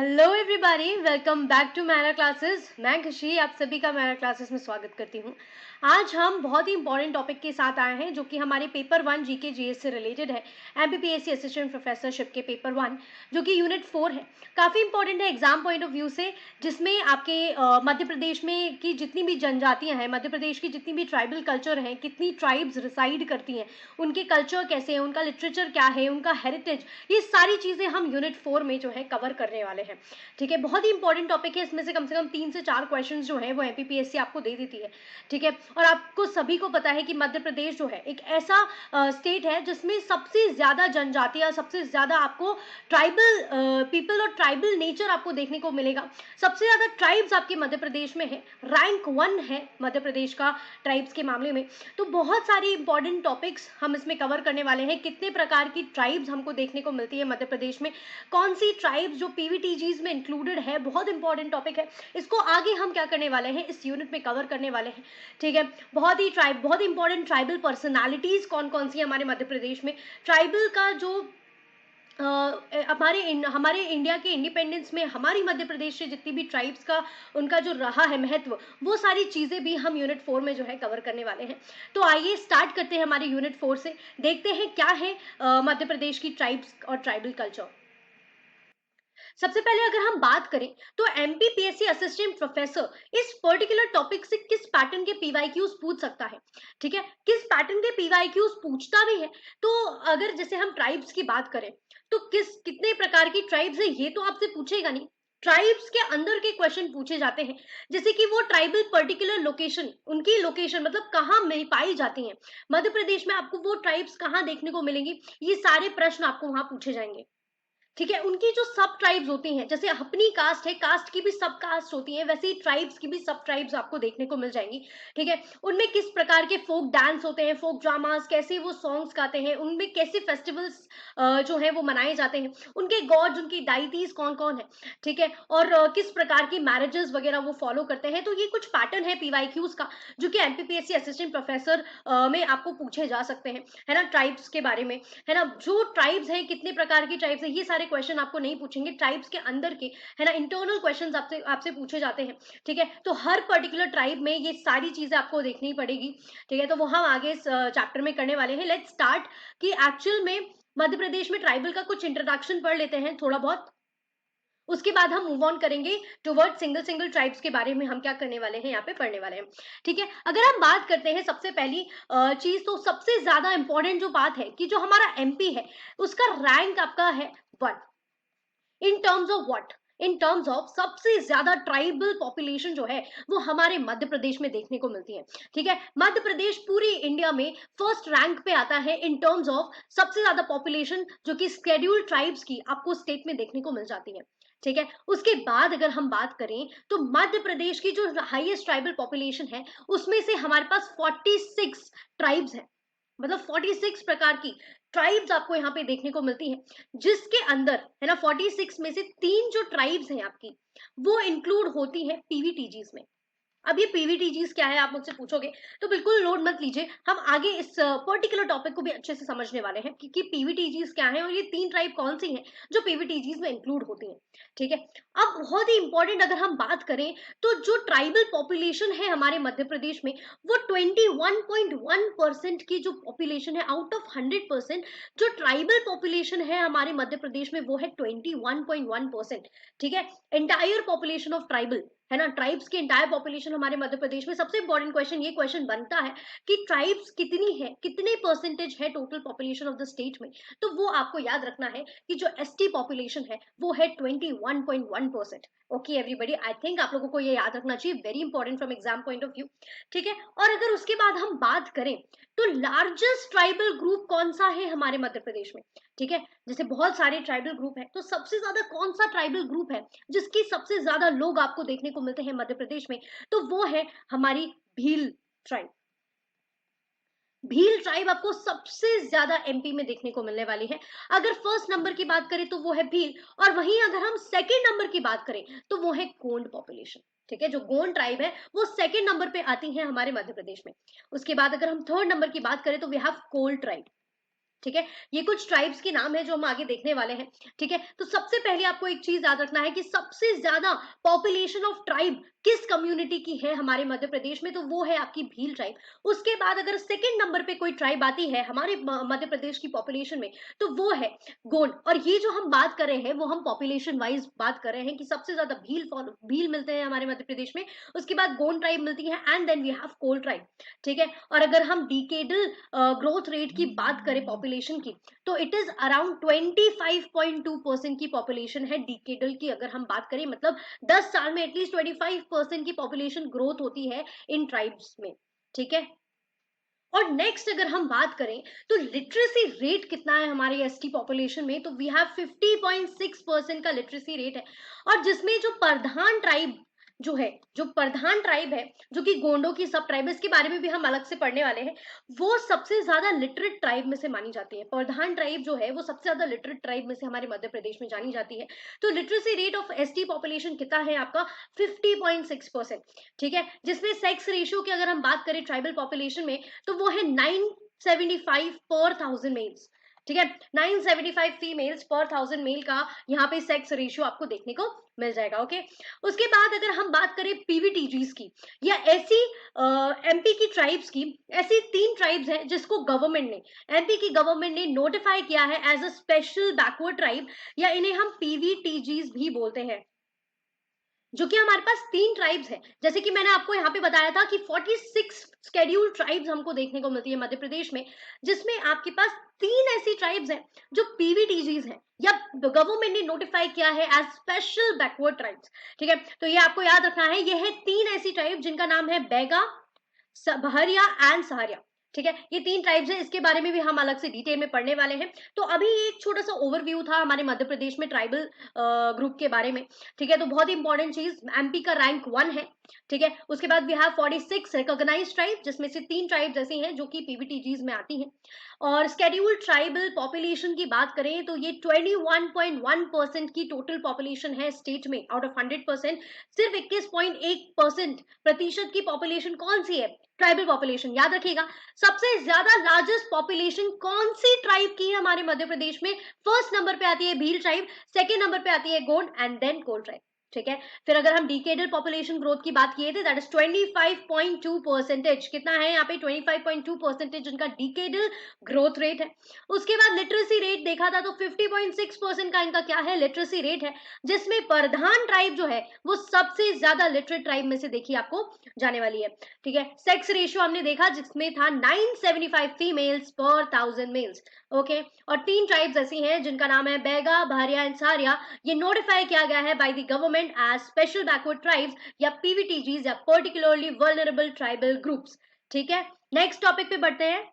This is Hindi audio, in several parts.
Hello everybody, welcome back to Maira classes. मैं खुशी आप सभी का मैरा क्लासेस में स्वागत करती हूँ। आज हम बहुत ही इंपॉर्टेंट टॉपिक के साथ आए हैं जो कि हमारे पेपर 1 जीके जीएस से रिलेटेड है। एमपीपीएससी असिस्टेंट प्रोफेसरशिप के पेपर 1 जो कि यूनिट 4 है, काफ़ी इंपॉर्टेंट है एग्जाम पॉइंट ऑफ व्यू से, जिसमें आपके मध्य प्रदेश में की जितनी भी जनजातियां हैं, मध्य प्रदेश की जितनी भी ट्राइबल कल्चर हैं, कितनी ट्राइब्स रिसाइड करती हैं, उनके कल्चर कैसे है, उनका लिटरेचर क्या है, उनका हेरिटेज, ये सारी चीज़ें हम यूनिट 4 में जो है कवर करने वाले हैं। ठीक है, बहुत ही इंपॉर्टेंट टॉपिक है। इसमें से कम 3 से 4 क्वेश्चंस जो है वो एमपीपीएससी आपको दे देती है। ठीक है, और आपको सभी को पता है कि मध्य प्रदेश जो है एक ऐसा स्टेट है जिसमें सबसे ज्यादा जनजातियां, सबसे ज्यादा आपको ट्राइबल पीपल और ट्राइबल नेचर आपको देखने को मिलेगा। सबसे ज्यादा ट्राइब्स आपके मध्य प्रदेश में है, रैंक 1 है मध्य प्रदेश का ट्राइब्स के मामले में। तो बहुत सारी इंपॉर्टेंट टॉपिक्स हम इसमें कवर करने वाले हैं। कितने प्रकार की ट्राइब्स हमको देखने को मिलती है मध्य प्रदेश में, कौन सी ट्राइब्स जो पीवीटीजीज में इंक्लूडेड है, बहुत इंपॉर्टेंट टॉपिक है। इसको आगे हम क्या करने वाले हैं, इस यूनिट में कवर करने वाले हैं। ठीक है, बहुत इंपॉर्टेंट ट्राइबल पर्सनालिटीज कौन कौन सी हमारे मध्य प्रदेश में, ट्राइबल का जो हमारे इंडिया के इंडिपेंडेंस में हमारी मध्य प्रदेश से जितनी भी ट्राइब्स का उनका जो रहा है महत्व, वो सारी चीजें भी हम यूनिट 4 में जो है कवर करने वाले हैं। तो आइए स्टार्ट करते हैं हमारे यूनिट 4 से, देखते हैं क्या है मध्य प्रदेश की ट्राइब्स और ट्राइबल कल्चर। सबसे पहले अगर हम बात करें तो एमपीपीएससी असिस्टेंट प्रोफेसर इस पर्टिकुलर टॉपिक से किस पैटर्न के पीवाईक्यूज पूछ सकता है। ठीक है, किस पैटर्न के पीवाईक्यूज पूछता भी है। तो अगर जैसे हम ट्राइब्स की बात करें तो कितने प्रकार की ट्राइब्स है ये तो आपसे पूछेगा नहीं। ट्राइब्स के अंदर के क्वेश्चन पूछे जाते हैं, जैसे कि वो ट्राइबल पर्टिकुलर लोकेशन, उनकी लोकेशन मतलब कहाँ मिल पाई जाती हैं मध्य प्रदेश में, आपको वो ट्राइब्स कहाँ देखने को मिलेंगी, ये सारे प्रश्न आपको वहां पूछे जाएंगे। ठीक है, उनकी जो सब ट्राइब्स होती हैं, जैसे अपनी कास्ट है, कास्ट की भी सब कास्ट होती है, वैसे ही ट्राइब्स की भी सब ट्राइब्स आपको देखने को मिल जाएंगी। ठीक है, उनमें किस प्रकार के फोक डांस होते हैं, फोक ड्रामास, कैसे वो सॉन्ग्स गाते हैं, उनमें कैसे फेस्टिवल्स जो है वो मनाए जाते हैं, उनके गॉड्स, उनकी डाइटीज कौन कौन है। ठीक है, और किस प्रकार की मैरिजेस वगैरह वो फॉलो करते हैं। तो ये कुछ पैटर्न है पीवाईक्यूज का जो कि एमपीपीएससी असिस्टेंट प्रोफेसर में आपको पूछे जा सकते हैं, है ना, ट्राइब्स के बारे में, है ना। जो ट्राइब्स हैं, कितने प्रकार की ट्राइब्स हैं, ये सारे क्वेश्चन आपको नहीं पूछेंगे, ट्राइब्स के अंदर के, है ना, इंटरनल क्वेश्चंस आपसे आपसे पूछे जाते हैं। ठीक है, तो हर पर्टिकुलर ट्राइब में ये सारी चीजें आपको देखनी पड़ेगी। ठीक है, तो वो हम आगे इस चैप्टर में करने वाले हैं। लेट्स स्टार्ट कि एक्चुअल में मध्य प्रदेश में ट्राइबल का कुछ इंट्रोडक्शन पढ़ लेते हैं थोड़ा बहुत, उसके बाद हम मूव ऑन करेंगे टुवर्ड सिंगल सिंगल ट्राइब्स के बारे में, हम क्या करने वाले हैं यहाँ पे पढ़ने वाले हैं। ठीक है, अगर हम बात करते हैं सबसे पहली चीज, तो सबसे ज्यादा इंपॉर्टेंट जो बात है कि जो हमारा एमपी है उसका रैंक आपका है 1। In terms of what, in terms of सबसे ज्यादा ट्राइबल पॉपुलेशन जो है वो हमारे मध्य प्रदेश में देखने को मिलती है। ठीक है, मध्य प्रदेश पूरी इंडिया में फर्स्ट रैंक पे आता है इन टर्म्स ऑफ सबसे ज्यादा पॉपुलेशन जो कि स्केड्यूल्ड ट्राइब्स की आपको स्टेट में देखने को मिल जाती है। ठीक है, उसके बाद अगर हम बात करें तो मध्य प्रदेश की जो हाईएस्ट ट्राइबल पॉपुलेशन है उसमें से हमारे पास 46 ट्राइब्स है, मतलब 46 प्रकार की ट्राइब्स आपको यहाँ पे देखने को मिलती हैं, जिसके अंदर, है ना, 46 में से 3 जो ट्राइब्स हैं आपकी वो इंक्लूड होती हैं पीवीटीजीज में। अब ये पीवीटीजीज क्या है आप मुझसे पूछोगे, तो बिल्कुल लोड मत लीजिए, हम आगे इस पर्टिकुलर टॉपिक को भी अच्छे से समझने वाले हैं कि पीवीटीजीज क्या है और ये 3 ट्राइब कौन सी हैं जो पीवीटीजीज में इंक्लूड होती हैं। ठीक है, अब बहुत ही इंपॉर्टेंट अगर हम बात करें तो जो ट्राइबल पॉपुलेशन है हमारे मध्य प्रदेश में वो 21.1% की जो पॉपुलेशन है आउट ऑफ 100%, जो ट्राइबल पॉपुलेशन है हमारे मध्य प्रदेश में वो है 21.1%। ठीक है, एंटायर पॉपुलेशन ऑफ ट्राइबल, है ना, ट्राइब्स की एंटायर पॉपुलेशन हमारे मध्य प्रदेश में। सबसे इंपॉर्टेंट क्वेश्चन ये क्वेश्चन बनता है कि ट्राइब्स कितनी है, कितने परसेंटेज है total population of the state में। तो वो आपको याद रखना है कि जो एसटी पॉपुलेशन है वो है 21.1%। ओके एवरीबॉडी, आई थिंक आप लोगों को ये याद रखना चाहिए, very important from exam point of view. ठीक है, और अगर उसके बाद हम बात करें तो लार्जेस्ट ट्राइबल ग्रुप कौन सा है हमारे मध्य प्रदेश में। ठीक है, जैसे बहुत सारे ट्राइबल ग्रुप है, तो सबसे ज्यादा कौन सा ट्राइबल ग्रुप है जिसकी सबसे ज्यादा लोग आपको देखने को मिलते हैं मध्य प्रदेश में, तो वो है हमारी भील ट्राइब। भील ट्राइब आपको सबसे ज्यादा एमपी में देखने को मिलने वाली है। अगर फर्स्ट नंबर की बात करें तो वो है भील, और वहीं अगर हम सेकेंड नंबर की बात करें तो वो है गोंड पॉपुलेशन। ठीक है, जो गोंड ट्राइब है वो सेकेंड नंबर पे आती है हमारे मध्य प्रदेश में। उसके बाद अगर हम थर्ड नंबर की बात करें तो वी हैव कोल ट्राइब। ठीक है, ये कुछ ट्राइब्स के नाम है जो हम आगे देखने वाले हैं। ठीक है, तो सबसे पहले आपको एक चीज याद रखना है कि सबसे ज्यादा पॉपुलेशन ऑफ ट्राइब किस कम्युनिटी की है हमारे मध्य प्रदेश में, तो वो है आपकी भील ट्राइब। उसके बाद अगर सेकंड नंबर पे कोई ट्राइब आती है हमारे मध्य प्रदेश की पॉपुलेशन में, तो वो है गोंड। और ये जो हम बात कर रहे हैं वो हम पॉपुलेशन वाइज बात कर रहे हैं कि सबसे ज्यादा भील मिलते हैं हमारे मध्य प्रदेश में, उसके बाद गोंड ट्राइब मिलती है, and then we have Kol tribe. ठीक है, और अगर हम डिकेडल ग्रोथ रेट की बात करें पॉपुलेशन की, तो इट इज अराउंड 25.2% की पॉपुलेशन है डिकेडल की, अगर हम बात करें मतलब 10 साल में एटलीस्ट 25% की पॉपुलेशन ग्रोथ होती है इन ट्राइब्स में। ठीक है, और नेक्स्ट अगर हम बात करें तो लिटरेसी रेट कितना है हमारे एसटी पॉपुलेशन में, तो वी हैव 50.6% का लिटरेसी रेट है। और जिसमें जो प्रधान ट्राइब जो है, जो प्रधान ट्राइब है, जो कि गोंडों की सब ट्राइब, इसके बारे में भी हम अलग से पढ़ने वाले हैं, वो सबसे ज्यादा लिटरेट ट्राइब में से मानी जाती है। प्रधान ट्राइब जो है वो सबसे ज्यादा लिटरेट ट्राइब में से हमारे मध्य प्रदेश में जानी जाती है। तो literacy rate of ST population कितना है आपका, 50.6%। ठीक है, जिसमें सेक्स रेशियो की अगर हम बात करें ट्राइबल पॉपुलेशन में, तो वो है 975 पर 1000 मेल्स। ठीक है, 975 फीमेल्स पर 1000 मेल का यहाँ पे सेक्स रेशियो आपको देखने को मिल जाएगा। ओके, उसके बाद अगर हम बात करें पीवीटीजीज की, या ऐसी एमपी की ट्राइब्स की, ऐसी 3 ट्राइब्स हैं जिसको गवर्नमेंट ने, एमपी की गवर्नमेंट ने नोटिफाई किया है as a special backward tribe, या इन्हें हम पीवीटीजीज भी बोलते हैं। जो कि हमारे पास 3 ट्राइब्स हैं, जैसे कि मैंने आपको यहाँ पे बताया था कि 46 शेड्यूल्ड ट्राइब्स हमको देखने को मिलती है मध्य प्रदेश में, जिसमें आपके पास 3 ऐसी ट्राइब्स हैं जो पीवीटीजीज हैं, या गवर्नमेंट ने नोटिफाई किया है एज स्पेशल बैकवर्ड ट्राइब्स। ठीक है, तो ये आपको याद रखना है, ये है 3 ऐसी ट्राइब जिनका नाम है बैगा, बहरिया एंड सहारिया। ठीक है, ये 3 ट्राइब्स हैं, इसके बारे में भी हम अलग से डिटेल में पढ़ने वाले हैं। तो अभी एक छोटा सा ओवरव्यू था हमारे मध्य प्रदेश में ट्राइबल ग्रुप के बारे में। ठीक है, तो बहुत इंपॉर्टेंट चीज, एमपी का रैंक 1 है। ठीक है, उसके बाद वी हैव 46 रिकॉग्नाइज्ड ट्राइब, जिसमें से 3 ट्राइब्स ऐसी हैं जो कि पीवीटीजीज में आती हैं। और स्केड्यूल्ड ट्राइबल पॉपुलेशन की बात करें तो ये 21.1% की टोटल पॉपुलेशन है स्टेट में, आउट ऑफ 100%। सिर्फ 21.1% प्रतिशत की पॉपुलेशन कौन सी है, ट्राइबल पॉपुलेशन। याद रखिएगा, सबसे ज्यादा लार्जेस्ट पॉपुलेशन कौन सी ट्राइब की है हमारे मध्य प्रदेश में, फर्स्ट नंबर पे आती है भील ट्राइब, सेकेंड नंबर पे आती है Gond, and then Kol tribe. ठीक है, फिर अगर हम डिकेडल पॉपुलेशन ग्रोथ की बात किए थे, दैट इज 25.2%। कितना है यहाँ पे, 25.2% उनका डिकेडल ग्रोथ रेट है। उसके बाद लिटरेसी रेट देखा था तो 50.6% का इनका क्या है, लिटरेसी रेट है, जिसमें प्रधान ट्राइब जो है वो सबसे ज्यादा लिटरेट ट्राइब में से देखिए आपको जाने वाली है। ठीक है, सेक्स रेशियो हमने देखा जिसमें था 975 फीमेल्स पर 1000 मेल्स। ओके, और 3 ट्राइब्स ऐसी हैं जिनका नाम है बैगा, भारिया एंड सारिया। ये नोटिफाई किया गया है by the government as special backward tribes, या पीवीटीजीज, या पर्टिकुलरली वल्नरेबल ट्राइबल ग्रुप्स। ठीक है, नेक्स्ट टॉपिक पे बढ़ते हैं।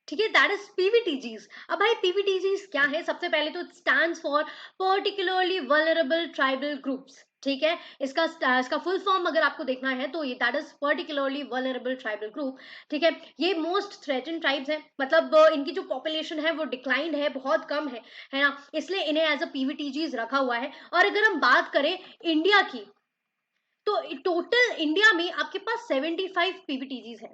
ठीक है, दैट इज पीवीटीजीज। अब भाई पीवीटीजीज क्या है, सबसे पहले तो stands for particularly vulnerable tribal groups. ठीक है, इसका फुल फॉर्म अगर आपको देखना है तो ये that is particularly vulnerable tribal group. ठीक है, ये मोस्ट थ्रेटन ट्राइब्स है, मतलब इनकी जो पॉपुलेशन है वो डिक्लाइंड है, बहुत कम है ना, इसलिए इन्हें एज अ पीवीटीजीज रखा हुआ है। और अगर हम बात करें इंडिया की, तो टोटल इंडिया में आपके पास 75 पीवीटीजीज है,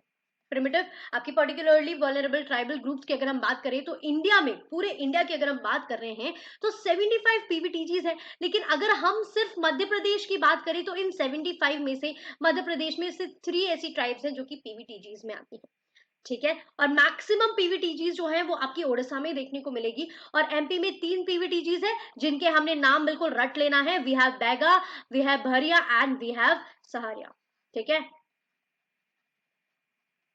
प्रिमिटिव, आपकी पर्टिकुलरली वल्नरेबल ट्राइबल ग्रुप्स की अगर हम बात करें तो इंडिया में, पूरे इंडिया की अगर हम बात कर रहे हैं तो 75 पीवीटीजीज है। लेकिन अगर हम सिर्फ मध्य प्रदेश की बात करें तो इन 75 में से मध्य प्रदेश में सिर्फ 3 ऐसी ट्राइब्स हैं जो कि पीवीटीजीज में आती है। ठीक है, और मैक्सिमम पीवीटीजीज जो है वो आपकी ओडिशा में देखने को मिलेगी। और एमपी में 3 पीवीटीजीज है जिनके हमने नाम बिल्कुल रट लेना है, we have Baiga, we have Bharia and we have Sahariya. ठीक है,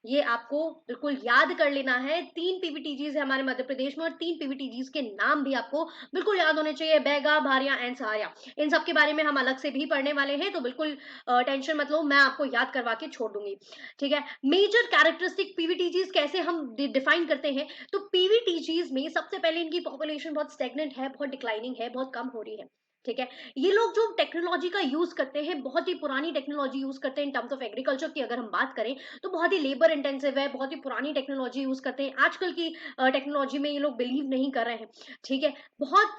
ये आपको बिल्कुल याद कर लेना है। 3 पीवीटीजीज है हमारे मध्य प्रदेश में, और 3 पीवीटीजीज के नाम भी आपको बिल्कुल याद होने चाहिए, बैगा, भारिया एंड सहारिया। इन सब के बारे में हम अलग से भी पढ़ने वाले हैं, तो बिल्कुल टेंशन मत लो, मैं आपको याद करवा के छोड़ दूंगी। ठीक है, मेजर कैरेक्टरिस्टिक पीवीटीजीज कैसे हम डिफाइन करते हैं, तो पीवीटीजीज में सबसे पहले इनकी पॉपुलेशन बहुत स्टेगनेंट है, बहुत डिक्लाइनिंग है, बहुत कम हो रही है। ठीक है, ये लोग जो टेक्नोलॉजी का यूज करते हैं, बहुत ही पुरानी टेक्नोलॉजी यूज करते हैं। इन टर्म्स ऑफ एग्रीकल्चर की अगर हम बात करें तो बहुत ही लेबर इंटेंसिव है, बहुत ही पुरानी टेक्नोलॉजी यूज करते हैं, आजकल की टेक्नोलॉजी में ये लोग बिलीव नहीं कर रहे हैं। ठीक है, बहुत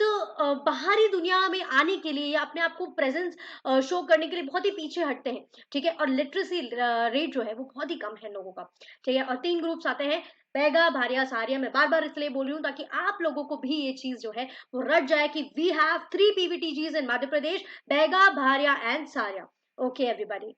बाहरी दुनिया में आने के लिए या अपने आप को प्रेजेंस शो करने के लिए बहुत ही पीछे हटते हैं। ठीक है, और लिटरेसी रेट जो है वो बहुत ही कम है लोगों का। ठीक है, और 3 ग्रुप्स आते हैं, बैगा भारिया सारिया, मैं बार बार इसलिए बोल रही हूँ ताकि आप लोगों को भी ये चीज जो है वो रट जाए कि we have 3 PVTGs in Madhya Pradesh, Baiga Bharia and Saria. Okay everybody,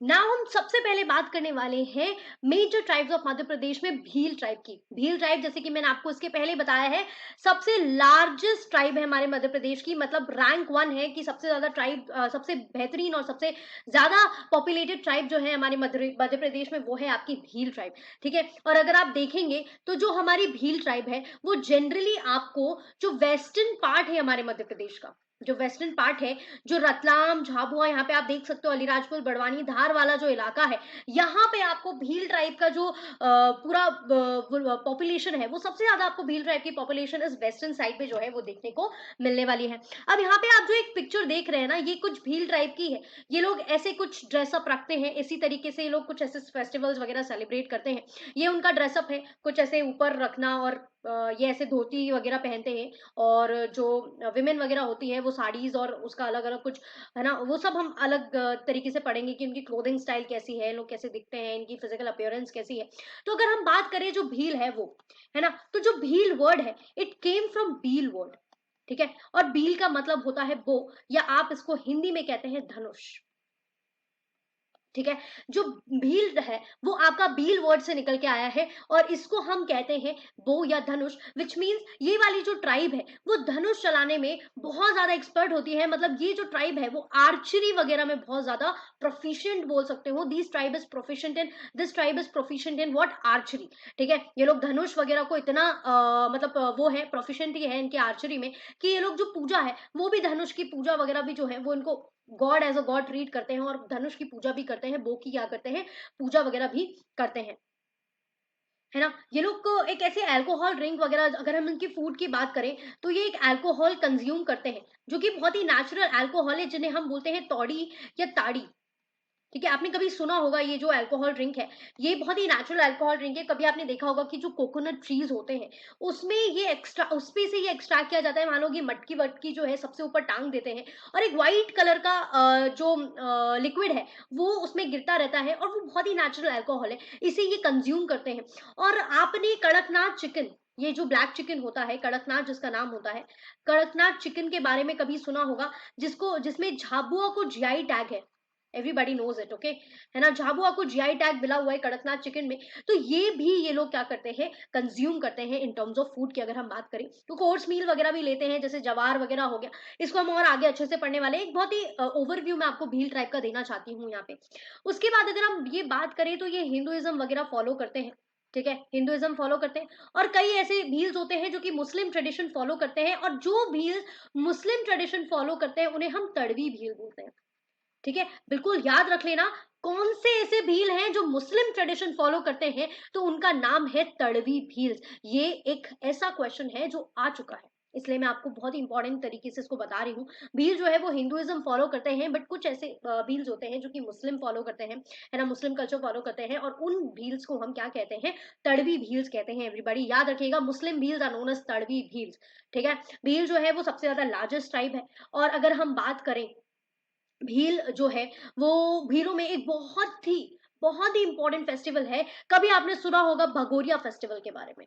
now हम सबसे पहले बात करने वाले हैं major tribes of Madhya Pradesh में भील ट्राइब की। भील ट्राइब, जैसे कि मैंने आपको इसके पहले बताया है, सबसे लार्जेस्ट ट्राइब है हमारे मध्य प्रदेश की, मतलब रैंक 1 है कि सबसे ज्यादा ट्राइब, सबसे बेहतरीन और सबसे ज्यादा पॉपुलेटेड ट्राइब जो है हमारे मध्य प्रदेश में वो है आपकी भील ट्राइब। ठीक है, और अगर आप देखेंगे तो जो हमारी भील ट्राइब है वो जनरली आपको, जो वेस्टर्न पार्ट है हमारे मध्य प्रदेश का, जो वेस्टर्न पार्ट है, जो रतलाम, झाबुआ, यहाँ पे आप देख सकते हो अलीराजपुर, बड़वानी, धार वाला जो इलाका है, यहाँ पे आपको भील ट्राइब का जो पूरा पॉपुलेशन है, वो सबसे ज्यादा आपको भील ट्राइब की पॉपुलेशन इस वेस्टर्न साइड पे जो है वो देखने को मिलने वाली है। अब यहाँ पे आप जो एक पिक्चर देख रहे हैं ना, ये कुछ भील ट्राइब की है। ये लोग ऐसे कुछ ड्रेसअप रखते हैं, इसी तरीके से ये लोग कुछ ऐसे फेस्टिवल्स वगैरह सेलिब्रेट करते हैं। ये उनका ड्रेसअप है, कुछ ऐसे ऊपर रखना, और ये ऐसे धोती वगैरह पहनते हैं, और जो विमेन वगैरह होती है वो साड़ीज और उसका अलग अलग कुछ है ना, वो सब हम अलग तरीके से पढ़ेंगे कि उनकी क्लोथिंग स्टाइल कैसी है, लोग कैसे दिखते हैं, इनकी फिजिकल अपीयरेंस कैसी है। तो अगर हम बात करें जो भील है वो, है ना, तो जो भील वर्ड है, it came from bill word. ठीक है, और बील का मतलब होता है बो, या आप इसको हिंदी में कहते हैं धनुष। ठीक है, जो भील है वो आपका बील वर्ड से निकल के आया है, और इसको हम कहते हैं बो या धनुष, विच मीन्स ये वाली जो ट्राइब है वो धनुष चलाने में बहुत ज्यादा एक्सपर्ट होती है। मतलब ये जो ट्राइब है वो आर्चरी वगैरह में बहुत ज्यादा प्रोफिशिएंट बोल सकते हो। This tribe is proficient in what, archery. ठीक है, ये लोग धनुष वगैरह को इतना मतलब वो है, प्रोफिशिएंट है इनके आर्चरी में, कि ये लोग जो पूजा है वो भी, धनुष की पूजा वगैरह भी जो है वो इनको god as a god treat करते हैं, और धनुष की पूजा भी करते हैं, बो की क्या करते हैं, पूजा वगैरह भी करते हैं, है ना। ये लोग को एक ऐसे अल्कोहल ड्रिंक वगैरह, अगर हम इनकी फूड की बात करें तो ये एक अल्कोहल कंज्यूम करते हैं, जो कि बहुत ही नेचुरल अल्कोहल है, जिन्हें हम बोलते हैं तौड़ी या ताड़ी। ठीक है, आपने कभी सुना होगा ये जो अल्कोहल ड्रिंक है, ये बहुत ही नेचुरल अल्कोहल ड्रिंक है। कभी आपने देखा होगा कि जो कोकोनट ट्रीज होते हैं उसमें ये एक्स्ट्रा, उसपे से ये एक्सट्रैक्ट किया जाता है, मान लो कि मटकी वटकी जो है सबसे ऊपर टांग देते हैं, और एक व्हाइट कलर का जो लिक्विड है वो उसमें गिरता रहता है, और वो बहुत ही नेचुरल अल्कोहल है, इसे ये कंज्यूम करते हैं। और आपने कड़कनाथ चिकन, ये जो ब्लैक चिकन होता है, कड़कनाथ जिसका नाम होता है, कड़कनाथ चिकन के बारे में कभी सुना होगा, जिसको, जिसमें झाबुआ को जीआई टैग है, एवरीबॉडी नोज इट, ओके, है ना, झाबुआ को जीआई टैग मिला हुआ है कड़कनाथ चिकन में। तो ये भी ये लोग क्या करते हैं, कंज्यूम करते हैं इन टर्म्स ऑफ फूड की। अगर हम बात करें तो कोर्स मील वगैरह भी लेते हैं, जैसे जवार वगैरह हो गया, इसको हम और आगे अच्छे से पढ़ने वाले हैं। एक बहुत ही ओवरव्यू मैं आपको भील ट्राइब का देना चाहती हूँ यहाँ पे। उसके बाद अगर हम ये बात करें तो ये हिंदुइज्म वगैरह फॉलो करते हैं। ठीक है, हिंदुइज्म फॉलो करते हैं, और कई ऐसे भील्स होते हैं जो कि मुस्लिम ट्रेडिशन फॉलो करते हैं, और जो भील्स मुस्लिम ट्रेडिशन फॉलो करते हैं उन्हें हम तड़वी भील बोलते हैं। ठीक है, बिल्कुल याद रख लेना, कौन से ऐसे भील हैं जो मुस्लिम ट्रेडिशन फॉलो करते हैं, तो उनका नाम है तड़वी भील्स। ये एक ऐसा क्वेश्चन है जो आ चुका है, इसलिए मैं आपको बहुत ही इंपॉर्टेंट तरीके से इसको बता रही हूँ। भील जो है वो हिंदुइज्म फॉलो करते हैं, बट कुछ ऐसे भील्स होते हैं जो कि मुस्लिम फॉलो करते हैं, है ना, मुस्लिम कल्चर फॉलो करते हैं, और उन भील्स को हम क्या कहते हैं, तड़वी भील्स कहते हैं। एवरीबॉडी याद रखिएगा, Muslim Bhils are known as Tadvi Bhils. ठीक है, भील जो है वो सबसे ज्यादा लार्जेस्ट ट्राइब है। और अगर हम बात करें भील जो है, वो भीलों में एक बहुत ही इंपॉर्टेंट फेस्टिवल है। कभी आपने सुना होगा भगोरिया फेस्टिवल के बारे में?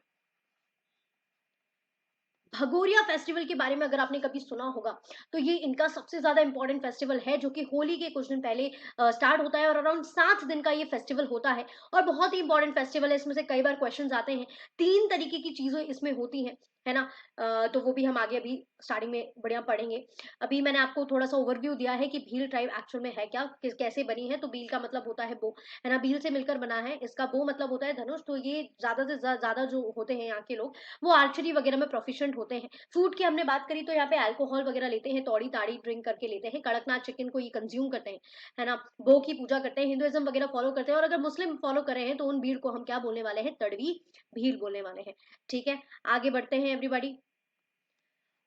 भगोरिया फेस्टिवल के बारे में अगर आपने कभी सुना होगा, तो ये इनका सबसे ज्यादा इंपॉर्टेंट फेस्टिवल है, जो कि होली के कुछ दिन पहले स्टार्ट होता है, और अराउंड 7 दिन का ये फेस्टिवल होता है, और बहुत ही इंपॉर्टेंट फेस्टिवल है। इसमें से कई बार क्वेश्चन आते हैं, 3 तरीके की चीजें इसमें होती हैं, है ना। तो वो भी हम आगे अभी स्टार्टिंग में बढ़िया पढ़ेंगे। अभी मैंने आपको थोड़ा सा ओवरव्यू दिया है कि भील ट्राइब एक्चुअल में है क्या, कैसे बनी है। तो भील का मतलब होता है बो, है ना, भील से मिलकर बना है, इसका बो मतलब होता है धनुष। तो ये ज्यादा से ज्यादा जो होते हैं यहाँ के लोग, वो आर्चरी वगैरह में प्रोफिशिएंट होते हैं। फूड की हमने बात करी तो यहाँ पे अल्कोहल वगैरह लेते हैं, तौड़ी ताड़ी ड्रिंक करके लेते हैं, कड़कनाथ चिकन को ये कंज्यूम करते हैं, है ना, बो की पूजा करते हैं, हिंदुइज्म वगैरह फॉलो करते हैं। और अगर मुस्लिम फॉलो कर रहे हैं तो उन भीड़ को हम क्या बोलने वाले हैं, तड़वी भील बोलने वाले हैं। ठीक है, आगे बढ़ते हैं एवरीबॉडी।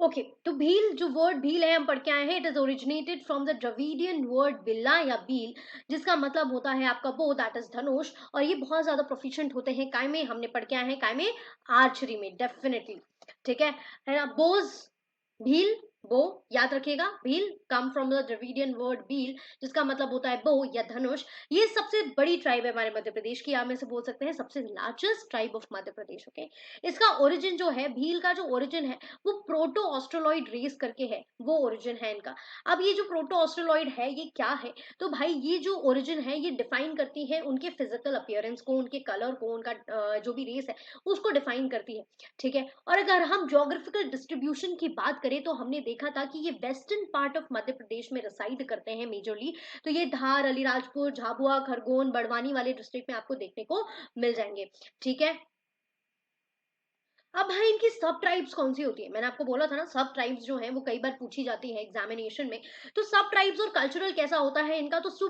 ओके, तो भील, जो वर्ड भील है हम पढ़ के आए हैं, it is originated from the Dravidian word बिल्ला या बील, जिसका मतलब होता है आपका बो, दैट इज धनुष। और ये बहुत ज्यादा प्रोफिशिएंट होते हैं काय में, हमने पढ़ के आए हैं काय में, आर्चरी में, डेफिनेटली। ठीक है ना, बोज भील बो, याद रखिएगा, Bhil come from the Dravidian word Bhil, जिसका मतलब होता है बो या धनुष। ये सबसे बड़ी ट्राइब है हमारे मध्य प्रदेश की, आप में से बोल सकते हैं सबसे largest tribe of Madhya Pradesh. Okay, इसका ओरिजिन जो है, भील का जो ओरिजिन है वो प्रोटो ऑस्ट्रोलॉइड रेस करके है, वो ओरिजिन है इनका। अब ये जो प्रोटो ऑस्ट्रोलॉइड है ये क्या है, तो भाई ये जो ओरिजिन है ये डिफाइन करती है उनके फिजिकल अपीयरेंस को, उनके कलर को, उनका जो भी रेस है उसको डिफाइन करती है। ठीक है, और अगर हम ज्योग्राफिकल डिस्ट्रीब्यूशन की बात करें तो हमने देखा था कि ये western part of Madhya Pradesh में रिसाइड करते हैं मेजरली। तो ये धार, अलीराजपुर, झाबुआ, खरगोन, बड़वानी वाले डिस्ट्रिक्ट में आपको देखने को मिल जाएंगे। ठीक है, अब भाई इनकी सब ट्राइब्स कौन सी होती है, मैंने आपको बोला था ना सब ट्राइब्स जो हैं वो कई बार पूछी जाती है एग्जामिनेशन में। तो सब ट्राइब्स और कल्चरल कैसा होता है इनका, तो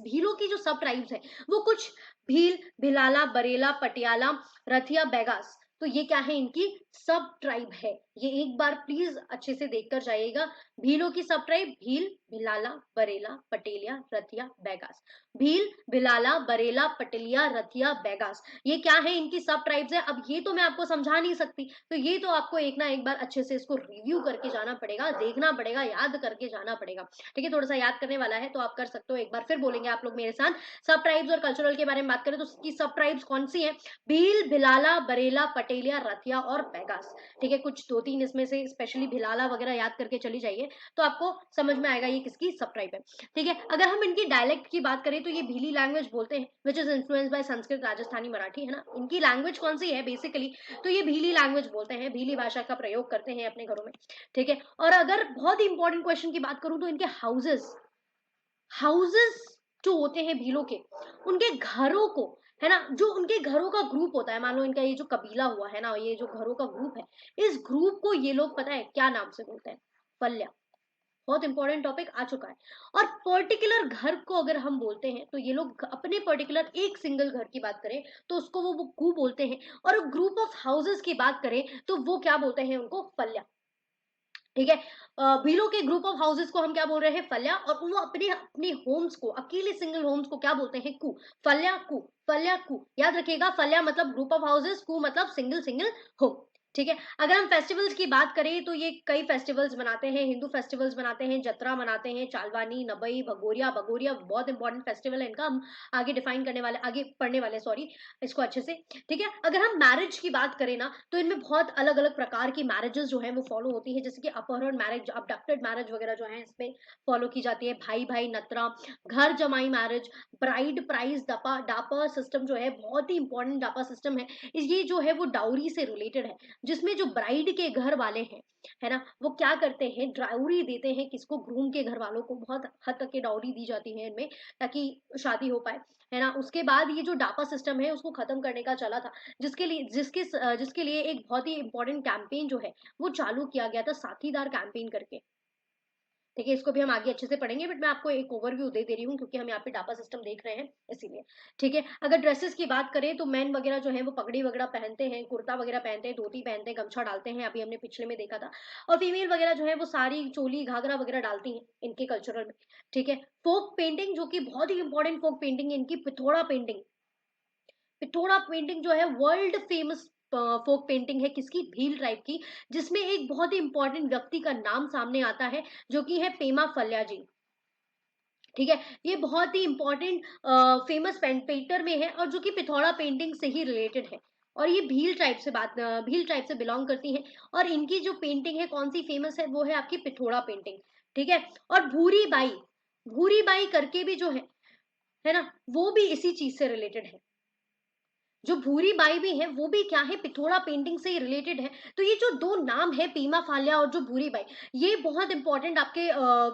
भीलों की जो सब ट्राइब्स है वो कुछ भील, भिलाला, बरेला, पटियाला, रथिया, बैगास, तो ये क्या है, इनकी सब ट्राइब है। ये एक बार प्लीज अच्छे से देखकर जाइएगा। भीलों की सब ट्राइब भील, भिलाला, बरेला, पटेलिया, रथिया, बैगास। भील, भिलाला, बरेला, पटेलिया, रथिया, बैगास, ये क्या है, इनकी सब ट्राइब्स है। अब ये तो मैं आपको समझा नहीं सकती, तो ये तो आपको एक ना एक बार अच्छे से इसको रिव्यू करके जाना पड़ेगा, देखना पड़ेगा, याद करके जाना पड़ेगा। ठीक है, थोड़ा सा याद करने वाला है तो आप कर सकते हो, एक बार फिर बोलेंगे आप लोग मेरे साथ। सब ट्राइब्स और कल्चरल के बारे में बात करें तो उसकी सब ट्राइब्स कौन सी है, भील, भिलाला, बरेला, पटेलिया, रथिया और बैगास। ठीक है, कुछ दो तीन इसमें से स्पेशली भिलाला वगैरह याद करके चली जाइए तो आपको समझ में आएगा ये किसकी सब ट्राइब है। ठीक है, अगर हम इनकी डायलेक्ट की बात करें तो ये भीली लैंग्वेज बोलते हैं, which is influence by Sanskrit, Rajasthani, Marathi, है ना। इनकी लैंग्वेज कौन सी है बेसिकली, तो ये भीली लैंग्वेज बोलते हैं, भीली भाषा का प्रयोग करते हैं अपने घरों में। ठीक है, और अगर बहुत ही इंपॉर्टेंट क्वेश्चन की बात करूं तो इनके हाउसेस, हाउसेस जो होते हैं भीलों के, उनके घरों को, है ना, जो उनके घरों का ग्रुप होता है, मान लो इनका ये जो कबीला हुआ है ना, ये जो घरों का ग्रुप है, इस ग्रुप को ये लोग पता है क्या नाम से बोलते हैं, फल्या। बहुत इंपॉर्टेंट टॉपिक आ चुका है। और पर्टिकुलर घर को अगर हम बोलते हैं तो ये लोग अपने पर्टिकुलर एक सिंगल घर की बात करें तो उसको वो कू बोलते हैं, और ग्रुप ऑफ हाउसेस की बात करें तो वो क्या बोलते हैं, उनको फल्या। ठीक है, भीलों के ग्रुप ऑफ हाउसेस को हम क्या बोल रहे हैं, फल्या, और वो अपने अपने होम्स को, अकेले सिंगल होम्स को क्या बोलते हैं, कू। फल्या कू, फल्या कू, याद रखिएगा, फल्या मतलब ग्रुप ऑफ हाउसेस, कू मतलब सिंगल सिंगल होम। ठीक है, अगर हम फेस्टिवल्स की बात करें तो ये कई फेस्टिवल्स मनाते हैं, हिंदू फेस्टिवल्स मनाते हैं, जतरा मनाते हैं, चालवानी, नबई, भगोरिया, भगोरिया बहुत इंपॉर्टेंट फेस्टिवल है इनका, हम आगे डिफाइन करने वाले, आगे पढ़ने वाले, सॉरी, इसको अच्छे से। ठीक है, अगर हम मैरिज की बात करें ना तो इनमें बहुत अलग अलग प्रकार की मैरिजेस जो है वो फॉलो होती है, जैसे कि अपहरण मैरिज, अबडक्टेड मैरिज वगैरह जो है इसमें फॉलो की जाती है, भाई भाई नतरा, घर जमाई मैरिज, ब्राइड प्राइज डापा, डापा सिस्टम जो है बहुत ही इंपॉर्टेंट डापा सिस्टम है। ये जो है वो डाउरी से रिलेटेड है, जिसमें जो ब्राइड के घर वाले हैं, है ना, वो क्या करते हैं, डाउरी देते हैं किसको, ग्रूम के घर वालों को, बहुत हद तक के डाउरी दी जाती है इनमें ताकि शादी हो पाए, है ना। उसके बाद ये जो डापा सिस्टम है उसको खत्म करने का चला था, जिसके लिए एक बहुत ही इंपॉर्टेंट कैंपेन जो है वो चालू किया गया था, साथीदार कैंपेन करके। ठीक है, इसको भी हम आगे अच्छे से पढ़ेंगे, बट मैं आपको एक ओवरव्यू दे रही हूँ क्योंकि हम यहाँ पे डापा सिस्टम देख रहे हैं इसीलिए। ठीक है, अगर ड्रेसेस की बात करें तो मैन वगैरह जो है वो पगड़ी वगैरह पहनते हैं, कुर्ता वगैरह पहनते हैं, धोती पहनते हैं, गमछा डालते हैं, अभी हमने पिछले में देखा था। और फीमेल वगैरह जो है वो साड़ी, चोली, घाघरा वगैरह डालती हैं इनके कल्चरल में। ठीक है, फोक पेंटिंग जो कि बहुत ही इंपॉर्टेंट फोक पेंटिंग है इनकी, पिथौड़ा पेंटिंग। पिथौरा पेंटिंग जो है वर्ल्ड फेमस फोक पेंटिंग है, किसकी, भील ट्राइब की, जिसमें एक बहुत ही इंपॉर्टेंट व्यक्ति का नाम सामने आता है जो कि है पेमा फल्या जी। ठीक है, ये बहुत ही इंपॉर्टेंट फेमस पेंटर में है और जो कि पिथौरा पेंटिंग से ही रिलेटेड है। और ये भील ट्राइब से बिलोंग करती हैं। और इनकी जो पेंटिंग है कौन सी फेमस है, वो है आपकी पिथौरा पेंटिंग। ठीक है, और भूरी बाई करके भी जो है ना, वो भी इसी चीज से रिलेटेड है। जो भूरी बाई भी है वो भी क्या है, पिथौरा पेंटिंग से रिलेटेड है। तो ये जो दो नाम है, पीमा फाल्या और जो भूरी बाई, ये बहुत इंपॉर्टेंट आपके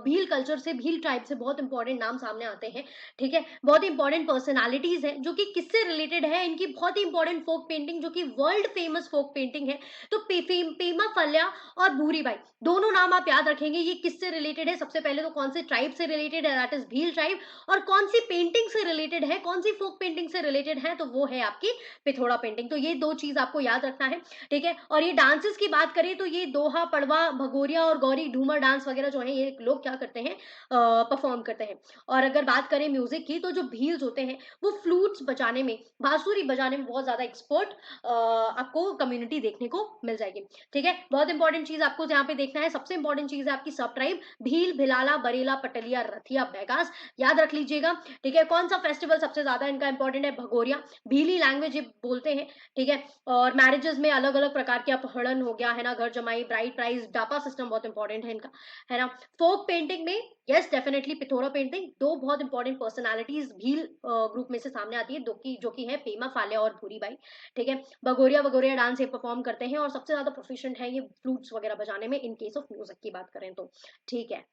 भील कल्चर से, भील ट्राइब से बहुत इंपॉर्टेंट नाम सामने आते हैं। ठीक है, बहुत इंपॉर्टेंट पर्सनालिटीज है जो कि किससे रिलेटेड है, इनकी बहुत ही इंपॉर्टेंट फोक पेंटिंग जो कि वर्ल्ड फेमस फोक पेंटिंग है। तो पेमा फाल्या और भूरी बाई दोनों नाम आप याद रखेंगे, ये किससे रिलेटेड है, सबसे पहले तो कौन से ट्राइब से रिलेटेड है, दैट इज भील ट्राइब, और कौन सी पेंटिंग से रिलेटेड है, कौन सी फोक पेंटिंग से रिलेटेड है, तो वो है आपकी पिथौरा पेंटिंग। तो ये 2 चीज़ आपको याद रखना है, ठीक है? और ये डांसेस की बात करें तो ये दोहा, पड़वा, भगोरिया और गौरी घूमर डांस वगैरह जो है ये लोग क्या करते हैं, परफॉर्म करते हैं। और अगर बात करें म्यूजिक की तो जो भील्स होते हैं वो फ्लूट्स बजाने में, बांसुरी बजाने में बहुत ज्यादा एक्सपर्ट आपको कम्युनिटी देखने को मिल जाएगी, ठीक है? बहुत इंपॉर्टेंट चीज आपको यहाँ पे देखना है, सबसे इंपॉर्टेंट चीज है आपकी सब ट्राइब, भील, भिलाला, बरेला, पटलिया, रथिया, बैगास, याद रख लीजिएगा, ठीक है? कौन सा फेस्टिवल सबसे ज्यादा इनका इंपॉर्टेंट है? भगोरिया, भीली लैंग्वेज ये बोलते हैं, ठीक है? और मैरिजेस में अलग अलग प्रकार के अपहरण हो गया है ना, घर जमाई, ब्राइड प्राइज, डापा सिस्टम बहुत इंपॉर्टेंट है इनका, है ना? फोक पेंटिंग में यस डेफिनेटली पिथौरा पेंटिंग, दो बहुत इंपॉर्टेंट पर्सनालिटीज भील ग्रुप में से सामने आती है, जो कि है पेमा फाल्या और भूरी बाई, ठीक है? भगोरिया वगोरिया डांस ये परफॉर्म करते हैं और सबसे ज्यादा प्रोफिशिएंट है ये फ्लूट्स वगैरह बजाने में इन केस ऑफ म्यूजिक की बात करें तो, ठीक है?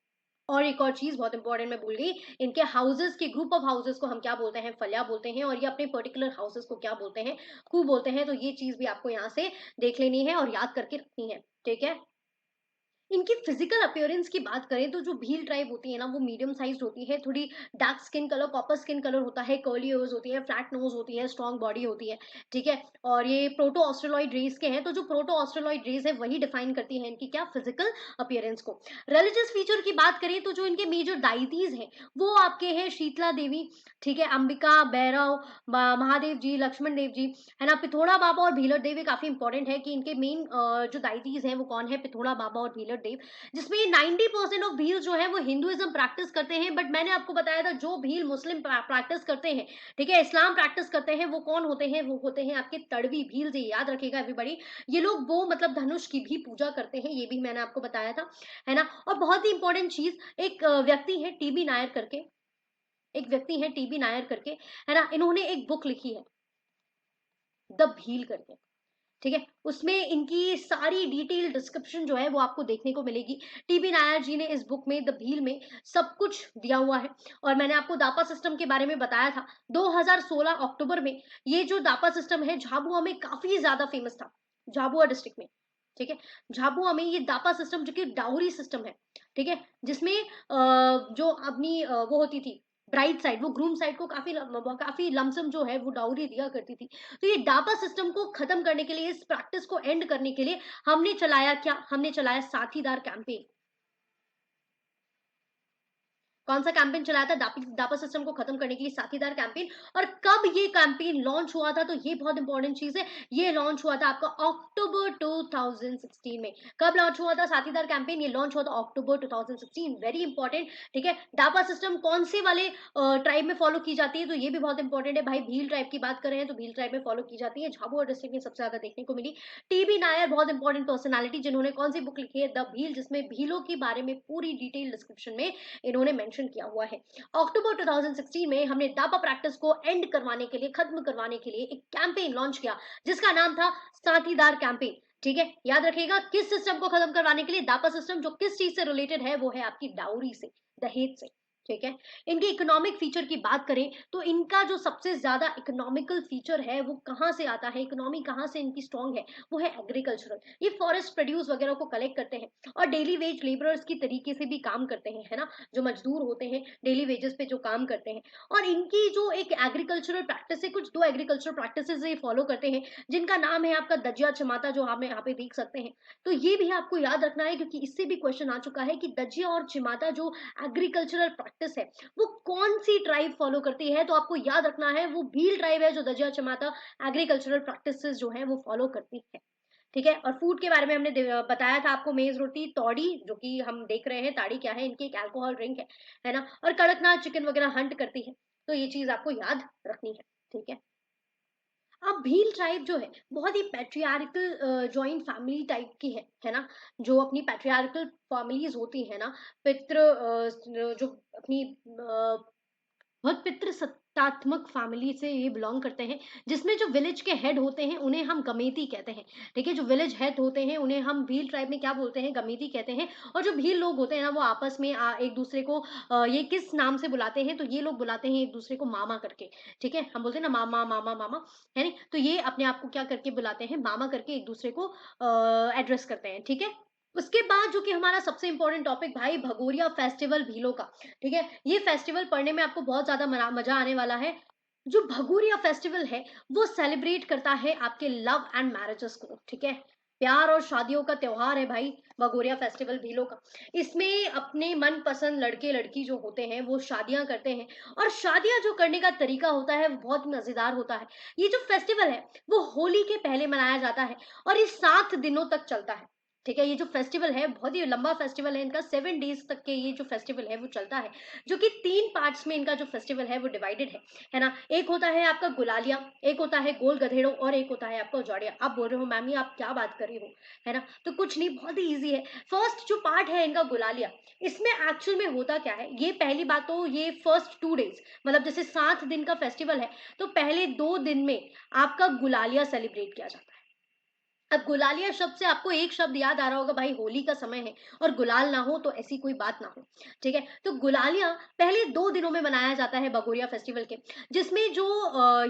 और एक और चीज बहुत इंपॉर्टेंट मैं भूल गई, इनके हाउसेस के ग्रुप ऑफ हाउसेस को हम क्या बोलते हैं? फल्या बोलते हैं। और ये अपने पर्टिकुलर हाउसेस को क्या बोलते हैं? कू बोलते हैं। तो ये चीज भी आपको यहाँ से देख लेनी है और याद करके रखनी है, ठीक है? इनकी फिजिकल अपीयरेंस की बात करें तो जो भील ट्राइब होती है ना वो मीडियम साइज होती है, थोड़ी dark skin colour, copper skin colour होता है, कर्ली हेयर्स होती है, फ्लैट नोज होती है, स्ट्रॉन्ग बॉडी होती है, ठीक है? और ये प्रोटो ऑस्ट्रेलॉइड रेस के हैं। तो जो प्रोटो ऑस्ट्रेलॉइड रेस है वही डिफाइन करती है इनकी क्या फिजिकल अपीयरेंस को। रिलीजियस फीचर की बात करें तो जो इनके मेजर डाइटीज हैं वो आपके हैं शीतला देवी, ठीक है, अंबिका, भैरव, महादेव जी, लक्ष्मण देव जी, है ना? पिथौरा बाबा और भीलर देव एक काफी इंपॉर्टेंट है कि इनके मेन जो डाइटीज हैं वो कौन है? पिथौरा बाबा और भीलर देव, जिसमें 90% ऑफ भील जो है वो हिंदुइज्म प्रैक्टिस करते हैं। बट मैंने आपको बताया था जो भील मुस्लिम प्रैक्टिस करते हैं, ठीक है, इस्लाम प्रैक्टिस करते हैं, वो कौन होते हैं? वो होते हैं आपके तड़वी भील। से याद रखेगा एवरीबॉडी, ये लोग वो मतलब धनुष की भी पूजा करते हैं, ये भी मैंने आपको बताया था, है ना? और बहुत ही इंपॉर्टेंट चीज, एक व्यक्ति है टीबी नायर करके, एक व्यक्ति है टीबी नायर करके, है ना? इन्होंने एक बुक लिखी है द भील करके, ठीक है? उसमें इनकी सारी डिटेल डिस्क्रिप्शन जो है वो आपको देखने को मिलेगी। टीबी नायर जी ने इस बुक में द भील में सब कुछ दिया हुआ है। और मैंने आपको दापा सिस्टम के बारे में बताया था 2016 अक्टूबर में, ये जो दापा सिस्टम है झाबुआ में काफी ज्यादा फेमस था, झाबुआ डिस्ट्रिक्ट में, ठीक है? झाबुआ में ये दापा सिस्टम जो कि डाउरी सिस्टम है, ठीक है, जिसमें जो अपनी वो होती थी ब्राइड साइड, वो ग्रूम साइड को काफी लमसम जो है वो डाउरी दिया करती थी। तो ये डापा सिस्टम को खत्म करने के लिए, इस प्रैक्टिस को एंड करने के लिए हमने चलाया क्या? हमने चलाया साथीदार कैंपेन। कौन सा कैंपेन चलाया था? दापा सिस्टम को खत्म करने के लिए साथीदार कैंपेन। और कब ये कैंपेन लॉन्च हुआ था? तो ये बहुत इंपॉर्टेंट चीज है, ये लॉन्च हुआ था आपका अक्टूबर 2016 में। कब लॉन्च हुआ था साथीदार कैंपेन? ये लॉन्च हुआ था अक्टूबर 2016, वेरी इंपॉर्टेंट, ठीक है? दापा सिस्टम कौन से वाले ट्राइब में फॉलो की जाती है? तो ये भी बहुत इंपॉर्टेंट है भाई, भील ट्राइब की बात करें तो भील ट्राइब में फॉलो की जाती है, झाबुआ डिस्ट्रिक्ट में सबसे ज्यादा देखने को मिली। टीबी नायर बहुत इंपॉर्टेंट पर्सनालिटी, जिन्होंने कौन सी बुक लिखी है? द भील, जिसमें भीलों के बारे में पूरी डिटेल डिस्क्रिप्शन में इन्होंने मेंशन किया हुआ है। अक्टूबर 2016 में हमने दापा प्रैक्टिस को एंड करवाने के लिए, खत्म करवाने के लिए एक कैंपेन लॉन्च किया जिसका नाम था साथीदार कैंपेन, ठीक है? याद रखिएगा किस सिस्टम को खत्म करवाने के लिए? दापा सिस्टम, जो किस चीज से रिलेटेड है? वो है आपकी डाउरी से, दहेज से, ठीक है? इनके इकोनॉमिक फीचर की बात करें तो इनका जो सबसे ज्यादा इकोनॉमिकल फीचर है वो कहां से आता है, इकोनॉमी कहां से इनकी स्ट्रांग है? वो है एग्रीकल्चरल। ये फॉरेस्ट प्रोड्यूस वगैरह को कलेक्ट करते हैं और डेली वेज लेबरर्स की तरीके से भी काम करते हैं, है ना? जो मजदूर होते हैं डेली वेजेस पे जो काम करते हैं। और इनकी जो एक एग्रीकल्चरल प्रैक्टिस है, कुछ दो एग्रीकल्चरल प्रैक्टिसेस ये फॉलो करते हैं, जिनका नाम है आपका दजिया चमाता, जो हम यहाँ पे देख सकते हैं। तो ये भी आपको याद रखना है क्योंकि इससे भी क्वेश्चन आ चुका है कि दजिया और चिमाता जो एग्रीकल्चरल प्रैक्टिस है वो कौन सी ट्राइब फॉलो करती है? तो आपको याद रखना है वो भील ट्राइब है जो दजिया चमाता एग्रीकल्चरल प्रैक्टिसेस जो है वो फॉलो करती है, ठीक है? और फूड के बारे में हमने बताया था आपको, मेज रोटी, तौड़ी, जो कि हम देख रहे हैं ताड़ी क्या है, इनकी एक अल्कोहल ड्रिंक है ना? और कड़कनाथ चिकन वगैरह हंट करती है। तो ये चीज आपको याद रखनी है, ठीक है? अब भील ट्राइब जो है बहुत ही पैट्रियार्कल जॉइंट फैमिली टाइप की है ना? जो अपनी पैट्रियार्कल फैमिलीज होती है ना, पितृ जो अपनी बहुत पितृसत्तात्मक फैमिली से ये बिलोंग करते हैं, जिसमें जो विलेज के हेड होते हैं उन्हें हम गमेती कहते हैं, ठीक है? जो विलेज हेड होते हैं उन्हें हम भील ट्राइब में क्या बोलते हैं? गमेती कहते हैं। और जो भील लोग होते हैं ना वो आपस में एक दूसरे को ये किस नाम से बुलाते हैं? तो ये लोग बुलाते हैं एक दूसरे को मामा करके, ठीक है? हम बोलते हैं ना मामा मामा मामा, है नहीं? तो ये अपने आप को क्या करके बुलाते हैं? मामा करके एक दूसरे को एड्रेस करते हैं, ठीक है? उसके बाद जो कि हमारा सबसे इंपॉर्टेंट टॉपिक भाई, भगोरिया फेस्टिवल भीलों का, ठीक है? ये फेस्टिवल पढ़ने में आपको बहुत ज्यादा मजा आने वाला है। जो भगोरिया फेस्टिवल है वो सेलिब्रेट करता है आपके लव एंड मैरिजेस को, ठीक है। प्यार और शादियों का त्योहार है भाई भगोरिया फेस्टिवल भीलों का। इसमें अपने मनपसंद लड़के लड़की जो होते हैं वो शादियां करते हैं, और शादियां जो करने का तरीका होता है वो बहुत मजेदार होता है। ये जो फेस्टिवल है वो होली के पहले मनाया जाता है और ये 7 दिनों तक चलता है, ठीक है। ये जो फेस्टिवल है बहुत ही लंबा फेस्टिवल है, इनका 7 डेज तक के ये जो फेस्टिवल है वो चलता है, जो कि 3 पार्ट्स में इनका जो फेस्टिवल है वो डिवाइडेड है ना। एक होता है आपका गुलालिया, एक होता है गोल गधेड़ो, और एक होता है आपका उजाड़िया। आप बोल रहे हो मैम ये आप क्या बात कर रही हो, है ना। तो कुछ नहीं, बहुत ही इजी है। फर्स्ट जो पार्ट है इनका गुलालिया, इसमें एक्चुअल में होता क्या है, ये पहली बात तो ये फर्स्ट 2 डेज, मतलब जैसे 7 दिन का फेस्टिवल है तो पहले 2 दिन में आपका गुलालिया सेलिब्रेट किया जाता है। अब गुलालिया शब्द से आपको एक शब्द याद आ रहा होगा, भाई होली का समय है और गुलाल ना हो तो ऐसी कोई बात ना हो, ठीक है। तो गुलालिया पहले 2 दिनों में मनाया जाता है बगोरिया फेस्टिवल के, जिसमें जो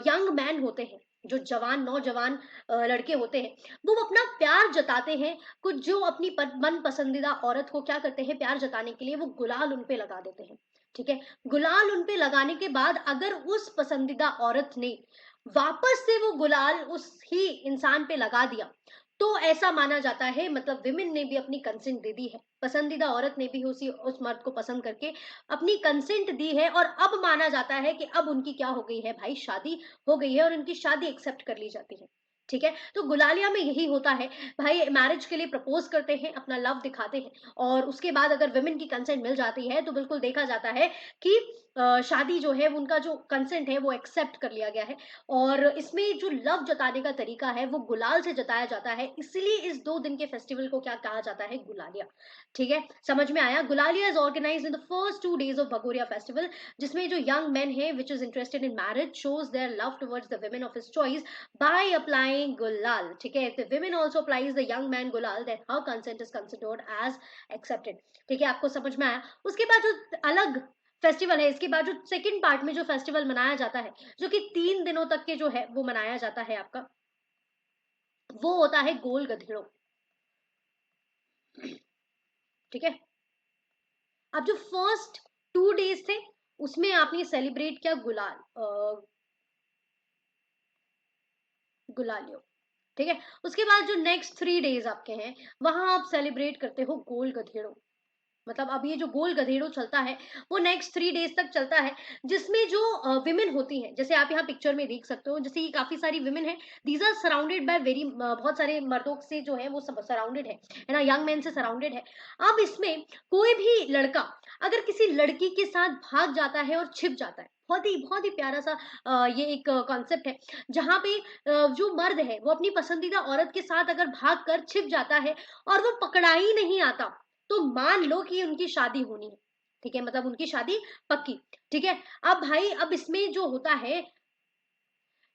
यंग मैन होते हैं, जो जवान नौजवान लड़के होते हैं, वो अपना प्यार जताते हैं। कुछ जो अपनी मन पसंदीदा औरत को क्या करते हैं, प्यार जताने के लिए वो गुलाल उन पे लगा देते हैं, ठीक है। गुलाल उन पे लगाने के बाद अगर उस पसंदीदा औरत ने वापस से वो गुलाल उस ही इंसान पे लगा दिया, तो ऐसा माना जाता है, मतलब विमेन ने भी अपनी कंसेंट दे दी है, पसंदीदा औरत ने भी उस मर्द को पसंद करके अपनी कंसेंट दी है, और अब माना जाता है कि अब उनकी क्या हो गई है भाई, शादी हो गई है और उनकी शादी एक्सेप्ट कर ली जाती है, ठीक है। तो गुलालिया में यही होता है भाई, मैरिज के लिए प्रपोज करते हैं, अपना लव दिखाते हैं, और उसके बाद अगर विमेन की कंसेंट मिल जाती है तो बिल्कुल देखा जाता है कि शादी जो है उनका जो कंसेंट है वो एक्सेप्ट कर लिया गया है। और इसमें जो लव जताने का तरीका है वो गुलाल से जताया जाता है, इसलिए इस 2 दिन के फेस्टिवल को क्या कहा जाता है, गुलालिया, ठीक है। समझ में आया। Gulalia is organize in the first 2 days of Bhagoria festival, जिसमें जो यंग मैन है which is interested in marriage shows their love towards the women of his choice by applying gulal, ठीक है। the women also applies the young man gulal, then her consent is considered as accepted, ठीक है। आपको समझ में आया। उसके बाद जो अलग फेस्टिवल है, इसके बाद जो सेकंड पार्ट में जो फेस्टिवल मनाया जाता है, जो कि 3 दिनों तक के जो है वो मनाया जाता है आपका, वो होता है गोल गधेड़ो, ठीक है। अब जो फर्स्ट 2 डेज थे उसमें आपने सेलिब्रेट किया गुलालियो, ठीक है। उसके बाद जो नेक्स्ट 3 डेज आपके हैं वहां आप सेलिब्रेट करते हो गोल गधेड़ो, मतलब अब ये जो गोल गधेड़ो चलता है वो नेक्स्ट 3 डेज तक चलता है, जिसमें जो विमेन होती हैं, जैसे आप यहाँ पिक्चर में देख सकते हो, जैसे ये काफी सारी विमेन है, these are surrounded by very, बहुत सारे मर्दों से जो है वो सब सराउंडेड है ना, यंग मैन से सराउंडेड है। अब इसमें कोई भी लड़का अगर किसी लड़की के साथ भाग जाता है और छिप जाता है, बहुत ही प्यारा सा ये एक कॉन्सेप्ट है, जहाँ पे जो मर्द है वो अपनी पसंदीदा औरत के साथ अगर भाग कर छिप जाता है और वो पकड़ा ही नहीं आता, तो मान लो कि उनकी शादी होनी है, ठीक है, मतलब उनकी शादी पक्की, ठीक है। अब भाई अब इसमें जो होता है,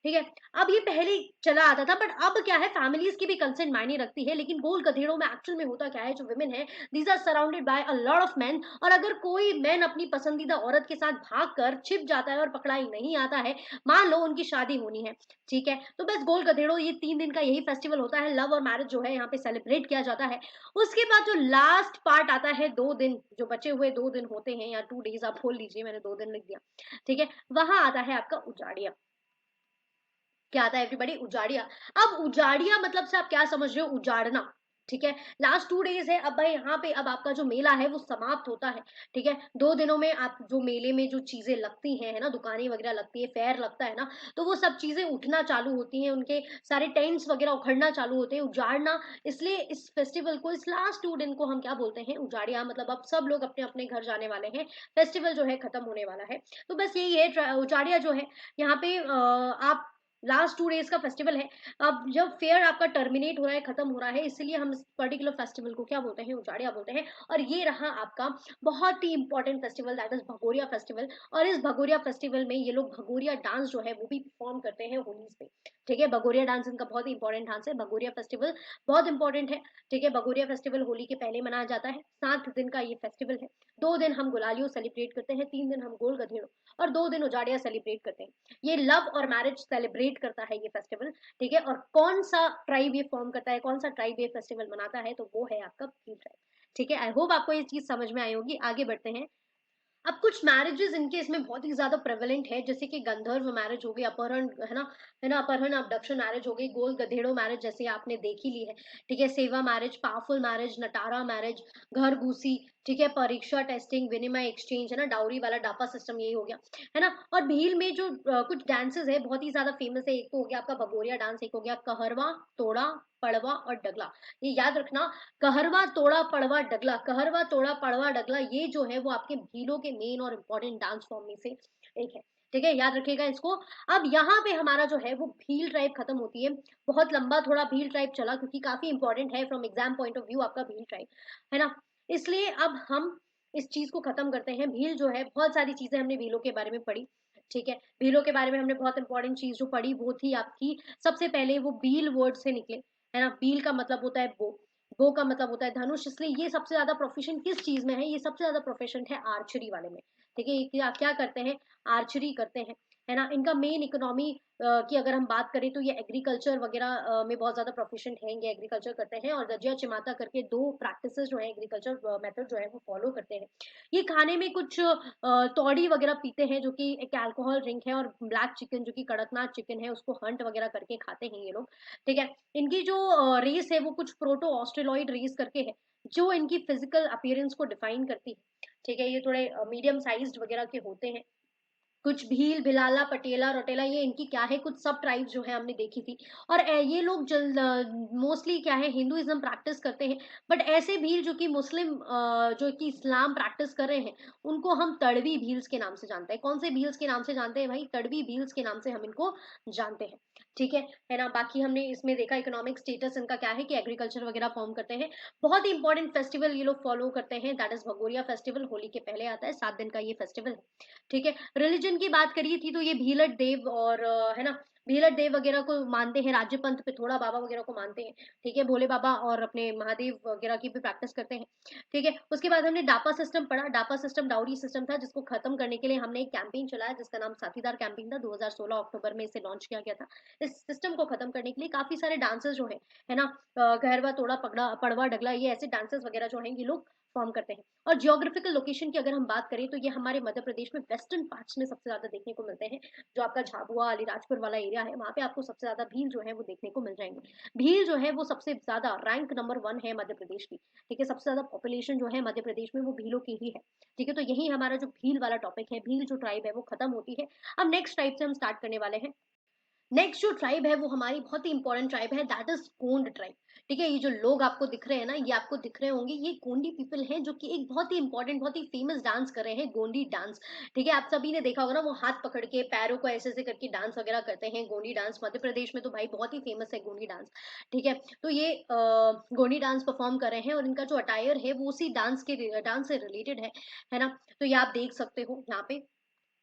ठीक है, अब ये पहले चला आता था, बट अब क्या है, फैमिलीज की भी कंसेंट मायने रखती है, लेकिन गोल गधेड़ों में एक्चुअल में होता क्या है, जो वुमेन है these are surrounded by a lot of man, और अगर कोई मैन अपनी पसंदीदा औरत के साथ भाग कर छिप जाता है और पकड़ाई नहीं आता है, मान लो उनकी शादी होनी है, ठीक है। तो बस गोल गधेड़ो ये 3 दिन का यही फेस्टिवल होता है, लव और मैरिज जो है यहाँ पे सेलिब्रेट किया जाता है। उसके बाद जो लास्ट पार्ट आता है, 2 दिन जो बचे हुए 2 दिन होते हैं, या 2 डेज आप बोल लीजिए, मैंने 2 दिन लिख दिया, ठीक है। वहां आता है आपका उजाड़िया। क्या आता है एवरीबॉडी, उजाड़िया। अब उजाड़िया मतलब से आप क्या समझ रहे हो, उजाड़ना, ठीक है। लास्ट 2 डेज है, अब भाई यहाँ पे अब आपका जो मेला है वो समाप्त होता है, ठीक है। 2 दिनों में आप जो मेले में जो चीजें लगती हैं, है ना, दुकानें वगैरह लगती है, फेयर लगता है ना, तो वो सब चीजें उठना चालू होती हैं, उनके सारे टेंट्स वगैरह उखड़ना चालू होते हैं, उजाड़ना। इसलिए इस फेस्टिवल को, इस लास्ट 2 दिन को हम क्या बोलते हैं, उजाड़िया। मतलब अब सब लोग अपने अपने घर जाने वाले हैं, फेस्टिवल जो है खत्म होने वाला है। तो बस यही है, उजाड़िया जो है यहाँ पे आप लास्ट 2 डेज का फेस्टिवल है। अब जब फेयर आपका टर्मिनेट हो रहा है, खत्म हो रहा है, इसलिए हम इस पर्टिकुलर फेस्टिवल को क्या बोलते हैं, उजाड़िया बोलते हैं। और ये रहा आपका बहुत ही important festival, that is Bhagoria festival. और इस भगोरिया फेस्टिवल में ये लोग भगोरिया डांस जो है वो भी परफॉर्म करते हैं होली पे, ठीक है। भगोरिया डांस इनका बहुत ही इंपॉर्टेंट डांस है, भगोरिया फेस्टिवल बहुत इंपॉर्टेंट है, ठीक है। भगोरिया फेस्टिवल होली के पहले मनाया जाता है, 7 दिन का ये फेस्टिवल है। 2 दिन हम गुलालियों सेलिब्रेट करते हैं, 3 दिन हम गोल गधेड़ों, और 2 दिन उजाड़िया सेलिब्रेट करते हैं। ये लव और मैरिज सेलिब्रेट करता है ये फेस्टिवल, ठीक है। और कौन सा ट्राइब ये फॉर्म करता है, कौन सा ट्राइब ये फेस्टिवल मनाता है, तो वो है आपका भील ट्राइब, ठीक है। आई होप आपको ये चीज समझ में आई होगी। आगे बढ़ते हैं। अब कुछ मैरिजेस इनके इसमें बहुत ही ज्यादा प्रेवलेंट है, जैसे कि गंधर्व मैरिज हो गई, अपहरण है ना, अपहरण अबडक्शन मैरिज हो गई, गोल गधेड़ो मैरिज जैसे आपने देख ही ली है। ठीक है, सेवा मैरिज, पावरफुल मैरिज, नटारा मैरिज, घर घूसी, ठीक है, परीक्षा टेस्टिंग, विनिमय एक्सचेंज, है ना, डाउरी वाला डापा सिस्टम, यही हो गया, है ना। और भील में जो कुछ डांसेस है बहुत ही ज्यादा फेमस है, एक तो हो गया आपका भगोरिया डांस, एक हो गया कहरवा, तोड़ा, पड़वा और डगला। ये याद रखना, कहरवा, तोड़ा, पड़वा, डगला, कहरवा, तोड़ा, पड़वा, डगला, ये जो है वो आपके भीलों के मेन और इम्पोर्टेंट डांस फॉर्म में से एक है। ठीक है, याद रखिएगा इसको। अब यहाँ पे हमारा जो है वो भील ट्राइब खत्म होती है। बहुत लंबा थोड़ा भील ट्राइब चला, क्योंकि काफी इंपॉर्टेंट है from exam point of view आपका भील ट्राइब, है ना। इसलिए अब हम इस चीज को खत्म करते हैं। भील जो है, बहुत सारी चीजें हमने भीलों के बारे में पढ़ी। ठीक है, भीलों के बारे में हमने बहुत इंपॉर्टेंट चीज जो पढ़ी वो थी आपकी, सबसे पहले वो भील वर्ड से निकले, है ना। भील का मतलब होता है बो, बो का मतलब होता है धनुष, इसलिए ये सबसे ज्यादा प्रोफिशिएंट किस चीज में है, ये सबसे ज्यादा प्रोफिशिएंट है आर्चरी वाले में। ठीक है, ये क्या क्या करते हैं, आर्चरी करते हैं, है ना। इनका मेन इकोनॉमी की अगर हम बात करें तो ये एग्रीकल्चर वगैरह में बहुत ज्यादा प्रोफिशिएंट है, ये एग्रीकल्चर करते हैं, और गजिया चिमाता करके दो प्रैक्टिसेस जो है एग्रीकल्चर मेथड जो है वो फॉलो करते हैं। ये खाने में कुछ तौड़ी वगैरह पीते हैं, जो कि एक अल्कोहल ड्रिंक है, और ब्लैक चिकन जो कि कड़कनाथ चिकन है उसको हंट वगैरह करके खाते हैं ये लोग। ठीक है, इनकी जो रेस है वो कुछ प्रोटो ऑस्ट्रेलॉइड रेस करके है, जो इनकी फिजिकल अपीयरेंस को डिफाइन करती है। ठीक है, ये थोड़े मीडियम साइज्ड वगैरह के होते हैं। कुछ भील, भिलाला, पटेला, रोटेला, ये इनकी क्या है, कुछ सब ट्राइब्स जो है हमने देखी थी। और ये लोग जल मोस्टली क्या है, हिंदुइज्म प्रैक्टिस करते हैं। बट ऐसे भील जो कि मुस्लिम जो कि इस्लाम प्रैक्टिस कर रहे हैं, उनको हम तड़वी भील्स के नाम से जानते हैं। कौन से भील्स के नाम से जानते हैं भाई, तड़वी भील्स के नाम से हम इनको जानते हैं। ठीक है ना। बाकी हमने इसमें देखा इकोनॉमिक स्टेटस इनका क्या है, कि एग्रीकल्चर वगैरह फॉर्म करते हैं। बहुत ही इंपॉर्टेंट फेस्टिवल ये लोग फॉलो करते हैं, that is Bhagoria festival, Holi के पहले आता है, 7 दिन का ये फेस्टिवल है। ठीक है, रिलीजन की बात करी थी तो ये भीलट देव और है ना, भीलट देव वगैरह को मानते हैं, राज्य पंथ पे थोड़ा बाबा वगैरह को मानते हैं। ठीक है, भोले बाबा और अपने महादेव वगैरह की भी प्रैक्टिस करते हैं। ठीक है, उसके बाद हमने डापा सिस्टम पढ़ा। डापा सिस्टम डाउरी सिस्टम था, जिसको खत्म करने के लिए हमने एक कैंपेन चलाया, जिसका नाम साथीदार कैंपेन था, 2016 अक्टूबर में इसे लॉन्च किया गया था। इस सिस्टम को खत्म करने के लिए काफी सारे डांसेस जो है ना, गहरवा, तोड़ा, पगड़ा, पड़वा, डगला, ये ऐसे डांसेस वगैरह जो है ये लोग फॉर्म करते हैं। और जियोग्राफिकल लोकेशन की अगर हम बात करें तो ये हमारे मध्य प्रदेश में वेस्टर्न पार्ट्स में सबसे ज्यादा देखने को मिलते हैं। जो आपका झाबुआ, अलीराजपुर वाला एरिया है, वहां पे आपको सबसे ज्यादा भील जो है वो देखने को मिल जाएंगे। भील जो है वो सबसे ज्यादा रैंक नंबर 1 है मध्य प्रदेश की। ठीक है, सबसे ज्यादा पॉपुलेशन जो है मध्य प्रदेश में वो भीलों की ही है। ठीक है, तो यही हमारा जो भील वाला टॉपिक है, भील जो ट्राइब है वो खत्म होती है। अब नेक्स्ट ट्राइब से हम स्टार्ट करने वाले हैं। नेक्स्ट जो ट्राइब है वो हमारी बहुत ही इंपॉर्टेंट ट्राइब है, दैट इज गोंड ट्राइब। ठीक है, ये जो लोग आपको दिख रहे हैं ना, ये आपको दिख रहे होंगे, ये गोंडी पीपल हैं, जो कि एक बहुत ही इंपॉर्टेंट, बहुत ही फेमस डांस कर रहे हैं, गोंडी डांस। ठीक है, आप सभी ने देखा होगा ना, वो हाथ पकड़ के पैरों को ऐसे ऐसे करके डांस वगैरह करते हैं, गोंडी डांस मध्य प्रदेश में तो भाई बहुत ही फेमस है गोंडी डांस। ठीक है, तो ये गोंडी डांस परफॉर्म कर रहे हैं, और इनका जो अटायर है वो उसी डांस से रिलेटेड है ना। तो ये आप देख सकते हो यहाँ पे,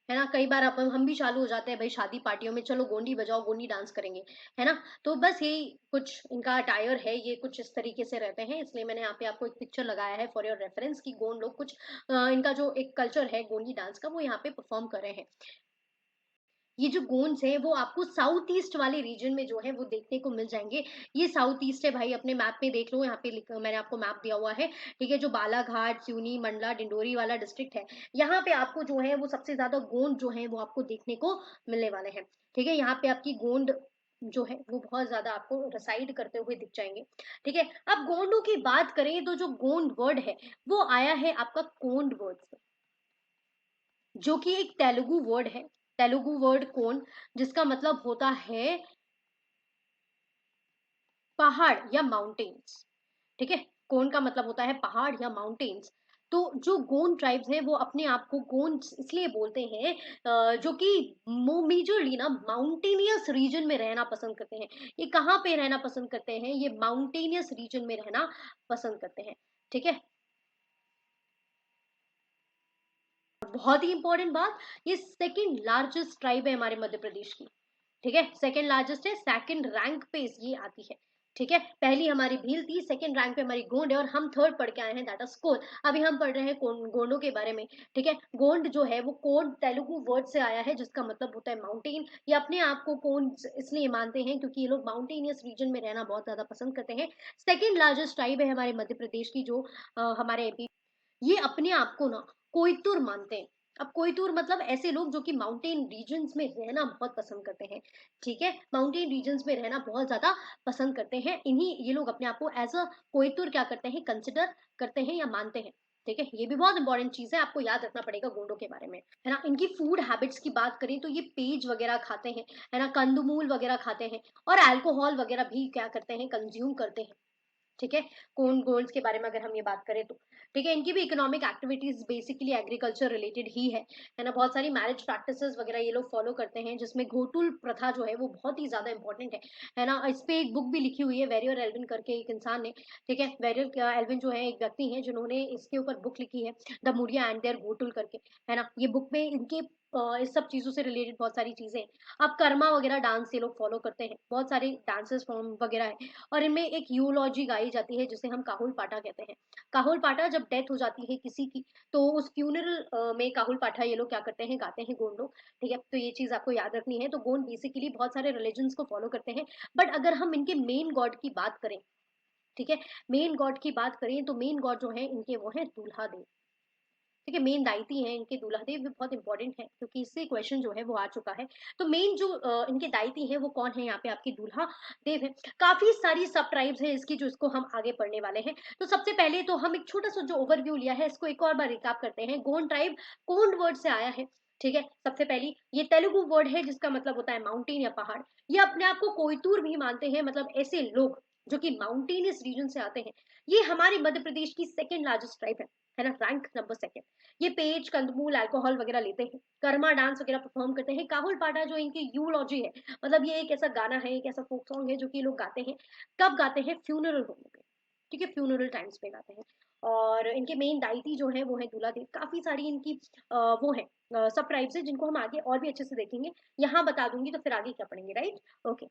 है ना। कई बार हम भी चालू हो जाते हैं भाई शादी पार्टियों में, चलो गोंडी बजाओ, गोंडी डांस करेंगे, है ना। तो बस यही कुछ इनका अटायर है, ये कुछ इस तरीके से रहते हैं, इसलिए मैंने यहाँ पे आपको एक पिक्चर लगाया है फॉर योर रेफरेंस, कि गोंड लोग कुछ इनका जो एक कल्चर है गोंडी डांस का वो यहाँ पे परफॉर्म कर रहे हैं। ये जो गोंड्स है वो आपको साउथ ईस्ट वाले रीजन में जो है वो देखने को मिल जाएंगे। ये साउथ ईस्ट है भाई, अपने मैप में देख लो, यहाँ पे मैंने आपको मैप दिया हुआ है। ठीक है, जो बालाघाट, सिवनी, मंडला, डिंडोरी वाला डिस्ट्रिक्ट है, यहाँ पे आपको जो है वो सबसे ज्यादा गोंड जो है वो आपको देखने को मिलने वाले हैं। ठीक है, यहाँ पे आपकी गोंड जो है वो बहुत ज्यादा आपको रिसाइड करते हुए दिख जाएंगे। ठीक है, अब गोंडों की बात करें तो जो गोंड वर्ड है वो आया है आपका कोंड वर्ड से, जो कि एक तेलुगु वर्ड है। तेलुगु वर्ड कोन, जिसका मतलब होता है पहाड़ या माउंटेन्स। ठीक है, कोन का मतलब होता है पहाड़ या माउंटेन्स। तो जो गोंड ट्राइब्स हैं वो अपने आप को गोंड इसलिए बोलते हैं, जो कि मेजरली ना माउंटेनियस रीजन में रहना पसंद करते हैं। ये कहाँ पे रहना पसंद करते हैं, ये माउंटेनियस रीजन में रहना पसंद करते हैं। ठीक है, बहुत ही इंपॉर्टेंट बात, ये सेकंड लार्जेस्ट ट्राइब है हमारे मध्य प्रदेश की। ठीक है, सेकंड लार्जेस्ट है, सेकंड रैंक पे ये आती है। ठीक है, पहली हमारी भील थी, सेकंड रैंक पे हमारी गोंड है, और हम थर्ड पढ़ के आए हैं, दैट इज कोल। अभी हम पढ़ रहे हैं गोंडों के बारे में। ठीक है, गोंड जो है वो कोंड तेलुगु वर्ड से आया है, जिसका मतलब होता है माउंटेन। ये अपने आप को कोंड इसलिए मानते हैं क्योंकि ये लोग माउंटेनियस रीजन में रहना बहुत ज्यादा पसंद करते हैं। सेकंड लार्जेस्ट ट्राइब है हमारे मध्य प्रदेश की, जो हमारे ये अपने आप को ना कोइतुर मानते हैं। अब कोइतुर मतलब ऐसे लोग जो कि माउंटेन रीजन्स में रहना बहुत पसंद करते हैं, ठीक है? माउंटेन रीजन्स में रहना बहुत ज़्यादा पसंद करते हैं। इन्हीं ये लोग अपने आप को एज़ अ कोइतुर क्या करते हैं, कंसिडर करते हैं या मानते हैं, ठीक है? ये भी बहुत इंपॉर्टेंट चीज़ है, आपको याद रखना पड़ेगा गोंडों के बारे में, है ना? इनकी फूड हैबिट्स की बात करें तो ये पेज वगैरह खाते हैं, है ना? कंदमूल वगैरह खाते हैं और अल्कोहल वगैरह भी क्या करते हैं, कंज़्यूम करते हैं। ठीक है? कोन गोल्ड्स के बारे में अगर हम ये बात करें तो, ठीक है? इनकी भी economic activities basically agriculture related ही है ना? बहुत सारी मैरिज प्रैक्टिसेस वगैरह ये लोग फॉलो करते हैं, जिसमें घोटुल प्रथा जो है वो बहुत ही ज़्यादा इंपॉर्टेंट है ना? इस पे एक बुक भी लिखी हुई है, वेरियर एल्विन करके एक इंसान ने, ठीक है? वेरियर एल्विन जो है एक व्यक्ति हैं जिन्होंने इसके ऊपर बुक लिखी है, the Muria and there Ghotul करके, है ना? ये बुक में इनके इस सब चीज़ों से रिलेटेड बहुत सारी चीज़ें हैं। अब कर्मा वगैरह डांस ये लोग फॉलो करते हैं, बहुत सारे डांसेस फॉर्म वगैरह है और इनमें एक यूलॉजी गाई जाती है जिसे हम काहुल पाठा कहते हैं। काहुल पाठा जब डेथ हो जाती है किसी की, तो उस फ्यूनरल में काहुल पाठा ये लोग क्या करते हैं, गाते हैं गोंड लोग, ठीक है? तो ये चीज़ आपको याद रखनी है। तो गोंड बेसिकली बहुत सारे रिलिजन्स को फॉलो करते हैं, बट अगर हम इनके मेन गॉड की बात करें, ठीक है? मेन गॉड की बात करें तो मेन गॉड जो है इनके वो है दूल्हा देव। ठीक है, मेन दाइती हैं इनके दूल्हा-देव भी बहुत इंपॉर्टेंट है क्योंकि इससे क्वेश्चन जो है वो आ चुका है। तो मेन जो इनके दाइती हैं वो कौन है यहाँ पे आपके दूल्हा-देव हैं। काफ़ी सारी सब ट्राइब्स हैं इसकी जो इसको हम आगे पढ़ने वाले हैं। तो सबसे पहले तो हम एक छोटा-सा जो ओवरव्यू लिया है इसको एक और बार रिकैप करते हैं। गोंड ट्राइब कोंड वर्ड से आया है, ठीक है? सबसे पहली ये तेलुगु वर्ड है जिसका मतलब होता है माउंटेन या पहाड़। ये अपने आप को कोयतुर भी मानते हैं, मतलब ऐसे लोग जो कि माउंटेनियस रीजन से आते हैं। ये हमारे मध्य प्रदेश की सेकंड लार्जेस्ट ट्राइब है ना? Rank number 2। ये पेज, कंदमूल, अल्कोहल वगैरह लेते हैं, कर्मा डांस वगैरह परफॉर्म करते हैं। काहुल पाठा जो इनकी यूलॉजी है, मतलब ये एक ऐसा गाना है, एक ऐसा फोक सॉन्ग है जो कि ये लोग गाते हैं। कब गाते हैं? फ्यूनरल होने पे, ठीक है? फ्यूनरल टाइम्स पे गाते हैं। और इनके मेन डाइटी जो है वो है दूल्हा देव। काफी सारी इनकी वो है सब ट्राइब्स है जिनको हम आगे और भी अच्छे से देखेंगे। यहाँ बता दूंगी तो फिर आगे क्या पढ़ेंगे, राइट? ओके,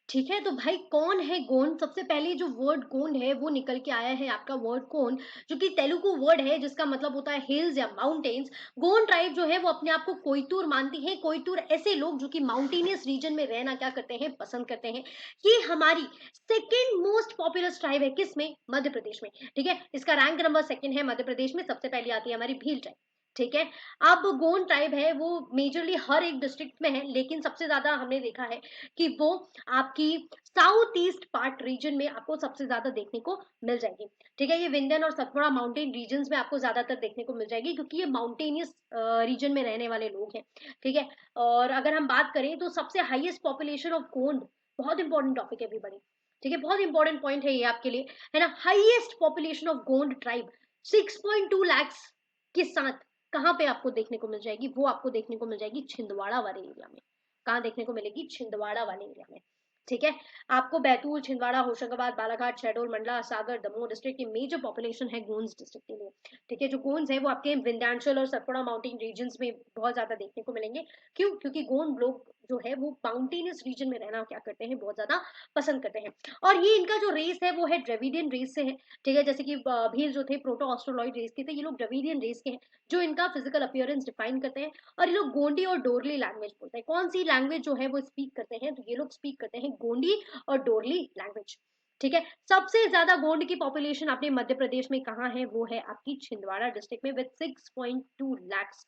ठीक है। तो भाई कौन है गोंड? सबसे पहले जो वर्ड गोंड है वो निकल के आया है आपका वर्ड कोन, जो कि तेलुगु वर्ड है जिसका मतलब होता है हिल्स या माउंटेन्स। गोंड ट्राइब जो है वो अपने आप को कोयतुर मानती है। कोयतुर ऐसे लोग जो कि माउंटेनियस रीजन में रहना क्या करते हैं, पसंद करते हैं। ये हमारी सेकेंड मोस्ट पॉपुलर ट्राइब है, किसमें? मध्य प्रदेश में, ठीक है? इसका रैंक नंबर सेकंड है मध्य प्रदेश में। सबसे पहले आती है हमारी भील ट्राइब, ठीक है? अब गोंड ट्राइब है वो मेजरली हर एक डिस्ट्रिक्ट में है, लेकिन सबसे ज्यादा हमने देखा है कि वो आपकी साउथ ईस्ट पार्ट रीजन में आपको सबसे ज्यादा देखने को मिल जाएगी, ठीक है? ये विंध्यन और सतपुड़ा माउंटेन रीजन्स में आपको ज्यादातर देखने को मिल जाएगी क्योंकि ये माउंटेनियस रीजन में रहने वाले लोग हैं, ठीक है? और अगर हम बात करें तो सबसे हाईएस्ट पॉपुलेशन ऑफ गोंड, बहुत इंपॉर्टेंट टॉपिक है एवरीबॉडी, ठीक है? बहुत इंपॉर्टेंट पॉइंट है ये आपके लिए, है ना? Highest population of Gond tribe 6.2 lakhs के साथ कहाँ पे आपको देखने को मिल जाएगी? वो आपको देखने को मिल जाएगी छिंदवाड़ा वाले एरिया में। कहाँ देखने को मिलेगी? छिंदवाड़ा वाले एरिया में, ठीक है? आपको बैतूल, छिंदवाड़ा, होशंगाबाद, बालाघाट, शहडोल, मंडला, सागर, दमोह डिस्ट्रिक्ट की मेजर पॉपुलेशन है गोंड्स डिस्ट्रिक्ट के लिए, ठीक है? जो गोंड्स है वो आपके विंध्याचल और सतपुड़ा माउंटेन रीजन्स में बहुत ज्यादा देखने को मिलेंगे। क्यों? क्योंकि गोंड लोग जो है वो माउंटेनियस रीजन में रहना क्या करते हैं, बहुत ज्यादा पसंद करते हैं। और ये इनका जो रेस है वो है द्रविडियन रेस से है, ठीक है? जैसे कि भील जो थे प्रोटो ऑस्ट्रोलॉइड रेस के थे, ये लोग द्रविडियन रेस के हैं जो इनका फिजिकल अपीयरेंस डिफाइन करते हैं। और ये लोग गोंडी और डोरली लैंग्वेज बोलते हैं। कौन सी लैंग्वेज जो है वो स्पीक करते हैं? तो ये लोग स्पीक करते हैं गोंडी और डोरली लैंग्वेज, ठीक है? सबसे ज्यादा गोंड की पॉपुलेशन अपने मध्य प्रदेश में कहाँ है? वो है आपकी छिंदवाड़ा डिस्ट्रिक्ट में विद 6.2 लैक्स,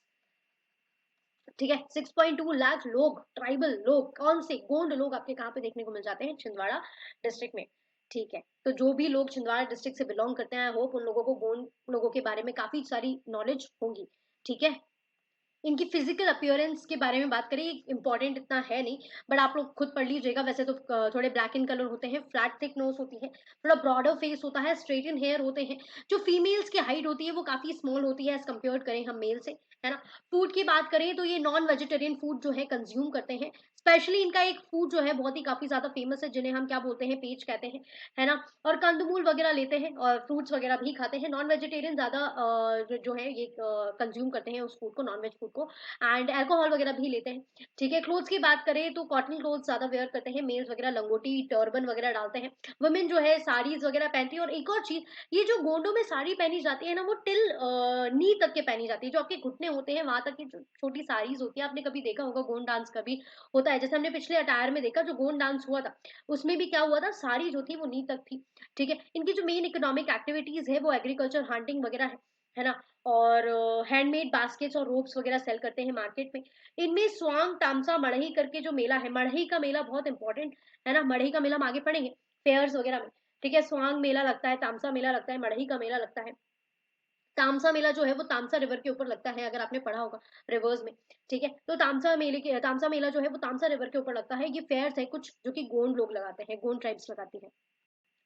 ठीक है? 6.2 लाख लोग, ट्राइबल लोग, कौन से? गोंड लोग आपके कहाँ पे देखने को मिल जाते हैं? छिंदवाड़ा डिस्ट्रिक्ट में, ठीक है? तो जो भी लोग छिंदवाड़ा डिस्ट्रिक्ट से बिलोंग करते हैं, आई होप उन लोगों को गोंड लोगों के बारे में काफी सारी नॉलेज होगी, ठीक है? इनकी फिजिकल अपीयरेंस के बारे में बात करें, इंपॉर्टेंट इतना है नहीं, बट आप लोग खुद पढ़ लीजिएगा। वैसे तो थोड़े ब्लैक इन कलर होते हैं, फ्लैट थिक नोज होती है, थोड़ा ब्रॉडर फेस होता है, स्ट्रेटन हेयर होते हैं। जो फीमेल्स की हाइट होती है वो काफी स्मॉल होती है एज कम्पेयर करें हम मेल से, है ना? फूड की बात करें तो ये नॉन वेजिटेरियन फूड जो है कंज्यूम करते हैं। स्पेशली इनका एक फूड जो है बहुत ही काफी ज्यादा फेमस है, जिन्हें हम क्या बोलते हैं, पेज कहते हैं, है ना? और कंदमूल वगैरह लेते हैं और फ्रूट्स वगैरह भी खाते हैं। नॉन वेजिटेरियन ज्यादा जो है ये कंज्यूम करते हैं उस फूड को, नॉन वेज फूड को। एंड अल्कोहल वगैरह भी लेते हैं, ठीक है? क्लोथ्स की बात करें तो कॉटन क्लोथ ज्यादा वेयर करते हैं मेल्स वगैरह, लंगोटी टर्बन वगैरह डालते हैं। वुमेन जो है साड़ीज वगैरह पहनती है। और एक और चीज, ये जो गोंडों में साड़ी पहनी जाती है ना, वो टिल नी तक के पहनी जाती है, जो आपके घुटने होते हैं वहां तक की जो छोटी साड़ीज होती है। आपने कभी देखा होगा गोंड डांस कभी होता है, जैसे हमने पिछले अटायर में देखा जो गोंड डांस हुआ था, उसमें भी क्या हुआ था, साड़ी जो थी वो नी तक थी, ठीक है? इनकी जो मेन इकोनॉमिक एक्टिविटीज है वो एग्रीकल्चर, हंटिंग वगैरह है, है ना? और हैंडमेड बास्केट्स और रोप्स वगैरह सेल करते हैं मार्केट में। इनमें स्वांग, तामसा, मड़ई करके जो मेला है, मड़ई का मेला बहुत इंपॉर्टेंट है ना, मड़ई का मेला हम आगे पढ़ेंगे फेयर्स वगैरह में। ठीक है, स्वांग मेला लगता है, तामसा मेला लगता है, मड़ई का मेला लगता है। तामसा मेला जो है वो तामसा रिवर के ऊपर लगता है, अगर आपने पढ़ा होगा रिवर्स में। ठीक है, तो तामसा मेला जो है वो तामसा रिवर के ऊपर लगता है। ये फेयर्स है कुछ जो कि गोंड लोग लगाते हैं, गोंड ट्राइब्स लगाती है।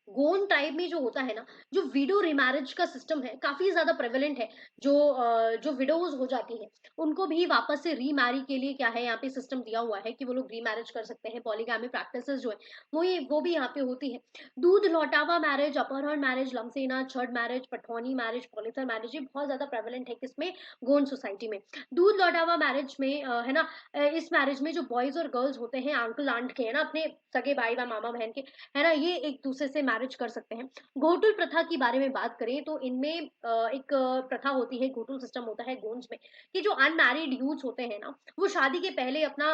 गोंड टाइप में जो होता है ना, जो विडो रिमैरिज का सिस्टम है काफी ज्यादा प्रेवलेंट है। जो विडोज हो जाती है उनको भी वापस से रीमैरी के लिए क्या है, यहाँ पे सिस्टम दिया हुआ है कि वो लोग रीमैरिज कर सकते हैं। पॉलीगैमी प्रैक्टिसेस जो है वो भी यहाँ पे होती है। दूध लौटावा मैरिज, अपहरण मैरिज, लमसेना, छठ मैरिज, पठौनी मैरिज, पॉलिथर मैरिज, ये बहुत ज्यादा प्रेवलेंट है किसमें, गोंड सोसाइटी में। दूध लौटावा मैरिज में है ना, इस मैरिज में जो बॉयज और गर्ल्स होते हैं अंकल आंट के, है ना, अपने सगे भाई व मामा बहन के, है ना, ये एक दूसरे से मैरिज कर सकते हैं। घोटुल प्रथा की बारे में बात करें तो इनमें एक प्रथा होती है, घोटुल सिस्टम होता है गोंड्स में, कि जो अनमैरिड यूथ होते हैं ना, वो शादी के पहले अपना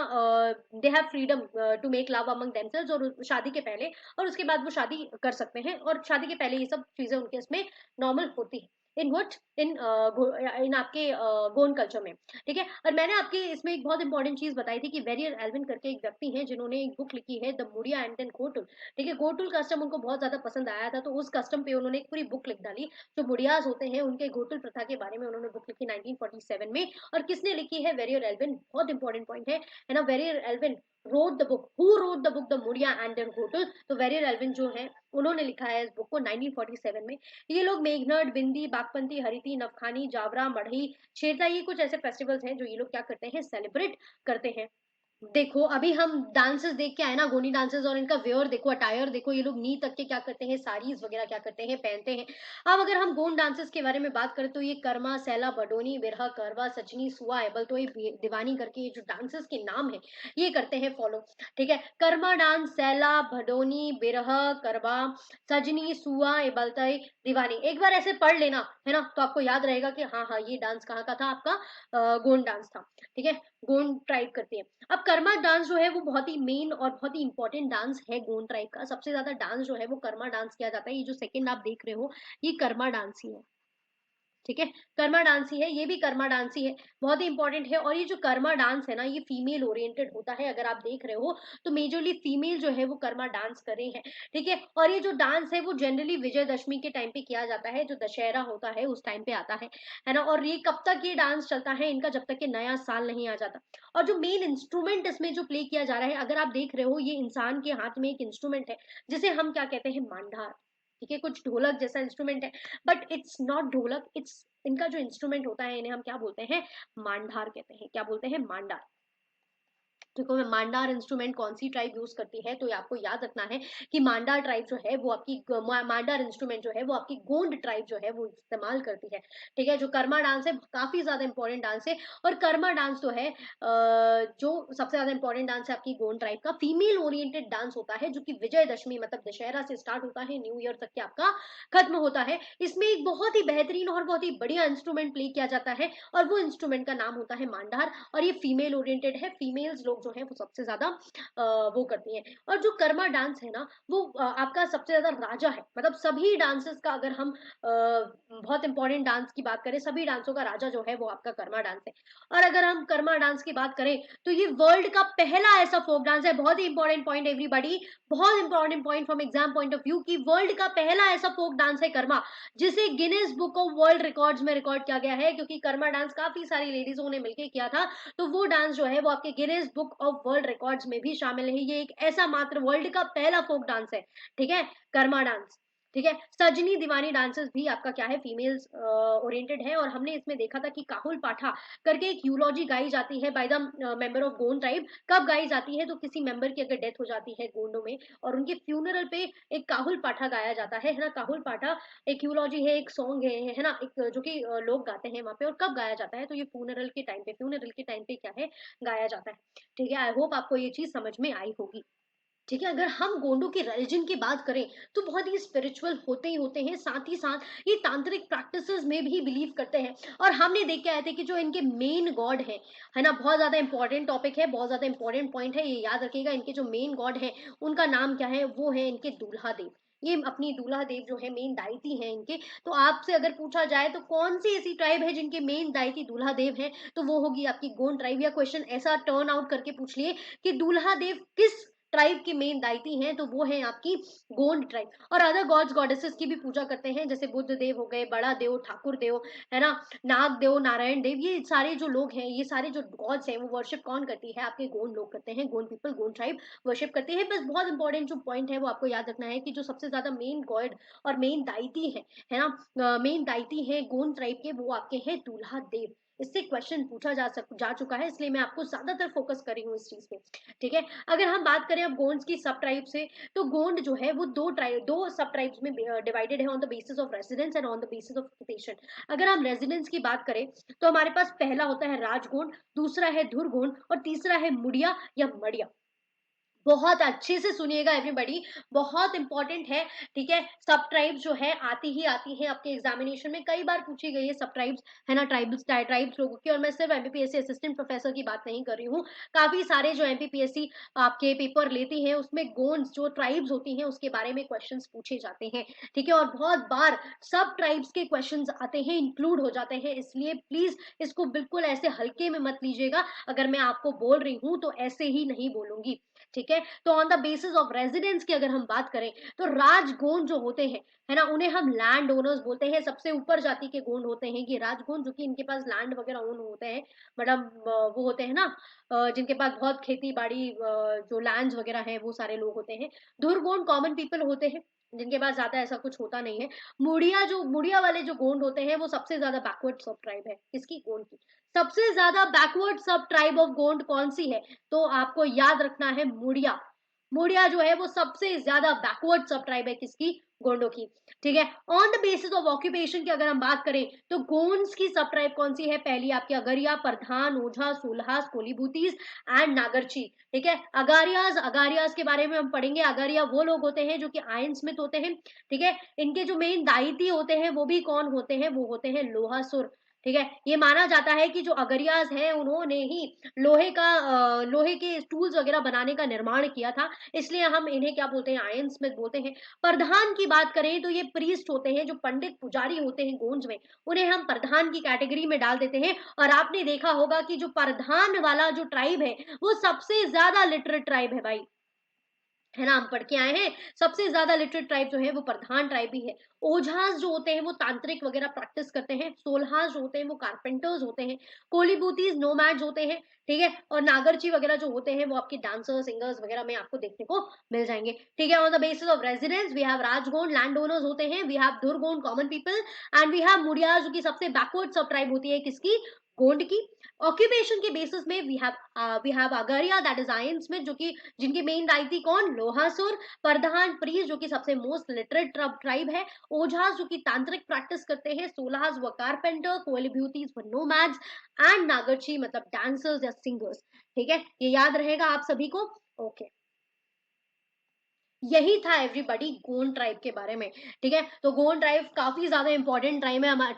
they have freedom to make love among themselves, और शादी के पहले और उसके बाद वो शादी कर सकते हैं, और शादी के पहले ये सब चीजें उनके इसमें नॉर्मल होती है। इन वट इन इन आपके गोंड कल्चर में। ठीक है, और मैंने आपके इसमें एक बहुत इंपॉर्टेंट चीज बताई थी कि वेरियर एल्विन करके एक व्यक्ति हैं जिन्होंने एक बुक लिखी है, the Muria and then Ghotul. ठीक है, घोटुल कस्टम उनको बहुत ज्यादा पसंद आया था, तो उस कस्टम पे उन्होंने एक पूरी बुक लिख डाली। जो मुड़ियाज होते हैं उनके घोटुल प्रथा के बारे में उन्होंने बुक लिखी 1947 में। और किसने लिखी है, वेरियर एल्विन, बहुत इंपॉर्टेंट पॉइंट है ना। Verrier Elwin wrote the book, who wrote the book, the Muria and then Ghotul, तो वेरियर एल्विन जो है उन्होंने लिखा है इस बुक को 1947 में। ये लोग मेघनट, बिंदी, बागपंती, हरिती, नवखानी, जावरा, मढ़ई, छेरता, ये कुछ ऐसे फेस्टिवल्स हैं जो ये लोग क्या करते हैं, सेलिब्रेट करते हैं। देखो अभी हम डांसेस देख के आए ना, गोनी डांसेस, और इनका वेयर देखो, अटायर देखो, ये लोग नी तक के क्या करते हैं, साड़ीज वगैरह क्या करते हैं, पहनते हैं। अब अगर हम गोंड डांसेस के बारे में बात करें तो ये कर्मा, सैला, बडोनी, बिरहा, करवा, सचनी, सुआ, एबल, तो ये दीवानी करके ये जो डांसेस के नाम है ये करते हैं फॉलो। ठीक है, कर्मा डांस, सैला, भडोनी, बिरहा, करवा, सजनी, सुआ, एबलतई, दीवानी, एक बार ऐसे पढ़ लेना है ना, तो आपको याद रहेगा कि हाँ हाँ ये डांस कहाँ का था, आपका गोंड डांस था। ठीक है, गोंड ट्राइब करती है। अब कर्मा डांस जो है वो बहुत ही मेन और बहुत ही इंपॉर्टेंट डांस है गोंड ट्राइब का। सबसे ज्यादा डांस जो है वो कर्मा डांस किया जाता है। ये जो सेकंड आप देख रहे हो ये कर्मा डांस ही है। ठीक है, कर्मा डांस ही है, ये भी कर्मा डांस ही है, बहुत ही इंपॉर्टेंट है। और ये जो कर्मा डांस है ना, ये फीमेल ओरिएंटेड होता है, अगर आप देख रहे हो तो मेजरली फीमेल जो है वो कर्मा डांस कर रही है। ठीक है, और ये जो डांस है वो जनरली विजयदशमी के टाइम पे किया जाता है, जो दशहरा होता है उस टाइम पे आता है ना। और ये कब तक ये डांस चलता है इनका, जब तक कि नया साल नहीं आ जाता। और जो मेन इंस्ट्रूमेंट इसमें जो प्ले किया जा रहा है, अगर आप देख रहे हो, ये इंसान के हाथ में एक इंस्ट्रूमेंट है जिसे हम क्या कहते हैं, मांधार। ठीक है, कुछ ढोलक जैसा इंस्ट्रूमेंट है, बट इट्स नॉट ढोलक, इट्स, इनका जो इंस्ट्रूमेंट होता है इन्हें हम क्या बोलते हैं, मांडार कहते हैं। क्या बोलते हैं, मांडार। देखो मैं, मांडार इंस्ट्रूमेंट कौन सी ट्राइब यूज करती है, तो ये आपको याद रखना है कि मांडार ट्राइब जो है वो आपकी मांडार इंस्ट्रूमेंट जो है वो आपकी गोंड ट्राइब जो है वो इस्तेमाल करती है। ठीक है, जो कर्मा डांस है काफी ज्यादा इंपॉर्टेंट डांस है। और कर्मा डांस जो है जो सबसे ज्यादा इंपॉर्टेंट डांस है आपकी गोंड ट्राइब का, फीमेल ओरिएंटेड डांस होता है, जो कि विजयदशमी मतलब दशहरा से स्टार्ट होता है, न्यू ईयर तक के आपका खत्म होता है। इसमें एक बहुत ही बेहतरीन और बहुत ही बढ़िया इंस्ट्रूमेंट प्ले किया जाता है, और वो इंस्ट्रूमेंट का नाम होता है मांडार। और ये फीमेल ओरिएंटेड है, फीमेल्स लोग जो है वो सबसे ज्यादा वो करती हैं। और जो कर्मा डांस है ना, वो आपका सबसे ज्यादा राजा है, मतलब सभी डांसेस का, अगर हम बहुत इंपॉर्टेंट डांस की बात करें, सभी डांसों का राजा जो है वो आपका कर्मा डांस है। और अगर हम कर्मा डांस की बात करें तो ये वर्ल्ड का पहला ऐसा फोक डांस है, बहुत ही इंपॉर्टेंट पॉइंट एवरीबॉडी, बहुत important point from exam point of view, कि वर्ल्ड का पहला ऐसा फोक डांस है कर्मा, जिसे Guinness book of world records में रिकॉर्ड किया गया है। क्योंकि कर्मा डांस काफी सारी लेडीजों ने मिलकर किया था, तो वो डांस जो है वो आपके Guinness book of world records में भी शामिल है। ये एक ऐसा मात्र वर्ल्ड का पहला फोक डांस है। ठीक है, कर्मा डांस। ठीक है, सजनी दीवानी डांसेस भी आपका क्या है, फीमेल्स ओरिएंटेड है। और हमने इसमें देखा था कि काहुल पाठा करके एक यूलॉजी गाई जाती है by the member of Gond tribe. कब गाई जाती है, तो किसी मेंबर की अगर डेथ हो जाती है गोंडो में, और उनके फ्यूनरल पे एक काहुल पाठा गाया जाता है ना। काहुल पाठा एक यूलॉजी है, एक सॉन्ग है ना, एक जो कि लोग गाते हैं वहां पे। और कब गाया जाता है, तो ये फ्यूनरल के टाइम पे क्या है, गाया जाता है। ठीक है, आई होप आपको ये चीज समझ में आई होगी। ठीक है, अगर हम गोंडों के रिलीजन की बात करें तो बहुत ही स्पिरिचुअल होते ही होते हैं, साथ ही साथ ये तांत्रिक प्रैक्टिसेस में भी बिलीव करते हैं। और हमने देख के आए थे कि जो इनके मेन गॉड है ना, बहुत ज्यादा इंपॉर्टेंट टॉपिक है, बहुत ज्यादा इंपॉर्टेंट पॉइंट है, ये याद रखिएगा। इनके जो मेन गॉड है उनका नाम क्या है, वो है इनके दूल्हा देव। ये अपनी दूल्हा देव जो है मेन दाइती हैं इनके। तो आपसे अगर पूछा जाए तो कौन सी ऐसी ट्राइब है जिनके मेन दाइती दूल्हा देव हैं, तो वो होगी आपकी गोंड ट्राइब। या क्वेश्चन ऐसा टर्न आउट करके पूछ लिए कि दूल्हा देव किस ट्राइब की मेन दाइती हैं, तो वो है आपकी गोंड ट्राइब। और अदर गॉड्स गॉडेसेस की भी पूजा करते हैं, जैसे बुद्ध देव हो गए, बड़ा देव, ठाकुर देव, है ना, नाग देव, नारायण देव, ये सारे जो लोग हैं, ये सारे जो गॉड्स हैं, वो वर्शिप कौन करती है? आपके गोंड लोग करते हैं, Gond people, Gond tribe worship करती है। बस बहुत इंपॉर्टेंट जो पॉइंट है वो आपको याद रखना है कि जो सबसे ज्यादा मेन गॉड और मेन दाइती है ना, मेन दाइती है गोंड ट्राइब के, वो आपके हैं दूल्हा देव। इससे क्वेश्चन पूछा जा चुका है, इसलिए मैं आपको ज्यादातर फोकस कर रही हूँ इस चीज पे। ठीक है, अगर हम बात करें अब गोंड्स की सब ट्राइब से, तो गोंड जो है वो दो सब ट्राइब्स में डिवाइडेड है, on the basis of residence and on the basis of occupation. अगर हम रेजिडेंस की बात करें तो हमारे पास पहला होता है राजगोंड, दूसरा है धुरगोंड और तीसरा है मुड़िया या मड़िया। बहुत अच्छे से सुनिएगा एवरीबॉडी, बहुत इंपॉर्टेंट है। ठीक है, सब ट्राइब्स जो है आती है आपके एग्जामिनेशन में, कई बार पूछी गई है सब ट्राइब्स, है ना, ट्राइब्स लोगों की। और मैं सिर्फ एमपीपीएससी असिस्टेंट प्रोफेसर की बात नहीं कर रही हूँ, काफी सारे जो एमपीपीएससी आपके पेपर लेती हैं उसमें गोंड्स जो ट्राइब्स होती हैं उसके बारे में क्वेश्चन पूछे जाते हैं। ठीक है, और बहुत बार सब ट्राइब्स के क्वेश्चन आते हैं, इंक्लूड हो जाते हैं, इसलिए प्लीज इसको बिल्कुल ऐसे हल्के में मत लीजिएगा। अगर मैं आपको बोल रही हूँ तो ऐसे ही नहीं बोलूंगी। ठीक है, तो on the basis of residence की अगर हम बात करें तो राजगोंड जो होते हैं, है ना, उन्हें हम लैंड ओनर्स बोलते हैं। सबसे ऊपर जाति के गोंड होते हैं ये राजगोंड, जो कि इनके पास लैंड वगैरह ओन होते हैं, मतलब वो होते हैं ना, जिनके पास बहुत खेती बाड़ी जो लैंड्स वगैरह है वो सारे लोग होते हैं। धुरगोंड कॉमन पीपल होते हैं, जिनके पास ज्यादा ऐसा कुछ होता नहीं है। मुड़िया वाले जो गोंड होते हैं वो सबसे ज्यादा बैकवर्ड सब ट्राइब है। किसकी? गोंड की। सबसे ज्यादा बैकवर्ड सब ट्राइब ऑफ गोंड कौन सी है? तो आपको याद रखना है मुड़िया। मुड़िया जो है वो सबसे ज्यादा बैकवर्ड सब ट्राइब है, किसकी? गोंडों की। ठीक है, on the basis of occupation की अगर हम बात करें तो गोंड्स की सब ट्राइब कौन सी है? पहली आपकी अगरिया, प्रधान, ओझा, सुलहास, कोलीबूतीज एंड नागरची। ठीक है, अगारियाज, अगारियाज के बारे में हम पढ़ेंगे। अगारिया वो लोग होते हैं जो कि आयन स्मिथ होते हैं। ठीक है, इनके जो मेन दाइती होते हैं वो भी कौन होते हैं? वो होते हैं लोहासुर। ठीक है, ये माना जाता है कि जो अगरियाज हैं उन्होंने ही लोहे के टूल्स वगैरह बनाने का निर्माण किया था, इसलिए हम इन्हें क्या बोलते हैं? आयन स्मिथ बोलते हैं। प्रधान की बात करें तो ये प्रीस्ट होते हैं, जो पंडित पुजारी होते हैं गोंज में, उन्हें हम प्रधान की कैटेगरी में डाल देते हैं। और आपने देखा होगा कि जो प्रधान वाला जो ट्राइब है वो सबसे ज्यादा लिटरेट ट्राइब है भाई, है ना, हम पढ़ के आए हैं। सबसे ज्यादा लिटरेट ट्राइब जो है वो प्रधान ट्राइब ही है। ओझास जो होते हैं वो तांत्रिक वगैरह प्रैक्टिस करते हैं। सोल्हास जो होते हैं वो कारपेंटर्स होते हैं। कोलीबूतीज नोमैड्स होते हैं। ठीक है, और नागरची वगैरह जो होते हैं वो आपके डांसर्स, सिंगर्स वगैरह में आपको देखने को मिल जाएंगे। ठीक है, on the basis of residence we have Rajgond, land owners होते हैं, we have Dhurgond, common people, and we have Muria जो की सबसे बैकवर्ड सब ट्राइब होती है, किसकी? गोंड की। ऑक्यूपेशन के बेसिस में we have Agaria, that is iron smith, जो कि जिनकी मेन दाइती कौन? लोहासुर। प्रधान प्रीस्ट जो कि सबसे मोस्ट लिटरेट ट्राइब है। ओझास जो कि तांत्रिक प्रैक्टिस करते हैं। सोलहास व कारपेंटर। कोलिब्यूटीज व नोमैड्स एंड नागरची मतलब डांसर्स या सिंगर्स। ठीक है, ये याद रहेगा आप सभी को। ओके, यही था एवरीबॉडी गोंड ट्राइब के बारे में। ठीक है, तो गोंड ट्राइब काफी ज्यादा इंपॉर्टेंट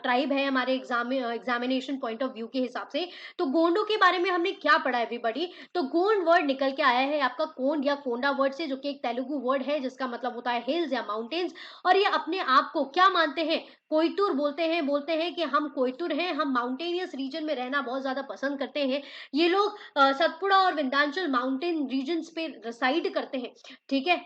ट्राइब है हमारे एग्जामिनेशन पॉइंट ऑफ व्यू के हिसाब से। तो गोंडों के बारे में हमने क्या पढ़ा एवरीबॉडी? तो गोंड वर्ड निकल के आया है आपका कोंड या कोंडा वर्ड से, जो कि एक तेलुगु वर्ड है जिसका मतलब होता है हिल्स या माउंटेन्स। और ये अपने आप को क्या मानते हैं? कोयतुर बोलते हैं कि हम कोयतुर हैं, हम माउंटेनियस रीजन में रहना बहुत ज्यादा पसंद करते हैं। ये लोग सतपुड़ा और विंध्याचल माउंटेन रीजन पे रिसाइड करते हैं। ठीक है,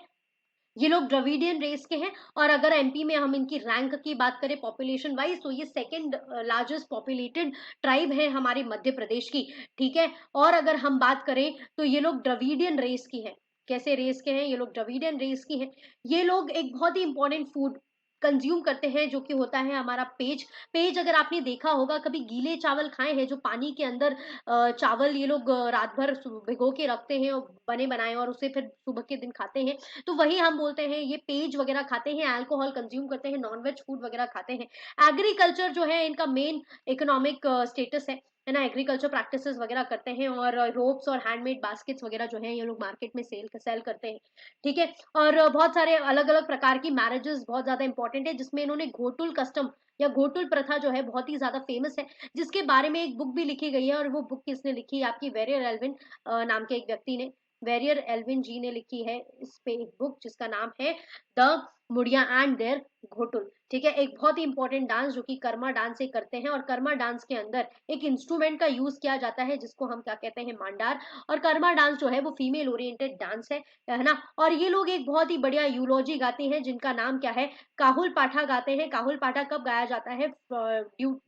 ये लोग द्रविडियन रेस के हैं। और अगर एमपी में हम इनकी रैंक की बात करें पॉपुलेशन वाइज, तो ये सेकंड लार्जेस्ट पॉपुलेटेड ट्राइब है हमारे मध्य प्रदेश की। ठीक है, और अगर हम बात करें तो ये लोग द्रविडियन रेस की हैं। कैसे रेस के हैं ये लोग? द्रविडियन रेस की हैं। ये लोग एक बहुत ही इंपॉर्टेंट फूड कंज्यूम करते हैं, जो कि होता है हमारा पेज। पेज अगर आपने देखा होगा, कभी गीले चावल खाए हैं जो पानी के अंदर चावल ये लोग रात भर भिगो के रखते हैं और बने बनाए, और उसे फिर सुबह के दिन खाते हैं, तो वही हम बोलते हैं। ये पेज वगैरह खाते हैं, अल्कोहल कंज्यूम करते हैं, नॉनवेज फूड वगैरह खाते हैं। एग्रीकल्चर जो है इनका मेन इकोनॉमिक स्टेटस है ना, एग्रीकल्चर प्रैक्टिसेस वगैरह करते हैं। और रोप्स और हैंडमेड बास्केट्स वगैरह जो है ये लोग मार्केट में सेल करते हैं। ठीक है, और बहुत सारे अलग अलग प्रकार की मैरिजेस बहुत ज्यादा इंपॉर्टेंट है, जिसमें इन्होंने घोटुल कस्टम या घोटुल प्रथा जो है बहुत ही ज्यादा फेमस है, जिसके बारे में एक बुक भी लिखी गई है। और वो बुक किसने लिखी है? आपकी वेरियर एल्विन नाम के एक व्यक्ति ने, वेरियर एल्विन जी ने लिखी है इस पे एक बुक, जिसका नाम है the Muria and there Ghotul. ठीक है, एक बहुत ही इंपॉर्टेंट डांस जो कि कर्मा डांस से करते हैं, और कर्मा डांस के अंदर एक इंस्ट्रूमेंट का यूज किया जाता है जिसको हम क्या कहते हैं, मांडार। और कर्मा डांस जो है वो फीमेल ओरिएंटेड डांस है ना। और ये लोग एक बहुत ही बढ़िया यूलॉजी गाते हैं जिनका नाम क्या है, काहुल पाठा गाते हैं। काहुल पाठा कब गाया जाता है, ड्यू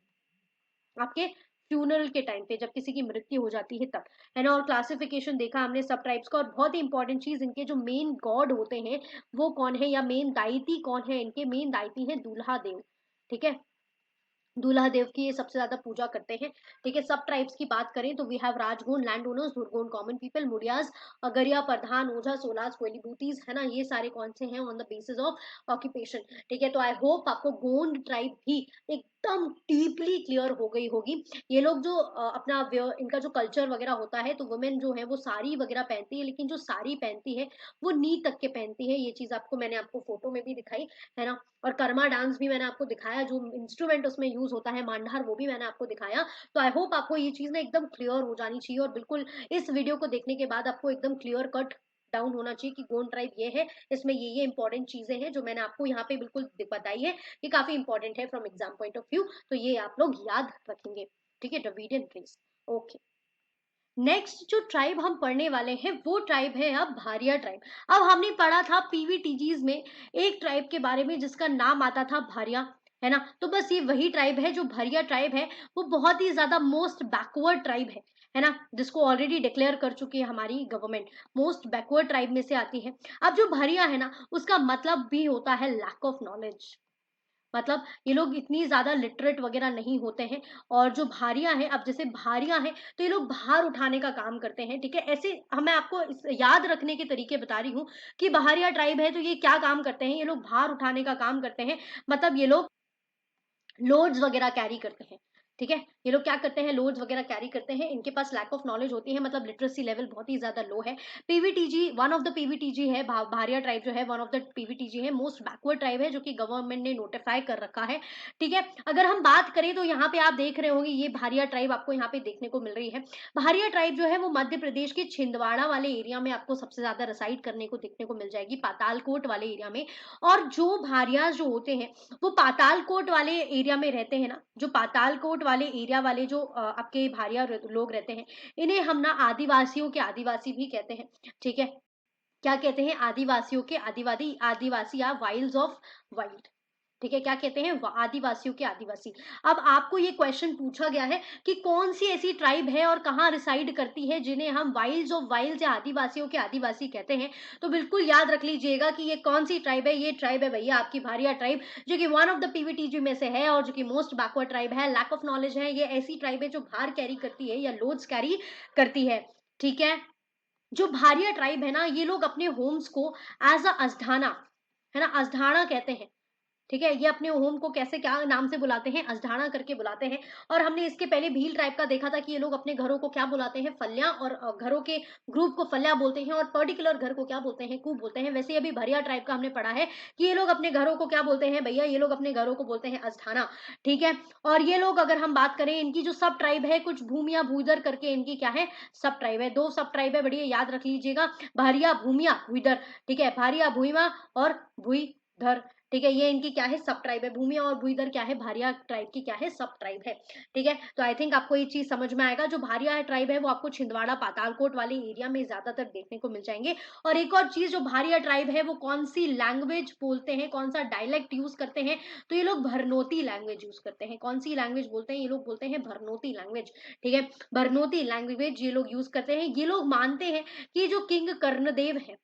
आपके फ्यूनरल के टाइम पे, जब किसी की मृत्यु हो जाती है तब, है ना। और क्लासिफिकेशन देखा हमने सब ट्राइब्स का, और बहुत ही इंपॉर्टेंट चीज, इनके जो मेन गॉड होते हैं वो कौन है, या मेन दाइती कौन है, इनके मेन दाइती है दूल्हा देव। ठीक है, दूल्हा देव की ये सबसे ज्यादा पूजा करते हैं। ठीक है, सब ट्राइब्स की बात करें तो we have Rajgond land owners, Dhurgond common people, Murias, Agaria, Pradhan, Ojha, सोलाज, कोयलीभूतीज, है ना। ये सारे कौन से हैं, on the basis of occupation. ठीक है, तो आई होप आपको गोंड ट्राइब भी एकदम डीपली क्लियर हो गई होगी। ये लोग जो अपना इनका जो कल्चर वगैरह होता है, तो वुमेन जो है वो साड़ी वगैरह पहनती है, लेकिन जो साड़ी पहनती है वो नी तक के पहनती है। ये चीज आपको मैंने आपको फोटो में भी दिखाई, है ना। और कर्मा डांस भी मैंने आपको दिखाया, जो इंस्ट्रूमेंट उसमें यूज होता है मांडार, वो भी मैंने आपको दिखाया। तो आई होप आपको ये चीज ना एकदम क्लियर हो जानी चाहिए, और बिल्कुल इस वीडियो को देखने के बाद आपको एकदम क्लियर कट डाउन होना चाहिए कि गोंड ट्राइब ये है, इसमें ये इंपॉर्टेंट चीजें हैं जो मैंने आपको यहाँ पे बिल्कुल बताई है, ये काफी इंपॉर्टेंट है from exam point of view, तो ये आप लोग याद रखेंगे। ठीक है, ड्रविडियन रेस। ओके, नेक्स्ट जो ट्राइब हम पढ़ने वाले हैं वो ट्राइब है अब भारिया ट्राइब। अब हमने पढ़ा था पीवीटीजीज में एक ट्राइब के बारे में जिसका नाम आता था भारिया, है ना। तो बस ये वही ट्राइब है, जो भारिया ट्राइब है वो बहुत ही ज्यादा मोस्ट बैकवर्ड ट्राइब है ना, जिसको ऑलरेडी डिक्लेयर कर चुकी है हमारी गवर्नमेंट, मोस्ट बैकवर्ड ट्राइब में से आती है। अब जो भारिया है ना, उसका मतलब भी होता है लैक ऑफ नॉलेज, मतलब ये लोग इतनी ज्यादा लिटरेट वगैरह नहीं होते हैं। और जो भारिया है, अब जैसे भारिया है तो ये लोग भार उठाने का काम करते हैं। ठीक है, ऐसे मैं आपको याद रखने के तरीके बता रही हूँ कि भारिया ट्राइब है तो ये क्या काम करते हैं, ये लोग भार उठाने का काम करते हैं। मतलब ये लोग लोड्स वगैरह कैरी करते हैं। ठीक है, ये लोग क्या करते हैं, लोड्स वगैरह कैरी करते हैं। इनके पास लैक ऑफ नॉलेज होती है, मतलब लिटरेसी लेवल बहुत ही ज्यादा लो है। PVTG one of the PVTG है, भारिया ट्राइब जो है वन ऑफ द पीवीटीजी है, मोस्ट बैकवर्ड ट्राइब है, जो कि गवर्नमेंट ने नोटिफाई कर रखा है। ठीक है, अगर हम बात करें तो यहाँ पे आप देख रहे होंगे ये भारिया ट्राइब आपको यहाँ पे देखने को मिल रही है। भारिया ट्राइब जो है वो मध्य प्रदेश के छिंदवाड़ा वाले एरिया में आपको सबसे ज्यादा रिसाइड करने को देखने को मिल जाएगी, पातालकोट वाले एरिया में। और जो भारियाज जो होते हैं वो पातालकोट वाले एरिया में रहते हैं ना, जो पातालकोट वाले एरिया वाले जो आपके भारिया लोग रहते हैं, इन्हें हम ना आदिवासियों के आदिवासी भी कहते हैं। ठीक है, क्या कहते हैं, आदिवासियों के आदिवासी, आदिवासी या वाइल्ड ऑफ वाइल्ड। ठीक है, क्या कहते हैं, आदिवासियों के आदिवासी। अब आपको ये क्वेश्चन पूछा गया है कि कौन सी ऐसी ट्राइब है और कहाँ रिसाइड करती है जिन्हें हम वाइल्ड्स ऑफ वाइल्ड्स या आदिवासियों के आदिवासी कहते हैं। तो बिल्कुल याद रख लीजिएगा कि ये कौन सी ट्राइब है, ये ट्राइब है भैया आपकी भारिया ट्राइब, जो कि वन ऑफ द पीवीटीजी में से है, और जो कि मोस्ट बैकवर्ड ट्राइब है, लैक ऑफ नॉलेज है। ये ऐसी ट्राइब है जो भार कैरी करती है या लोड्स कैरी करती है। ठीक है, जो भारिया ट्राइब है ना, ये लोग अपने होम्स को एज अ अजधाना, है ना, अजधाना कहते हैं। ठीक है, ये अपने होम को कैसे क्या नाम से बुलाते हैं, अजधाना करके बुलाते हैं। और हमने इसके पहले भील ट्राइब का देखा था कि ये लोग अपने घरों को क्या बुलाते हैं, फल्या, और घरों के ग्रुप को फल्या बोलते हैं, और पर्टिकुलर घर को क्या बोलते हैं, कूप बोलते हैं। वैसे अभी भरिया ट्राइब का हमने पढ़ा है कि ये लोग अपने घरों को क्या बोलते हैं भैया, ये लोग अपने घरों को बोलते हैं अजठाना। ठीक है, और ये लोग अगर हम बात करें इनकी जो सब ट्राइब है, कुछ भूमिया भूइदर करके इनकी क्या है, सब ट्राइब है, दो सब ट्राइब है, बढ़िया याद रख लीजिएगा, भारिया भूमिया भूइदर। ठीक है, भारिया भूइमा और भूइधर। ठीक है, ये इनकी क्या है, सब ट्राइब है। भूमिया और भूइधर क्या है, भारिया ट्राइब की क्या है, सब ट्राइब है। ठीक है, तो आई थिंक आपको ये चीज समझ में आएगा। जो भारिया ट्राइब है वो आपको छिंदवाड़ा पातालकोट वाले एरिया में ज्यादातर देखने को मिल जाएंगे। और एक और चीज, जो भारिया ट्राइब है वो कौन सी लैंग्वेज बोलते हैं, कौन सा डायलेक्ट यूज करते हैं, तो ये लोग भरनोती लैंग्वेज यूज करते हैं। कौन सी लैंग्वेज बोलते हैं, ये लोग बोलते हैं भरनोती लैंग्वेज। ठीक है, भरनोती लैंग्वेज ये लोग यूज करते हैं। ये लोग मानते हैं कि जो किंग कर्णदेव है,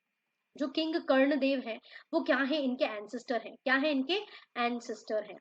जो किंग कर्णदेव है, वो क्या है, इनके एंसेस्टर हैं। क्या है, इनके एंसेस्टर हैं।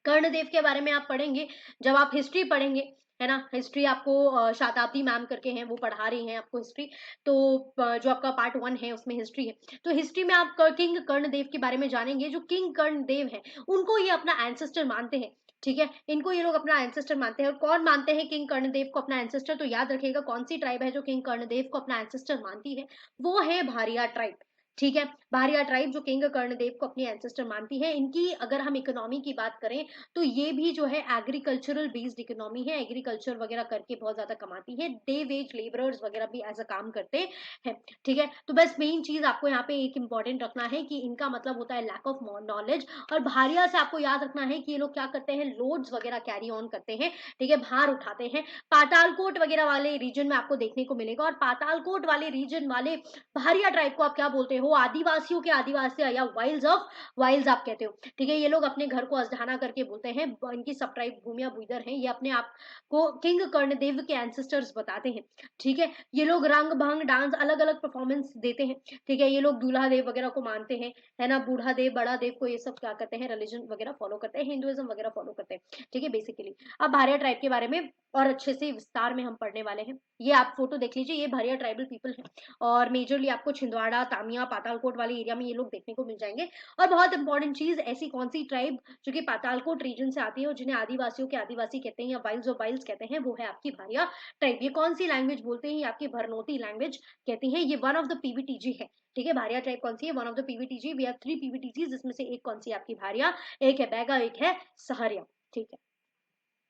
कर्णदेव के बारे में आप पढ़ेंगे जब आप हिस्ट्री पढ़ेंगे, है ना। हिस्ट्री आपको शताब्दी मैम करके हैं, वो पढ़ा रही हैं आपको हिस्ट्री। तो जो आपका पार्ट 1 है उसमें हिस्ट्री है, तो हिस्ट्री में आप किंग कर्णदेव के बारे में जानेंगे। जो किंग कर्णदेव है उनको ये अपना एंसेस्टर मानते हैं। ठीक है, इनको ये लोग अपना एंसेस्टर मानते हैं। और कौन मानते हैं किंग कर्णदेव को अपना एंसेस्टर, तो याद रखिएगा कौन सी ट्राइब है जो किंग कर्णदेव को अपना एंसेस्टर मानती है, वो है भारिया ट्राइब। ठीक है। भारिया ट्राइब जो किंग कर्णदेव को अपनी एंसेस्टर मानती है, इनकी अगर हम इकोनॉमी की बात करें तो ये भी जो है एग्रीकल्चरल बेस्ड इकोनॉमी है, एग्रीकल्चर वगैरह करके बहुत ज्यादा कमाती है, डे वेज लेबरर्स वगैरह भी एज अ काम करते हैं। ठीक है, तो बस मेन चीज आपको यहाँ पे एक इंपॉर्टेंट रखना है कि इनका मतलब होता है लैक ऑफ नॉलेज। और भारिया से आपको याद रखना है कि ये लोग क्या करते हैं, लोड्स वगैरह कैरी ऑन करते हैं, ठीक है, भार उठाते हैं। पातालकोट वगैरह वाले रीजन में आपको देखने को मिलेगा, और पातालकोट वाले रीजन वाले भारिया ट्राइब को आप क्या बोलते हो, आदिवासियों के आदिवासी या वाइल्ड्स ऑफ वाइल्ड्स आप कहते हो। ठीक है, ये लोग अपने घर को अजधाना करके बोलते हैं, इनकी सब ट्राइब भूमिया भुइदर हैं, ये अपने आप को किंग कर्णदेव के एंसेस्टर्स बताते हैं। ठीक है, ये लोग रंग भंग डांस अलग अलग परफॉर्मेंस देते हैं। ठीक है, ये लोग दूल्हा देव वगैरह को मानते हैं, है ना, बूढ़ा देव बड़ा देव को ये सब क्या करते हैं, रिलीजन वगैरह फॉलो करते हैं, हिंदुइज्म वगैरह फॉलो करते हैं। ठीक है, बेसिकली अब भारिया ट्राइब के बारे में और अच्छे से विस्तार में हम पढ़ने वाले हैं। ये आप फोटो देख लीजिए, ये भारिया ट्राइबल पीपल है, और मेजरली आपको छिंदवाड़ा तामिया पातालकोट वाले एरिया में ये लोग देखने को मिल जाएंगे। और बहुत इंपॉर्टेंट चीज, ऐसी कौन सी ट्राइब जो कि पातालकोट रीजन से आती है और जिन्हें आदिवासियों के आदिवासी कहते हैं या वाइल्ड्स ऑफ वाइल्ड्स कहते हैं, वो है आपकी भारिया ट्राइब। ये कौन सी लैंग्वेज बोलते हैं, ये आपकी भरनोती लैंग्वेज कहती है। ये वन ऑफ द पीवीटीजी है। ठीक है, भारिया ट्राइब कौन सी है, one of the PVTG. We have 3 PVTG, जिसमें से एक कौन सी आपकी भारिया, एक है बैगा, एक है सहरिया। ठीक है,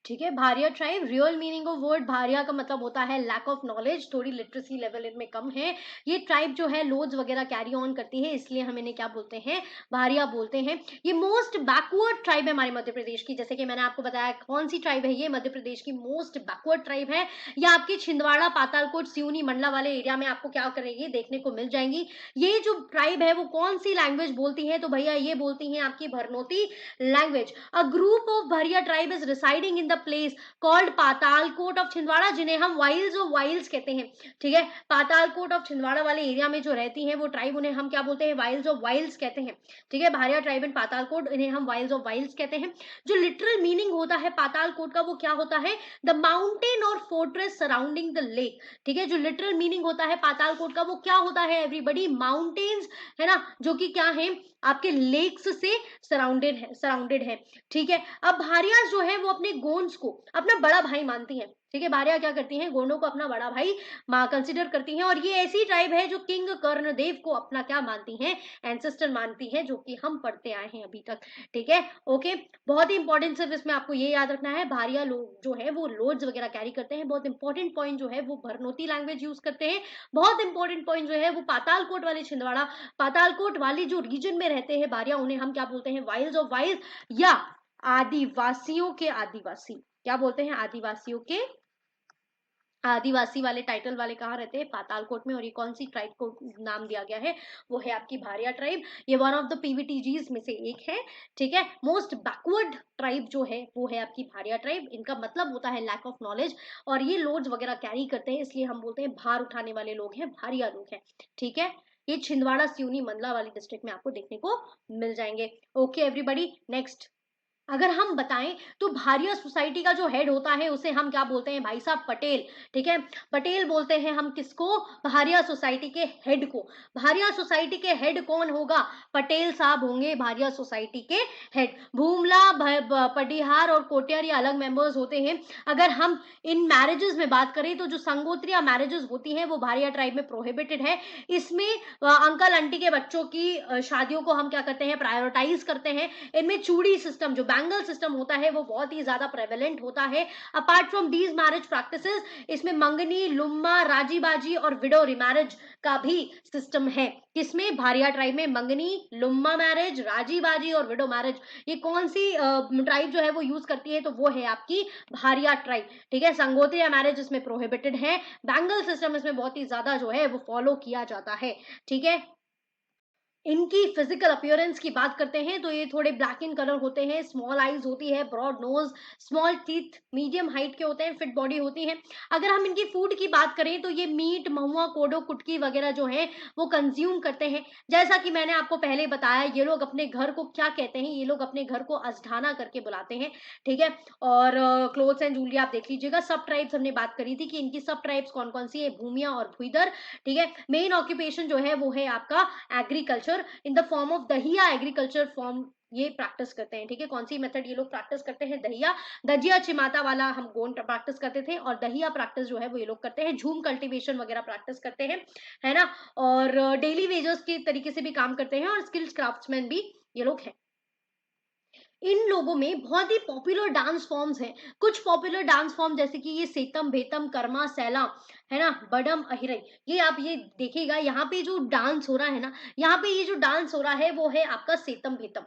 ठीक है, Bharia tribe, real meaning of word Bharia का मतलब होता है लैक ऑफ नॉलेज, थोड़ी लिटरेसी लेवल इनमें कम है। ये ट्राइब जो है लोड्स वगैरह कैरी ऑन करती है, इसलिए हम इन्हें क्या बोलते हैं, भारिया बोलते हैं। ये मोस्ट बैकवर्ड ट्राइब है हमारे मध्य प्रदेश की, जैसे कि मैंने आपको बताया कौन सी ट्राइब है, ये मध्य प्रदेश की मोस्ट बैकवर्ड ट्राइब है। ये आपकी छिंदवाड़ा पातालकोट सिवनी मंडला वाले एरिया में आपको क्या करेगी, देखने को मिल जाएंगी। ये जो ट्राइब है वो कौन सी लैंग्वेज बोलती है, तो भैया ये बोलती है आपकी Bharnoti language. A group of Bharia tribe is residing in the place called Patalkot of Chhindwara, जिन्हें हम वाइल्ड्स ऑफ वाइल्ड्स कहते हैं। ठीक है, पातालकोट ऑफ छिंदवाड़ा वाले एरिया में जो रहती है वो ट्राइब, उन्हें हम क्या बोलते हैं, वाइल्ड्स ऑफ वाइल्ड्स कहते हैं। ठीक है, भारिया ट्राइब इन पातालकोट, इन्हें हम वाइल्ड्स ऑफ वाइल्ड्स कहते हैं। जो लिटरल मीनिंग होता है पातालकोट का वो क्या होता है, द माउंटेन और फोर्ट्रेस सराउंडिंग द लेक। ठीक है, जो लिटरल मीनिंग होता है पातालकोट का वो क्या होता है, एवरीबडी, माउंटेन्स, है ना, जो कि क्या है, आपके लेक्स से सराउंडेड है। ठीक है, अब भारियास जो है वो अपने गोंड्स को अपना बड़ा भाई मानती हैं। ठीक है, भारिया क्या करती हैं, गोंडों को अपना बड़ा भाई कंसिडर करती हैं, और ये ऐसी ट्राइब है जो किंग कर्णदेव को अपना क्या मानती हैं, एंसेस्टर मानती है, जो कि हम पढ़ते आए हैं अभी तक। ठीक है, ओके, बहुत ही इंपॉर्टेंट सिर्फ इसमें आपको ये याद रखना है, भारिया लोग जो है वो लोड्स वगैरह कैरी करते हैं। बहुत इंपॉर्टेंट पॉइंट जो है वो भरनोती लैंग्वेज यूज करते हैं। बहुत इंपॉर्टेंट पॉइंट जो है वो पातालकोट वाले छिंदवाड़ा पातालकोट वाली जो रीजन में रहते हैं भारिया, उन्हें हम क्या बोलते हैं, वाइल्ड्स ऑफ वाइल्ड या आदिवासियों के आदिवासी। क्या बोलते हैं, आदिवासियों के आदिवासी वाले टाइटल वाले कहाँ रहते हैं, पातालकोट में। और ये कौन सी ट्राइब को नाम दिया गया है, वो है आपकी भारिया ट्राइब। ये वन ऑफ द पीवीटीजीज में से एक है। ठीक है, मोस्ट बैकवर्ड ट्राइब जो है वो है आपकी भारिया ट्राइब। इनका मतलब होता है लैक ऑफ नॉलेज, और ये लोड्स वगैरह कैरी करते हैं, इसलिए हम बोलते हैं भार उठाने वाले लोग हैं, भारिया लोग हैं। ठीक है, ये छिंदवाड़ा सिवनी मंडला वाली डिस्ट्रिक्ट में आपको देखने को मिल जाएंगे। ओके एवरीबॉडी, नेक्स्ट अगर हम बताएं तो भारिया सोसाइटी का जो हेड होता है उसे हम क्या बोलते हैं, भाई साहब, पटेल। ठीक है, पटेल बोलते हैं हम किसको, भारिया सोसाइटी के हेड को। भारिया सोसाइटी के हेड कौन होगा, पटेल साहब होंगे भारिया सोसाइटी के हेड। भूमला पटिहार और कोटियार ये अलग मेंबर्स होते हैं। अगर हम इन मैरिजेस में बात करें तो जो संगोत्रिया मैरिजेस होती हैं वो भारिया ट्राइब में प्रोहिबिटेड है। इसमें अंकल आंटी के बच्चों की शादियों को हम क्या करते हैं, प्रायोरिटाइज करते हैं। इनमें चूड़ी सिस्टम, जो बैंगल सिस्टम होता है, वो बहुत ही ज्यादा प्रेवलेंट होता है। Apart from these marriage practices, इसमें मंगनी, लुम्मा, राजी बाजी और विडो रिमैरिज का भी सिस्टम है। किसमें, भारिया ट्राइब में मंगनी, लुम्मा मैरिज, राजी बाजी और विडो मैरिज, ये कौन सी ट्राइब जो है वो यूज करती है, तो वो है आपकी भारिया ट्राइब। ठीक है, संगोत्रिया मैरिज इसमें प्रोहिबिटेड है, बैंगल सिस्टम इसमें बहुत ही ज्यादा जो है वो फॉलो किया जाता है। ठीक है, इनकी फिजिकल अपीयरेंस की बात करते हैं तो ये थोड़े ब्लैक इन कलर होते हैं, स्मॉल आईज होती है, broad nose, small teeth, medium height के होते हैं, फिट बॉडी होती है। अगर हम इनकी फूड की बात करें तो ये मीट, महुआ, कोडो, कुटकी वगैरह जो है वो कंज्यूम करते हैं। जैसा कि मैंने आपको पहले बताया, ये लोग अपने घर को क्या कहते हैं, ये लोग अपने घर को अजठाना करके बुलाते हैं। ठीक है, और क्लोथ्स एंड ज्वेलरी आप देख लीजिएगा। सब ट्राइब्स हमने बात करी थी कि इनकी सब ट्राइब्स कौन कौन सी है, भूमिया और भुइदर। ठीक है, मेन ऑक्यूपेशन जो है वो है आपका agriculture in the form of Dahiya agriculture form ये प्रैक्टिस करते हैं, ठीक है। कौन सी मेथड ये लोग प्रैक्टिस करते हैं? दहिया दजिया चिमाता वाला हम गोंड प्रैक्टिस करते थे, और दहिया प्रैक्टिस जो है वो ये लोग करते हैं। झूम कल्टीवेशन वगैरह प्रैक्टिस करते हैं, है ना। और डेली वेजर्स के तरीके से भी काम करते हैं, और स्किल्स क्राफ्ट्समैन भी ये लोग हैं। इन लोगों में बहुत ही पॉपुलर डांस फॉर्म्स हैं। कुछ पॉपुलर डांस फॉर्म जैसे कि ये सेतम भेतम कर्मा सैला, है ना, बडम अहिरई। ये आप ये देखिएगा, यहाँ पे जो डांस हो रहा है ना, यहाँ पे ये जो डांस हो रहा है वो है आपका सेतम भेतम।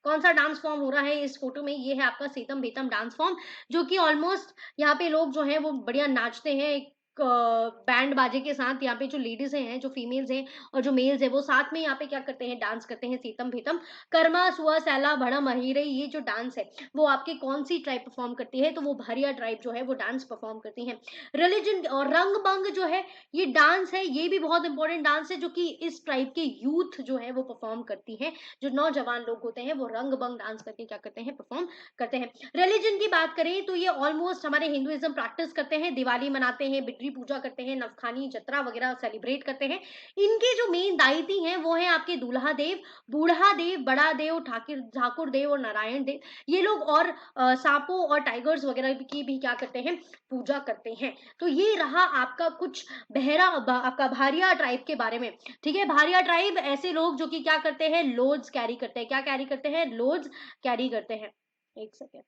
कौन सा डांस फॉर्म हो रहा है इस फोटो में? ये है आपका सेतम भेतम डांस फॉर्म, जो कि ऑलमोस्ट यहाँ पे लोग जो है वो बढ़िया नाचते हैं एक बैंड बाजे के साथ। यहाँ पे जो लेडीज हैं, जो फीमेल्स हैं और जो मेल्स हैं, वो साथ में यहाँ पे क्या करते हैं? डांस करते हैं सेतम भेतम। कर्मा सुआ सैला भड़म अहिरई, ये जो डांस है वो आपके कौन सी ट्राइब परफॉर्म करती है? तो वो भारिया ट्राइब जो है वो डांस परफॉर्म करती है। रिलीजन और रंग बंग जो है ये डांस है, ये भी बहुत इंपॉर्टेंट डांस है, जो कि इस ट्राइब के यूथ जो है वो परफॉर्म करती है। जो नौजवान लोग होते हैं वो रंग बंग डांस करके क्या करते हैं? परफॉर्म करते हैं। रिलीजन की बात करें तो ये ऑलमोस्ट हमारे हिंदुइज्म प्रैक्टिस करते हैं, दिवाली मनाते हैं, बिड्री पूजा करते हैं, नवखानी जतरा वगैरह सेलिब्रेट करते हैं। इनके जो मेन दाइती हैं वो है आपके दूल्हा देव, बूढ़ा देव, बड़ा देव, ठाकुर देव और नारायण देव। ये लोग और सांपों और टाइगर्स वगैरह की भी क्या करते हैं? पूजा करते हैं। तो ये रहा आपका कुछ आपका भारिया ट्राइब के बारे में, ठीक है। भारिया ट्राइब ऐसे लोग जो कि क्या करते हैं? लोड्स कैरी करते हैं। क्या कैरी करते हैं? लोड्स कैरी करते हैं। एक सेकेंड।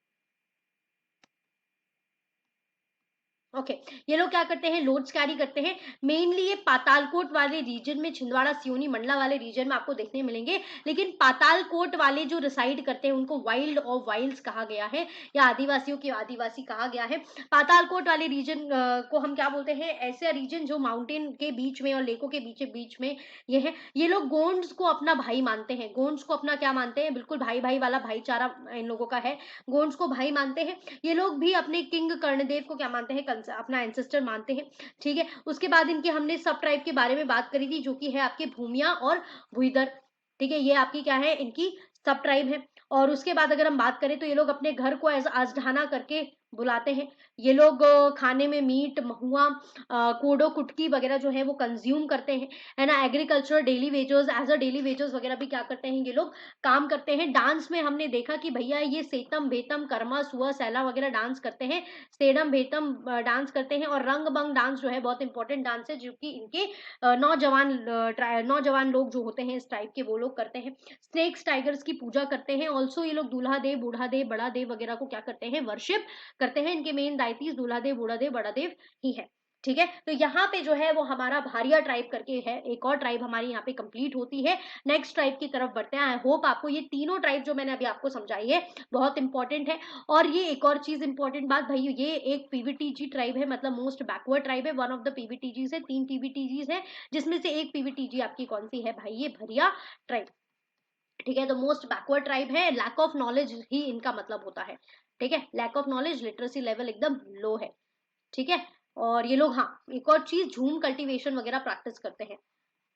ओके, ये लोग क्या करते हैं? लोड्स कैरी करते हैं। मेनली ये पातालकोट वाले रीजन में, छिंदवाड़ा सिवनी मंडला वाले रीजन में आपको देखने मिलेंगे। लेकिन पातालकोट वाले जो रिसाइड करते हैं उनको वाइल्ड ऑफ वाइल्ड्स कहा गया है, या आदिवासियों के आदिवासी कहा गया है। पातालकोट वाले रीजन को हम क्या बोलते हैं? ऐसा रीजन जो माउंटेन के बीच में और लेकों के बीच बीच में ये है। ये लोग गोंड्स को अपना भाई मानते हैं। गोंड्स को अपना क्या मानते हैं? बिल्कुल भाई भाई वाला भाईचारा इन लोगों का है। गोंड्स को भाई मानते हैं। ये लोग भी अपने किंग कर्णदेव को क्या मानते हैं? अपना एंसेस्टर मानते हैं, ठीक है। उसके बाद इनके हमने सब ट्राइब के बारे में बात करी थी, जो कि है आपके भूमिया और भुईदर, ठीक है। ये आपकी क्या है? इनकी सब ट्राइब है। और उसके बाद अगर हम बात करें तो ये लोग अपने घर को एज आजढाना करके बुलाते हैं। ये लोग खाने में मीट, महुआ, कोडो कुटकी वगैरह जो है वो कंज्यूम करते हैं, है ना। Agriculture daily wagers, as a daily wagers वगैरह भी क्या करते हैं? ये लोग काम करते हैं। डांस में हमने देखा कि भैया ये सेतम भेतम कर्मा सुआ सैला वगैरह डांस करते हैं, सेडम भेतम डांस करते हैं, और रंग बंग डांस जो है बहुत इंपॉर्टेंट डांस है, जो कि इनके नौजवान लोग जो होते हैं इस टाइप के वो लोग करते हैं। स्नेक्स टाइगर्स की पूजा करते हैं। ऑल्सो ये लोग दूल्हा देव, बूढ़ा देव, बड़ा देव वगैरह को क्या करते हैं? वर्शिप करते हैं। इनके मेन दाइतीस दूल्हा देव, बूढ़ा देव, बड़ा देव ही है, ठीक है। तो यहाँ पे जो है वो हमारा भारिया ट्राइब करके है, एक और ट्राइब हमारी यहाँ पे कंप्लीट होती है। नेक्स्ट ट्राइब की तरफ बढ़ते हैं। आई होप आपको ये तीनों ट्राइब जो मैंने अभी आपको समझाई है बहुत इंपॉर्टेंट है। और ये एक और चीज इंपॉर्टेंट बात भाई, ये एक पीवीटीजी ट्राइब है, मतलब मोस्ट बैकवर्ड ट्राइब है। वन ऑफ द पीवीटीजी है, 3 पीवीटीजी है, जिसमें से एक पीवीटीजी आपकी कौन सी है भाई? ये भरिया ट्राइब, ठीक है। तो मोस्ट बैकवर्ड ट्राइब है। लैक ऑफ नॉलेज ही इनका मतलब होता है, ठीक है। Lack of knowledge, literacy level एकदम लो है, ठीक है। और ये लोग, हाँ, एक और चीज, झूम कल्टीवेशन वगैरह प्रैक्टिस करते हैं।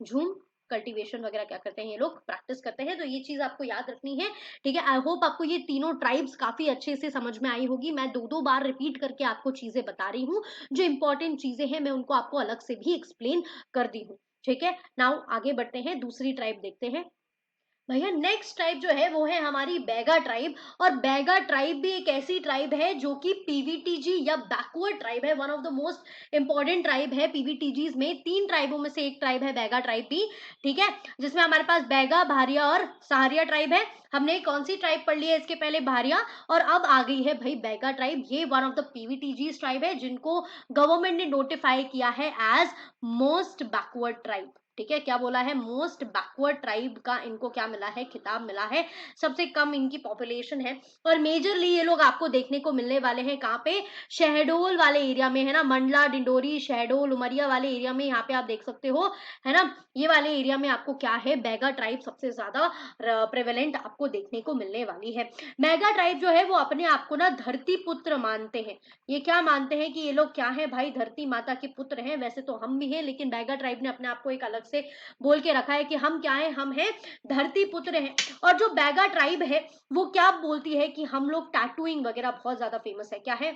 झूम कल्टीवेशन वगैरह क्या करते हैं? ये लोग प्रैक्टिस करते हैं। तो ये चीज आपको याद रखनी है, ठीक है। आई होप आपको ये तीनों ट्राइब्स काफी अच्छे से समझ में आई होगी। मैं दो दो बार रिपीट करके आपको चीजें बता रही हूँ। जो इंपॉर्टेंट चीजें हैं मैं उनको आपको अलग से भी एक्सप्लेन कर दी हूँ, ठीक है। नाउ आगे बढ़ते हैं, दूसरी ट्राइब देखते हैं। भैया नेक्स्ट ट्राइब जो है वो है हमारी बैगा ट्राइब। और बैगा ट्राइब भी एक ऐसी ट्राइब है जो कि पीवीटीजी या बैकवर्ड ट्राइब है। One of the most important tribe है पीवीटीजीज में। 3 ट्राइबों में से एक ट्राइब है बैगा ट्राइब भी, ठीक है। जिसमें हमारे पास बैगा, भारिया और सहारिया ट्राइब है। हमने कौन सी ट्राइब पढ़ ली है इसके पहले? भारिया। और अब आ गई है भाई बैगा ट्राइब। ये one of the PVTG tribe है, जिनको गवर्नमेंट ने नोटिफाई किया है एज मोस्ट बैकवर्ड ट्राइब, ठीक है। क्या बोला है? मोस्ट बैकवर्ड ट्राइब का इनको क्या मिला है? खिताब मिला है। सबसे कम इनकी पॉपुलेशन है। और मेजरली ये लोग आपको देखने को मिलने वाले हैं कहाँ पे? शहडोल वाले एरिया में, है ना। मंडला, डिंडोरी, शहडोल, उमरिया वाले एरिया में यहाँ पे आप देख सकते हो, है ना। ये वाले एरिया में आपको क्या है? बैगा ट्राइब सबसे ज्यादा प्रेवलेंट आपको देखने को मिलने वाली है। बैगा ट्राइब जो है वो अपने आप को ना धरती पुत्र मानते हैं। ये क्या मानते हैं कि ये लोग क्या है भाई? धरती माता के पुत्र हैं। वैसे तो हम भी हैं, लेकिन बैगा ट्राइब ने अपने आप को एक अलग से बोल के रखा है कि हम क्या है? हम हैं धरती पुत्र हैं। और जो बैगा ट्राइब है वो क्या बोलती है कि हम लोग टैटूइंग वगैरह बहुत ज्यादा फेमस है। क्या है?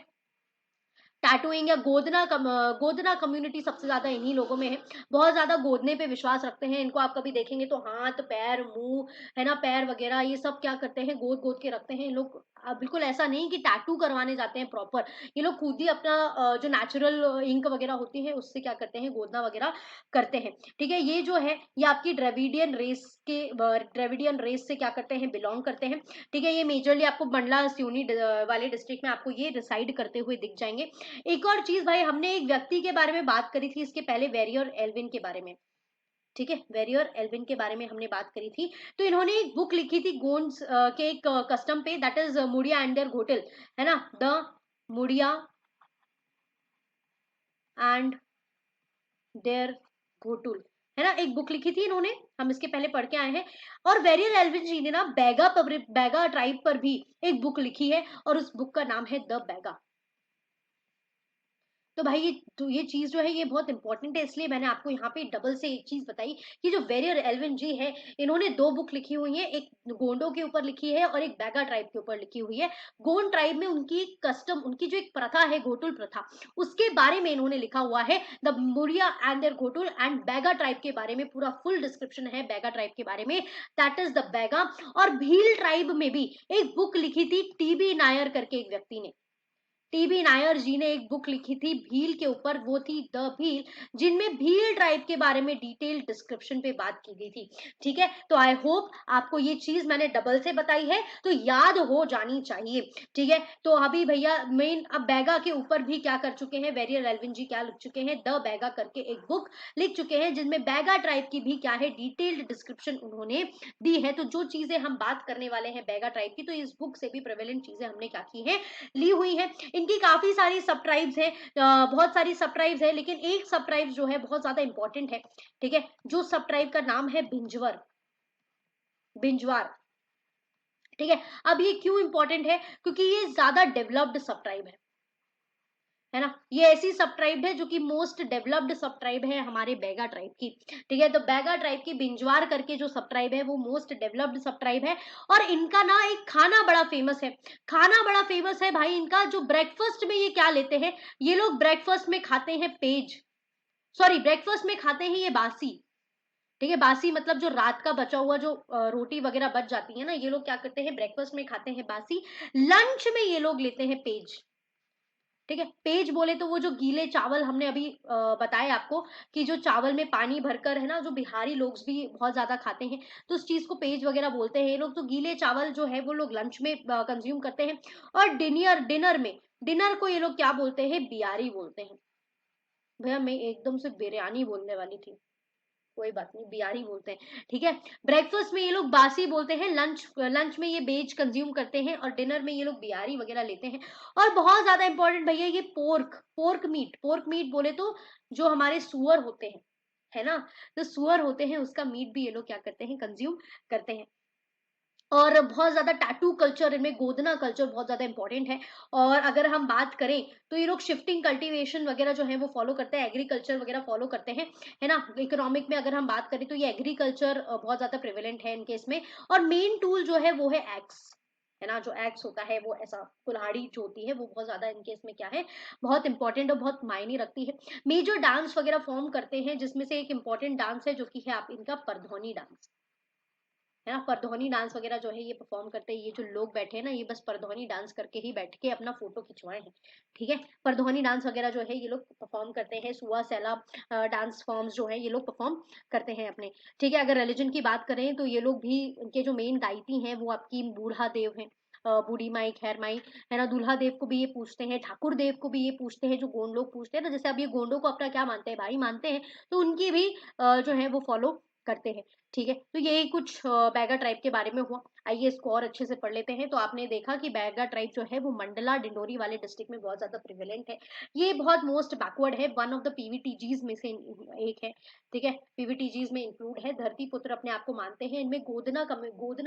टैटूइंग या गोदना कम्युनिटी सबसे ज्यादा इन्हीं लोगों में है। बहुत ज्यादा गोदने पे विश्वास रखते हैं। इनको आप कभी देखेंगे तो हाथ पैर मुंह, है ना, पैर वगैरह ये सब क्या करते हैं, गोद गोद के रखते हैं। इन लोग बिल्कुल ऐसा नहीं कि टैटू करवाने जाते हैं प्रॉपर, ये लोग खुद ही अपना जो नेचुरल इंक वगैरह होती है उससे क्या करते हैं, गोदना वगैरह करते हैं। ठीक है, ये जो है ये आपकी द्रविडियन रेस से क्या करते हैं, बिलोंग करते हैं। ठीक है, ये मेजरली आपको मंडला सिवनी वाले डिस्ट्रिक्ट में आपको ये रिसाइड करते हुए दिख जाएंगे। एक और चीज भाई, हमने एक व्यक्ति के बारे में बात करी थी इसके पहले, वेरियर एल्विन के बारे में। ठीक है, वेरियर एल्विन के बारे में हमने बात करी थी। तो इन्होंने एक बुक लिखी थी गोंड्स के एक कस्टम पे, that is Muria and their ghotul, है ना, the Muria and there ghotul, है ना, एक बुक लिखी थी इन्होंने, हम इसके पहले पढ़ के आए हैं। और वेरियर एल्विन जी ने ना बैगा ट्राइब पर भी एक बुक लिखी है और उस बुक का नाम है द बैगा। तो भाई ये चीज जो है ये बहुत इंपॉर्टेंट है, इसलिए मैंने आपको यहाँ पे डबल से एक चीज बताई कि जो वेरियर एल्विन जी है इन्होंने दो बुक लिखी हुई है, एक गोंडो के ऊपर लिखी है और एक बैगा ट्राइब के ऊपर लिखी हुई है। गोंड ट्राइब में उनकी एक कस्टम, उनकी जो एक प्रथा है घोटुल प्रथा, उसके बारे में इन्होंने लिखा हुआ है the Muria and there ghotul. And Baiga tribe के बारे में पूरा फुल डिस्क्रिप्शन है बैगा ट्राइब के बारे में, दैट इज द बैगा। और भील ट्राइब में भी एक बुक लिखी थी टीबी नायर करके एक व्यक्ति ने, टीबी नायर जी ने एक बुक लिखी थी भील के ऊपर, वो थी द भील, जिनमें भील ट्राइब के बारे में डिटेल डिस्क्रिप्शन पे बात की गई थी। ठीक है, तो आई होप आपको ये चीज मैंने डबल से बताई है तो याद हो जानी चाहिए। ठीक है, तो अभी भैया मेन अब बैगा के ऊपर भी क्या कर चुके हैं, वेरियर एल्विन जी क्या लिख चुके हैं, द बैगा करके एक बुक लिख चुके हैं जिनमें बैगा ट्राइब की भी क्या है, डिटेल्ड डिस्क्रिप्शन उन्होंने दी है। तो जो चीजें हम बात करने वाले हैं बैगा ट्राइब की, तो इस बुक से भी प्रेवेलेंट चीजें हमने क्या की है, ली हुई है। इनकी काफी सारी सब ट्राइब्स है, बहुत सारी सब ट्राइब्स है, लेकिन एक सब ट्राइब जो है बहुत ज्यादा इंपॉर्टेंट है। ठीक है, जो सब ट्राइब का नाम है बिंजवर, बिंजवार। ठीक है, अब ये क्यों इंपॉर्टेंट है, क्योंकि ये ज्यादा डेवलप्ड सब ट्राइब है ना, ये ऐसी सब ट्राइब है जो कि मोस्ट डेवलप्ड सब ट्राइब है हमारे बैगा ट्राइब की। ठीक है, तो बैगा ट्राइब की बिंजवार करके जो सब ट्राइब है वो मोस्ट डेवलप्ड सब ट्राइब है। और इनका ना एक खाना बड़ा फेमस है, खाना बड़ा फेमस है भाई इनका, जो ब्रेकफास्ट में ये क्या लेते हैं, ये लोग ब्रेकफास्ट में खाते हैं पेज, सॉरी ब्रेकफास्ट में खाते हैं ये बासी। ठीक है, बासी मतलब जो रात का बचा हुआ जो रोटी वगैरह बच जाती है ना, ये लोग क्या करते हैं ब्रेकफास्ट में खाते हैं बासी। लंच में ये लोग लेते हैं पेज। ठीक है, पेज बोले तो वो जो गीले चावल हमने अभी बताए आपको, कि जो चावल में पानी भरकर, है ना, जो बिहारी लोग भी बहुत ज्यादा खाते हैं, तो उस चीज को पेज वगैरह बोलते हैं ये लोग। तो गीले चावल जो है वो लोग लंच में कंज्यूम करते हैं। और डिनर में, डिनर को ये लोग क्या बोलते हैं, बियारी बोलते हैं। भैया मैं एकदम से बिरयानी बोलने वाली थी, कोई बात नहीं, बियारी बोलते हैं। ठीक है, ब्रेकफास्ट में ये लोग बासी बोलते हैं, लंच लंच में ये बेज कंज्यूम करते हैं और डिनर में ये लोग बियारी वगैरह लेते हैं। और बहुत ज्यादा इंपॉर्टेंट भैया ये पोर्क मीट बोले तो जो हमारे सुअर होते हैं, है ना, जो सुअर होते हैं उसका मीट भी ये लोग क्या करते हैं, कंज्यूम करते हैं। और बहुत ज्यादा टैटू कल्चर इनमें, गोदना कल्चर बहुत ज्यादा इंपॉर्टेंट है। और अगर हम बात करें तो ये लोग शिफ्टिंग कल्टीवेशन वगैरह जो है वो फॉलो करते हैं, एग्रीकल्चर वगैरह फॉलो करते हैं, है ना। इकोनॉमिक में अगर हम बात करें तो ये एग्रीकल्चर बहुत ज्यादा प्रिवेलेंट है इनके इसमें। और मेन टूल जो है वो है एक्स, है ना, जो एक्स होता है वो ऐसा कुल्हाड़ी जो होती है वो बहुत ज्यादा इनके इसमें क्या है, बहुत इंपॉर्टेंट और बहुत मायने रखती है। मेजर डांस वगैरह फॉर्म करते हैं जिसमें से एक इंपॉर्टेंट डांस है जो कि है आप इनका परधौनी डांस, है ना। परधौनी डांस वगैरह जो है ये परफॉर्म करते हैं, ये जो लोग बैठे हैं ना ये बस परधौनी डांस करके ही बैठ के अपना फोटो खिंचवाए हैं। ठीक है, परधौनी डांस वगैरह जो है ये लोग परफॉर्म करते हैं, सुआ सैला डांस फॉर्म्स जो है ये लोग परफॉर्म करते हैं अपने। ठीक है, अगर रिलीजन की बात करें तो ये लोग भी, इनके जो मेन गायती हैं वो आपकी बूढ़ा देव है, बूढ़ी माई खैर माई, है ना, दूल्हा देव को भी ये पूछते हैं, ठाकुर देव को भी ये पूछते हैं, जो गोंड लोग पूछते हैं ना, जैसे अब ये गोंडों को अपना क्या मानते हैं, भाई मानते हैं, तो उनकी भी जो है वो फॉलो करते हैं। ठीक है, तो यही कुछ बैगा ट्राइब के बारे में हुआ। आइए इसको और अच्छे से पढ़ लेते हैं। तो आपने देखा कि बैगा ट्राइब जो है वो मंडला डिंडोरी वाले डिस्ट्रिक्ट में बहुत ज्यादा प्रिवेलेंट है। ये बहुत मोस्ट बैकवर्ड है, वन ऑफ द पीवीटीजीज में से एक है। ठीक है, पीवीटीजीज में इंक्लूड है। धरती पुत्र अपने आप को मानते हैं, इनमें गोदना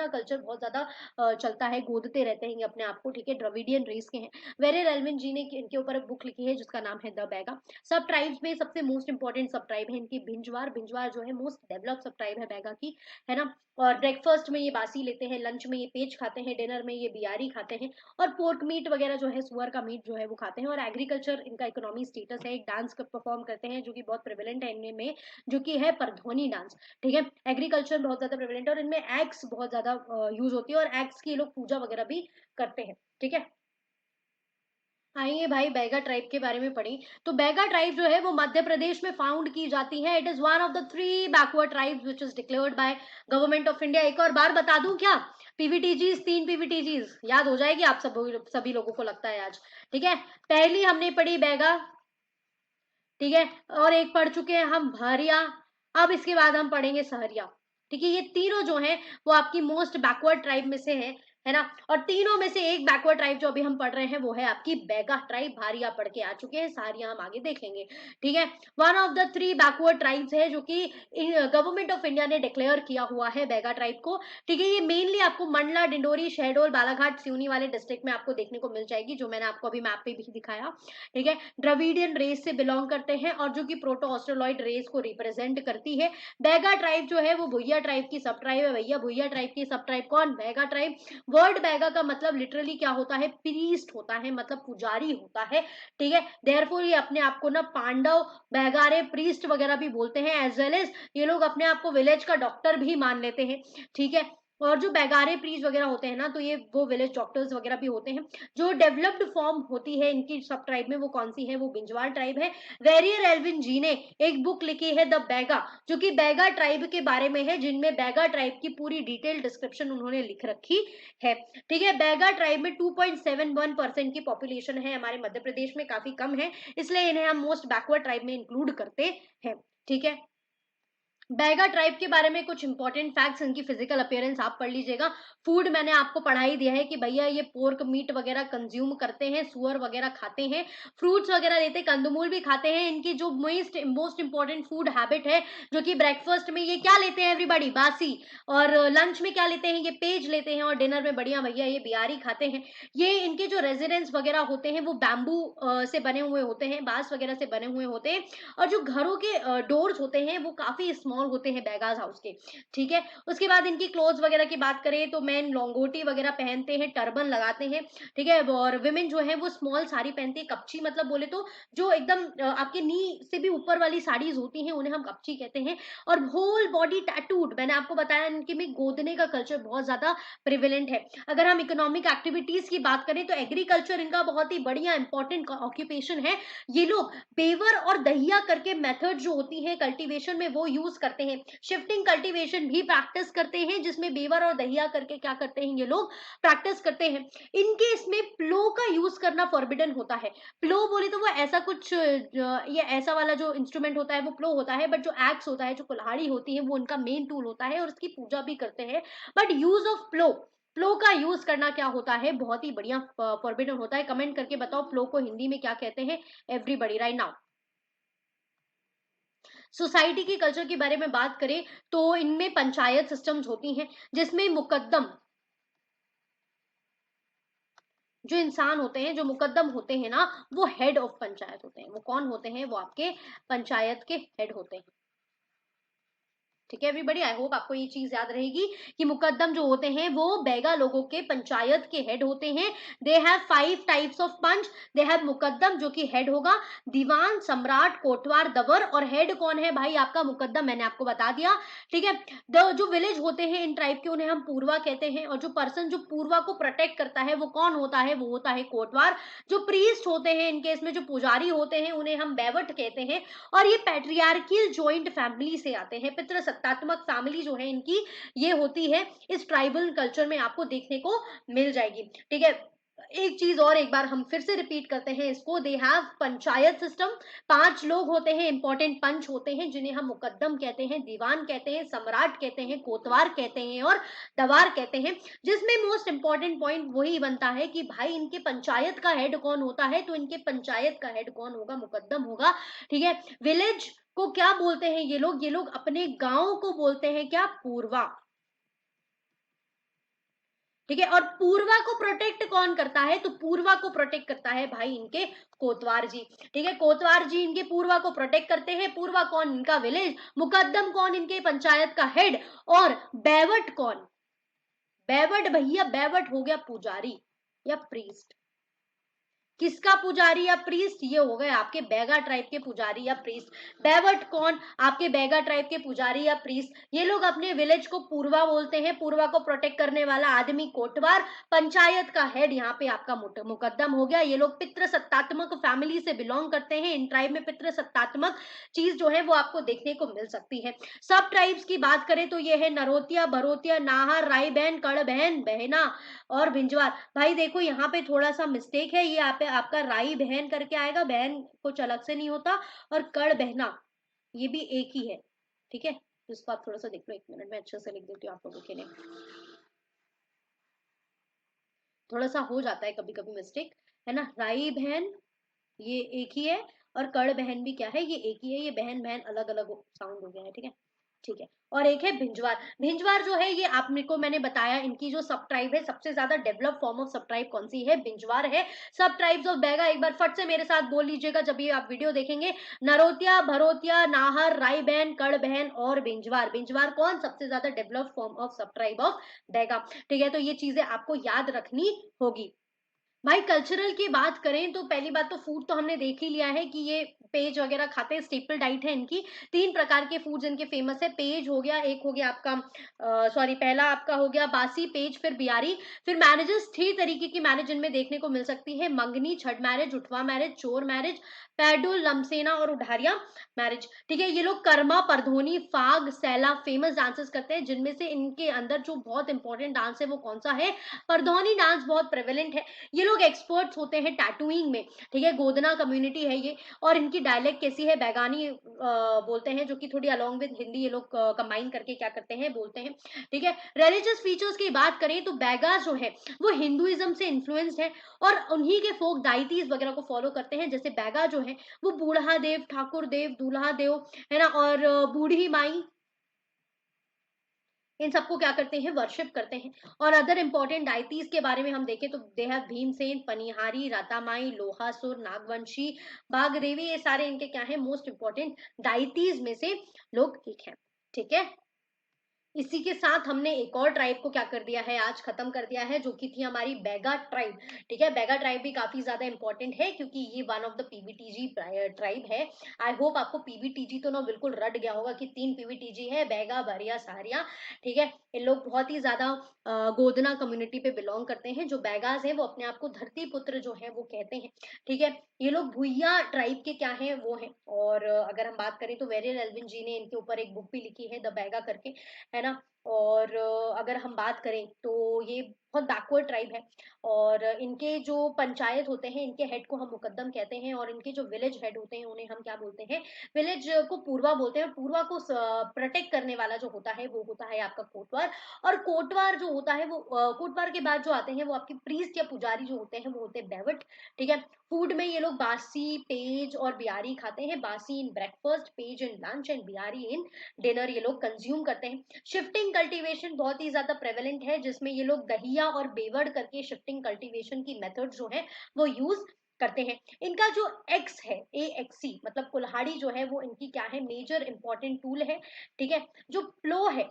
कल्चर बहुत ज्यादा चलता है, गोदते रहते हैं ये अपने आप को। ठीक है, द्रविडियन रेस के हैं। वेरियर एल्विन जी ने इनके ऊपर एक बुक लिखी है जिसका नाम है द बैगा। सब ट्राइब्स में सबसे मोस्ट इंपॉर्टेंट सब ट्राइब है इनकी भिंजवार जो है मोस्ट डेवलप सब ट्राइब है बैगा की, है ना। और ब्रेकफास्ट में ये बासी लेते हैं, लंच में ये पेज खाते हैं, डिनर में ये बियारी खाते हैं, और पोर्क मीट वगैरह जो है, सुअर का मीट जो है वो खाते हैं। और एग्रीकल्चर इनका इकोनॉमी स्टेटस है। एक डांस परफॉर्म करते हैं जो कि बहुत प्रेवलेंट है इनमें, जो कि है परधोनी डांस। ठीक है, एग्रीकल्चर बहुत ज्यादा प्रेवलेंट है, और इनमें एग्स बहुत ज्यादा यूज होती है, और एग्स की ये लोग पूजा वगैरह भी करते हैं। ठीक है, आइए भाई बैगा ट्राइब के बारे में पढ़ी। तो बैगा ट्राइब जो है वो मध्य प्रदेश में फाउंड की जाती है। It is one of the 3 backward tribes which is declared by government of India. एक और बार बता दूं क्या, पीवीटीजीज, 3 पीवीटीजीज याद हो जाएगी आप सभी लोगों को लगता है आज। ठीक है, पहली हमने पढ़ी बैगा, ठीक है, और एक पढ़ चुके हैं हम भारिया। अब इसके बाद हम पढ़ेंगे सहरिया। ठीक है, ये तीनों जो हैं वो आपकी मोस्ट बैकवर्ड ट्राइब में से है ना। और तीनों में से एक बैकवर्ड ट्राइब जो अभी हम पढ़ रहे हैं वो है आपकी बैगा ट्राइब। भारिया पढ़ के आ चुके हैं, सहरिया हम आगे देखेंगे। ठीक है, one of the 3 backward tribes है जो कि गवर्नमेंट ऑफ इंडिया ने डिक्लेयर किया हुआ है बैगा ट्राइब को। ठीक है, ये मेनली आपको मंडला, डिंडोरी, शहडोल, बालाघाट, सिवनी वाले डिस्ट्रिक्ट में आपको देखने को मिल जाएगी, जो मैंने आपको अभी मैप पे भी दिखाया। ठीक है, द्रविडियन रेस से बिलोंग करते हैं, और जो कि प्रोटो ऑस्ट्रेलॉइड रेस को रिप्रेजेंट करती है। बैगा ट्राइब जो है वो भुइया ट्राइब की सब ट्राइब है। भैया भुइया ट्राइब की सब ट्राइब कौन? बैगा ट्राइब। वर्ड बैगा का मतलब लिटरली क्या होता है? प्रीस्ट होता है, मतलब पुजारी होता है। ठीक है, देयरफॉर ये अपने आप को ना पांडव, बैगारे, प्रीस्ट वगैरह भी बोलते हैं। एज वेल एज ये लोग अपने आप को विलेज का डॉक्टर भी मान लेते हैं। ठीक है, और जो बैगारे प्रीस्ट वगैरह होते हैं ना, तो ये वो विलेज डॉक्टर्स वगैरह भी होते हैं। जो डेवलप्ड फॉर्म होती है इनकी सब ट्राइब में, वो कौन सी है? वो बिंजवार ट्राइब है। वेरियर एल्विन जी ने एक बुक लिखी है द बैगा, जो कि बैगा ट्राइब के बारे में है, जिनमें बैगा ट्राइब की पूरी डिटेल डिस्क्रिप्शन उन्होंने लिख रखी है। ठीक है, बैगा ट्राइब में 2.71% की पॉपुलेशन है। हमारे मध्य प्रदेश में काफी कम है, इसलिए इन्हें हम मोस्ट बैकवर्ड ट्राइब में इंक्लूड करते हैं। ठीक है, बैगा ट्राइब के बारे में कुछ इंपॉर्टेंट फैक्ट्स, इनकी फिजिकल अपीयरेंस आप पढ़ लीजिएगा। फूड मैंने आपको पढ़ा ही दिया है कि भैया ये पोर्क मीट वगैरह कंज्यूम करते हैं, सुअर वगैरह खाते हैं, फ्रूट्स वगैरह लेते हैं, कंदमूल भी खाते हैं। इनकी जो most most important food habit है, जो कि ब्रेकफास्ट में ये क्या लेते हैं एवरीबॉडी? बासी। और लंच में क्या लेते हैं? ये पेज लेते हैं। और डिनर में बढ़िया भैया ये बियारी खाते हैं। ये इनके जो रेजिडेंस वगैरह होते हैं वो बैम्बू से बने हुए होते हैं, बांस वगैरह से बने हुए होते हैं। और जो घरों के डोर्स होते हैं वो काफी स्मॉल होते हैं बैगाज हाउस के। ठीक है, उसके बाद इनकी क्लोथ्स वगैरह की बात करें तो मैन लॉन्गोटी वगैरह पहनते हैं, टर्बन लगाते हैं। ठीक है, और विमेन जो है वो स्मॉल साड़ी पहनती है। कपची मतलब बोले तो जो एकदम आपके नी से भी ऊपर वाली साड़ीज होती हैं उन्हें हम कपची कहते हैं। और होल बॉडी टैटूड, मैंने आपको बताया इनके में गोदने का कल्चर बहुत ज्यादा प्रिविलेंट है। अगर हम इकोनॉमिक एक्टिविटीज की बात करें तो एग्रीकल्चर इनका बहुत ही बढ़िया इंपॉर्टेंट ऑक्यूपेशन है। ये लोग पेवर और दहिया करके मेथड जो होती है कल्टीवेशन में वो यूज करते हैं। शिफ्टिंग कल्टीवेशन भी प्रैक्टिस करते हैं, जिसमें बेवर और दहिया करके क्या करते हैं ये लोग? प्रैक्टिस करते हैं। इनके इसमें प्लो का यूज करना फॉरबिडन होता है। प्लो बोले तो वो ऐसा कुछ ये ऐसा वाला जो इंस्ट्रूमेंट होता है वो प्लो होता है, बट जो एक्स होता है, जो कुल्हाड़ी होती है, वो उनका मेन टूल होता है और उसकी पूजा भी करते हैं। But use of plough, plough का यूज करना क्या होता है? बहुत ही बढ़िया फॉरबिडन होता है। कमेंट करके बताओ फ्लो को हिंदी में क्या कहते हैं एवरीबॉडी राइट नाउ। सोसाइटी की कल्चर के बारे में बात करें तो इनमें पंचायत सिस्टम्स होती हैं, जिसमें मुकद्दम, जो इंसान होते हैं, जो मुकद्दम होते हैं ना, वो हेड ऑफ पंचायत होते हैं। वो कौन होते हैं? वो आपके पंचायत के हेड होते हैं। ठीक है एवरीबॉडी, आई होप आपको ये चीज याद रहेगी कि मुकद्दम जो होते हैं वो बैगा लोगों के पंचायत के हेड होते हैं। They have 5 types of panch. They have muqaddam जो कि हेड होगा, दीवान, सम्राट, कोटवार, दवर, और हेड कौन है भाई? आपका मुकद्दम, मैंने आपको बता दिया। ठीक है, जो विलेज होते हैं इन ट्राइब के उन्हें हम पूर्वा कहते हैं, और जो पर्सन जो पूर्वा को प्रोटेक्ट करता है वो कौन होता है? वो होता है कोटवार। जो प्रीस्ट होते हैं इनके इसमें, जो पुजारी होते हैं, उन्हें हम बैवट कहते हैं। और ये पैट्रियार्कियल जॉइंट फैमिली से आते हैं, पितृसत्तात्मक फैमिली जो है इनकी ये होती है, इस ट्राइबल कल्चर में आपको देखने को मिल जाएगी। ठीक है, एक चीज और एक बार हम फिर से रिपीट करते हैं इसको, दे हैव पंचायत सिस्टम। 5 लोग होते हैं, इंपॉर्टेंट पंच होते हैं, जिन्हें हम मुकद्दम कहते हैं, दीवान कहते हैं, सम्राट कहते हैं, कोतवार कहते हैं, और दवार कहते हैं। जिसमें मोस्ट इंपॉर्टेंट पॉइंट वही बनता है कि भाई इनके पंचायत का हेड कौन होता है? तो इनके पंचायत का हेड कौन होगा? मुकद्दम होगा। ठीक है, विलेज को क्या बोलते हैं ये लोग अपने गांव को बोलते हैं क्या? पूर्वा। ठीक है, और पूर्वा को प्रोटेक्ट कौन करता है? तो पूर्वा को प्रोटेक्ट करता है भाई इनके कोतवार जी। ठीक है, कोतवार जी इनके पूर्वा को प्रोटेक्ट करते हैं। पूर्वा कौन? इनका विलेज। मुकद्दम कौन? इनके पंचायत का हेड। और बैवट कौन? बैवट भैया, बैवट हो गया पुजारी या प्रीस्ट। किसका पुजारी या प्रीस्ट? ये हो गए आपके बैगा ट्राइब के पुजारी या प्रीस्ट। बैवट कौन? आपके बैगा ट्राइब के पुजारी या प्रीस्ट। ये लोग अपने विलेज को पूर्वा बोलते हैं। पूर्वा को प्रोटेक्ट करने वाला आदमी कोटवार। पंचायत का हेड यहाँ पे आपका मुकद्दम हो गया। ये लोग पितृ सत्तात्मक फैमिली से बिलोंग करते हैं। इन ट्राइब में पितृ सत्तात्मक चीज जो है वो आपको देखने को मिल सकती है। सब ट्राइब्स की बात करें तो ये है नरोतिया, भरोतिया, नाहर, राई बहन, कड़ बहन, बहना और भिंजवार। भाई देखो यहाँ पे थोड़ा सा मिस्टेक है, ये आप आपका राई बहन करके आएगा, बहन कुछ अलग से नहीं होता। और कड़ बहना ये भी एक ही है, ठीक है। इसको आप थोड़ा सा देख लो, 1 मिनट में अच्छे से लिख देती हूँ आप लोगों के लिए। थोड़ा सा हो जाता है कभी कभी मिस्टेक, है ना। राई बहन ये एक ही है, और कड़ बहन भी क्या है, ये एक ही है। ये बहन बहन अलग अलग साउंड हो गया है, ठीक है। ठीक है। और एक है भिंजवार। भिंजवार जो है ये आप मेरे को मैंने बताया, इनकी जो सब ट्राइब है, सबसे ज्यादा डेवलप फॉर्म ऑफ सब ट्राइब कौन सी है? भिंजवार है। सब ट्राइब्स ऑफ बैगा एक बार फट से मेरे साथ बोल लीजिएगा जब ये आप वीडियो देखेंगे। नरोतिया, भरोतिया, नाहर, राई बहन, कड़ बहन और भिंजवार। भिंजवार कौन? सबसे ज्यादा डेवलप फॉर्म ऑफ सब ट्राइब ऑफ बैगा, ठीक है। तो ये चीजें आपको याद रखनी होगी। भाई कल्चरल की बात करें तो पहली बात तो फूड तो हमने देख ही लिया है कि ये पेज वगैरह खाते हैं, स्टेपल डाइट है इनकी। 3 प्रकार के फूड्स इनके फेमस है। पेज हो गया, एक हो गया आपका सॉरी पहला आपका हो गया बासी, पेज, फिर बियारी। फिर मैरिजेस 3 तरीके की मैरिज इनमें देखने को मिल सकती है: मंगनी, छठ मैरिज, उठवा मैरिज, चोर मैरिज, पैडुल, लमसेना और उठारिया मैरिज, ठीक है। ये लोग कर्मा, परधोनी, फाग, सैला फेमस डांसेस करते हैं, जिनमें से इनके अंदर जो बहुत इंपॉर्टेंट डांस है वो कौन सा है? परधोनी डांस बहुत प्रेवलेंट है। ये लोग एक्सपर्ट्स होते हैं टैटूइंग में, ठीक है। गोदना कम्युनिटी है ये। और इनकी डायलेक्ट कैसी है? बैगानी बोलते हैं, जो कि थोड़ी अलॉन्ग विद हिंदी ये लोग कंबाइन करके क्या करते हैं, बोलते हैं, ठीक है। रिलीजियस फीचर्स की बात करें तो बैगा जो है वो हिंदुइज्म से इन्फ्लुएंस्ड है, और उन्हीं के फोक डाइटीज वगैरह को फॉलो करते हैं। जैसे बैगा जो है वो बूढ़ा देव, ठाकुर देव, दूल्हा देव, है ना, और बूढ़ी माई, इन सबको क्या करते हैं? वर्शिप करते हैं। और अदर इंपॉर्टेंट डाइटीज के बारे में हम देखें तो दे हैव भीमसेन, पनिहारी, रातामाई, लोहासुर, नागवंशी, बागदेवी। ये सारे इनके क्या है? मोस्ट इंपॉर्टेंट डाइटीज में से लोग एक है, ठीक है। इसी के साथ हमने एक और ट्राइब को क्या कर दिया है? आज खत्म कर दिया है, जो कि थी हमारी बैगा ट्राइब, ठीक है। बैगा ट्राइब भी काफी ज्यादा इंपॉर्टेंट है क्योंकि ये वन ऑफ द पीबीटीजी ट्राइब है। आई होप आपको पीबीटीजी तो ना बिल्कुल रट गया होगा कि 3 पीबीटीजी है: बैगा, भरिया, सहारिया, ठीक है। इन लोग बहुत ही ज्यादा गोदना कम्युनिटी पे बिलोंग करते हैं। जो बैगाज है वो अपने आप को धरती पुत्र जो है वो कहते हैं, ठीक है। ये लोग भुइया ट्राइब के क्या है? वो है। और अगर हम बात करें तो वेरियल एल्विन जी ने इनके ऊपर एक बुक भी लिखी है, द बैगा करके, है ना। और अगर हम बात करें तो ये बहुत बैकवर्ड ट्राइब है। और इनके जो पंचायत होते हैं, इनके हेड को हम मुकद्दम कहते हैं, और इनके जो विलेज हेड होते हैं उन्हें हम क्या बोलते हैं? विलेज को पूर्वा बोलते हैं। और पूर्वा को प्रोटेक्ट करने वाला जो होता है वो होता है आपका कोटवार। और कोटवार जो होता है वो कोटवार के बाद जो आते हैं वो आपके प्रीस्ट या पुजारी जो होते हैं वो होते हैं बैवट, ठीक है। फूड में ये लोग बासी, पेज और बियारी खाते हैं। Basi in breakfast, pej in lunch and biyari in dinner ये लोग कंज्यूम करते हैं। शिफ्टिंग कल्टीवेशन बहुत ही ज्यादा प्रेवलेंट है, जिसमें ये लोग दहिया और बेवड़ करके शिफ्टिंग कल्टीवेशन की मेथड जो है वो यूज करते हैं। इनका जो एक्स है, AXC मतलब कुल्हाड़ी जो है वो इनकी क्या है? मेजर इंपॉर्टेंट टूल है, ठीक है। जो प्लो है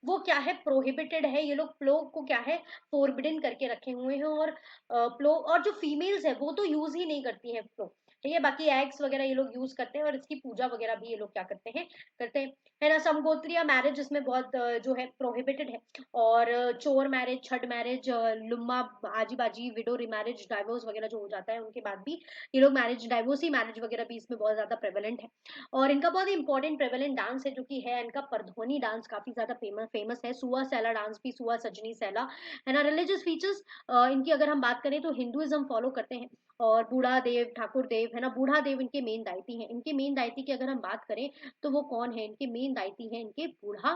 वो क्या है? प्रोहिबिटेड है। ये लोग प्लो को क्या है? फोरबिडन करके रखे हुए हैं। और प्लो और जो फीमेल्स है वो तो यूज ही नहीं करती है प्लो, ठीक है। बाकी एग्स वगैरह ये लोग यूज करते हैं, और इसकी पूजा वगैरह भी ये लोग क्या करते हैं? करते हैं, है ना। समगोत्रीय मैरिज इसमें बहुत जो है प्रोहिबिटेड है। और चोर मैरिज, छठ मैरिज, लुम्मा, आजी बाजी, विडो रिमैरिज, डाइवोर्स वगैरह जो हो जाता है उनके बाद भी ये लोग मैरिज, डाइवोर्सी मैरिज वगैरह भी इसमें बहुत ज्यादा प्रेवलेंट है। और इनका बहुत ही इंपॉर्टेंट प्रेवलेंट डांस है जो कि है इनका परधोनी डांस, काफी ज्यादा फेमस है। सुआ सैला डांस भी, सुआ सजनी सैला, है ना। रिलीजियस फीचर्स इनकी अगर हम बात करें तो हिंदुइज्म फॉलो करते हैं। और बूढ़ा देव, ठाकुर देव, है ना। बूढ़ा देव इनके मेन दाइती हैं। इनके मेन दाइती की अगर हम बात करें तो वो कौन है? इनके मेन दाइती है इनके बूढ़ा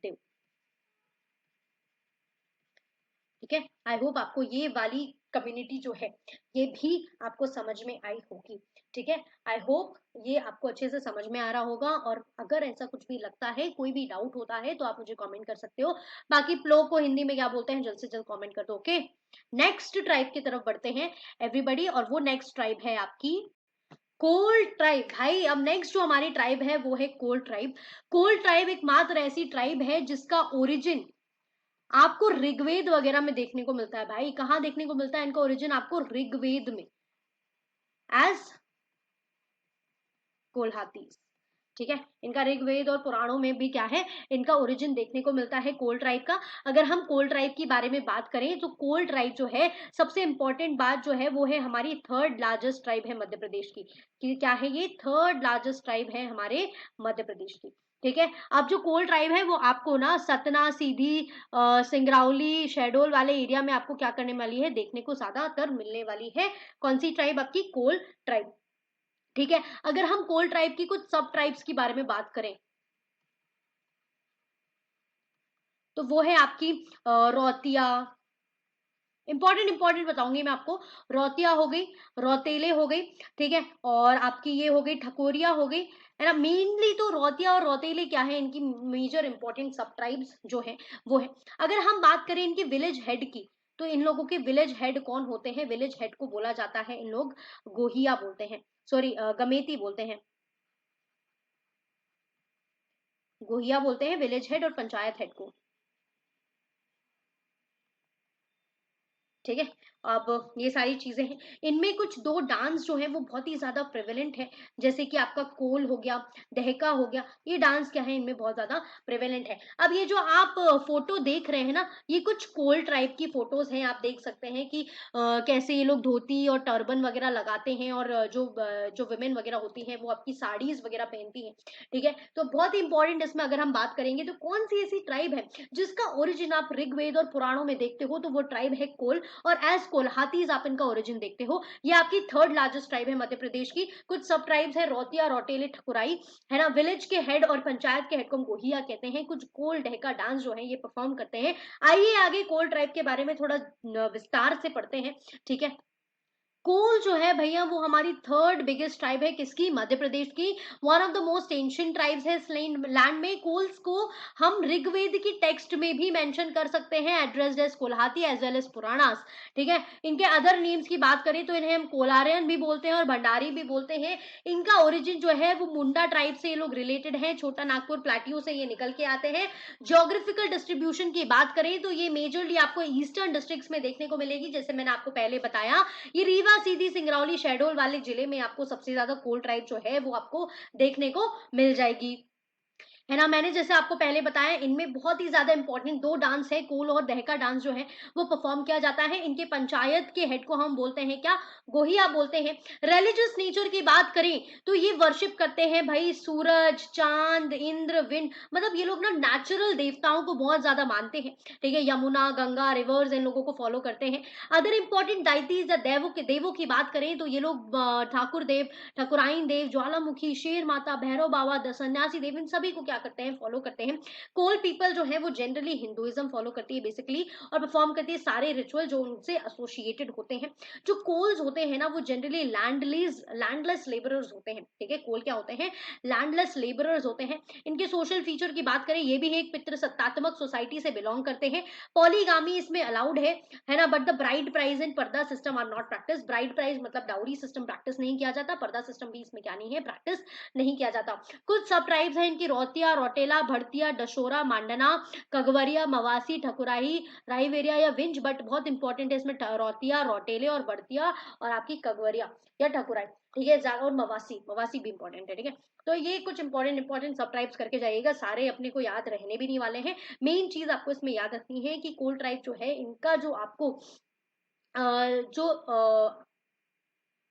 देव, ठीक है। आई होप आपको ये वाली कम्युनिटी जो है ये भी आपको समझ में आई होगी, ठीक है। आई होप ये आपको अच्छे से समझ में आ रहा होगा। और अगर ऐसा कुछ भी लगता है, कोई भी डाउट होता है, तो आप मुझे कमेंट कर सकते हो। बाकी प्लो को हिंदी में क्या बोलते हैं, जल्द से जल्द कमेंट कर दो, ओके। नेक्स्ट ट्राइब की तरफ बढ़ते हैं एवरीबॉडी, और वो नेक्स्ट ट्राइब है आपकी कोल ट्राइब। भाई अब नेक्स्ट जो हमारी ट्राइब है वो है कोल ट्राइब। कोल ट्राइब एकमात्र ऐसी ट्राइब है जिसका ओरिजिन आपको ऋग्वेद वगैरह में देखने को मिलता है भाई। कहाँ देखने को मिलता है इनका ओरिजिन? आपको ऋग्वेद में, एज कोल्हाती। ठीक है, इनका ऋग्वेद और पुराणों में भी क्या है, इनका ओरिजिन देखने को मिलता है कोल ट्राइब का। अगर हम कोल ट्राइब के बारे में बात करें तो कोल ट्राइब जो है, सबसे इंपॉर्टेंट बात जो है वो है हमारी थर्ड लार्जेस्ट ट्राइब है मध्य प्रदेश की। कि क्या है ये? थर्ड लार्जेस्ट ट्राइब है हमारे मध्य प्रदेश की। ठीक है, अब जो कोल ट्राइब है वो आपको ना सतना, सीधी, सिंगरौली, शहडोल वाले एरिया में आपको क्या करने वाली है, देखने को ज्यादातर मिलने वाली है। कौन सी ट्राइब? आपकी कोल ट्राइब। ठीक है, अगर हम कोल ट्राइब की कुछ सब ट्राइब्स के बारे में बात करें तो वो है आपकी रौतिया। इंपॉर्टेंट इंपॉर्टेंट बताऊंगी मैं आपको। रौतिया हो गई, रौतेले हो गई, ठीक है, और आपकी ये हो गई ठकोरिया हो गई, है ना। मेनली तो रौतिया और रौतेले क्या है, इनकी मेजर इंपॉर्टेंट सब ट्राइब्स जो है वो है। अगर हम बात करें इनके विलेज हेड की, तो इन लोगों के विलेज हेड कौन होते हैं? विलेज हेड को बोला जाता है इन लोग गोहिया बोलते हैं, सॉरी गमेती बोलते हैं। गोहिया बोलते हैं विलेज हेड और पंचायत हेड को। ठीक है, अब ये सारी चीजें हैं। इनमें कुछ दो डांस जो है वो बहुत ही ज्यादा प्रेवलेंट है, जैसे कि आपका कोल हो गया, दहका हो गया। ये डांस क्या है, इनमें बहुत ज्यादा प्रेवलेंट है। अब ये जो आप फोटो देख रहे हैं ना, ये कुछ कोल ट्राइब की फोटोज हैं। आप देख सकते हैं कि कैसे ये लोग धोती और टर्बन वगैरह लगाते हैं, और जो वुमेन वगैरह होती हैं वो आपकी साड़ीज वगैरह पहनती हैं। ठीक है, तो बहुत ही इंपॉर्टेंट इसमें अगर हम बात करेंगे तो कौन सी ऐसी ट्राइब है जिसका ओरिजिन आप ऋग्वेद और पुराणों में देखते हो, तो वो ट्राइब है कोल। और एज कोल्हातीज आप इनका ओरिजिन देखते हो। ये आपकी थर्ड लार्जेस्ट ट्राइब है मध्य प्रदेश की। कुछ सब ट्राइब्स है, रौतिया, रौटेले, ठकुराई, है ना। विलेज के हेड और पंचायत के हेड को हम गोहिया कहते हैं। कुछ कोल डहका डांस जो है ये परफॉर्म करते हैं। आइए आगे कोल ट्राइब के बारे में थोड़ा विस्तार से पढ़ते हैं। ठीक है, कोल जो है भैया वो हमारी थर्ड बिगेस्ट ट्राइब है, किसकी? मध्य प्रदेश की। One of the most ancient tribes है इस लैंड में। कोल्स को हम ऋग्वेद की टेक्स्ट में भी मेंशन कर सकते हैं, addressed as Kolhati as well as Puranas. ठीक है, इनके अदर नेम्स की बात करें तो इन्हें हम कोलारियन भी बोलते हैं और भंडारी भी बोलते हैं। इनका ओरिजिन जो है वो मुंडा ट्राइब से ये लोग रिलेटेड है। छोटा नागपुर प्लेट्यू से ये निकल के आते हैं। ज्योग्राफिकल डिस्ट्रीब्यूशन की बात करें तो ये मेजरली आपको ईस्टर्न डिस्ट्रिक्ट्स में देखने को मिलेगी, जैसे मैंने आपको पहले बताया। ये रीवा, सीधी, सिंगरौली, शहडोल वाले जिले में आपको सबसे ज्यादा कोल ट्राइब जो है वो आपको देखने को मिल जाएगी, है ना। मैंने जैसे आपको पहले बताया, इनमें बहुत ही ज्यादा इंपॉर्टेंट दो डांस है, कोल और दहका डांस जो है वो परफॉर्म किया जाता है। इनके पंचायत के हेड को हम बोलते हैं क्या? गोहिया बोलते हैं। रिलीजियस नेचर की बात करें तो ये वर्शिप करते हैं भाई सूरज, चांद, इंद्र, विंड, मतलब ये लोग ना नेचुरल देवताओं को बहुत ज्यादा मानते हैं। ठीक है, यमुना, गंगा, रिवर्स इन लोगों को फॉलो करते हैं। अदर इंपॉर्टेंट डाइटीज या देवों की बात करें तो ये लोग ठाकुर देव, ठकुराइन देव, ज्वालामुखी, शेर माता, भैरव बाबा, सन्यासी देव, इन सभी को क्या करते हैं? फॉलो करते हैं। कोल पीपल जो है वो जनरली हिंदुइज्म फॉलो करती है बेसिकली, और परफॉर्म करती है सारे रिचुअल जो उनसे एसोसिएटेड होते हैं। जो कोल्स होते हैं ना वो जनरली लैंडलेस लेबरर्स होते हैं। ठीक है, कोल क्या होते हैं? लैंडलेस लेबरर्स होते हैं। इनके सोशल फीचर की बात करें, ये भी एक पितृसत्तात्मक सोसाइटी से बिलोंग करते हैं। पॉलीगामी इसमें अलाउड है ना, but the bride price and purdah system are not practice. Bride price मतलब डाउरी सिस्टम प्रैक्टिस नहीं किया जाता, पर्दा सिस्टम भी इसमें क्या नहीं है, प्रैक्टिस नहीं किया जाता। कुछ सब ट्राइब्स हैं इनकी, रौतिया, रौटेला, भड़तिया, डशोरा, मांडना, कगवरिया, मवासी, ठकुराही, राईवेरिया या विंज। बट बहुत इंपॉर्टेंट है इसमें रौतिया, रौटेले और बढ़तिया और आपकी कगवरिया या ठकुराई। ठीक है, और मवासी, मवासी भी इंपॉर्टेंट है। ठीक है, तो ये कुछ इंपॉर्टेंट सब ट्राइब्स करके जाइएगा, सारे अपने को याद रहने भी नहीं वाले हैं। मेन चीज आपको इसमें याद रखनी है कि कोल ट्राइब जो है इनका जो आपको जो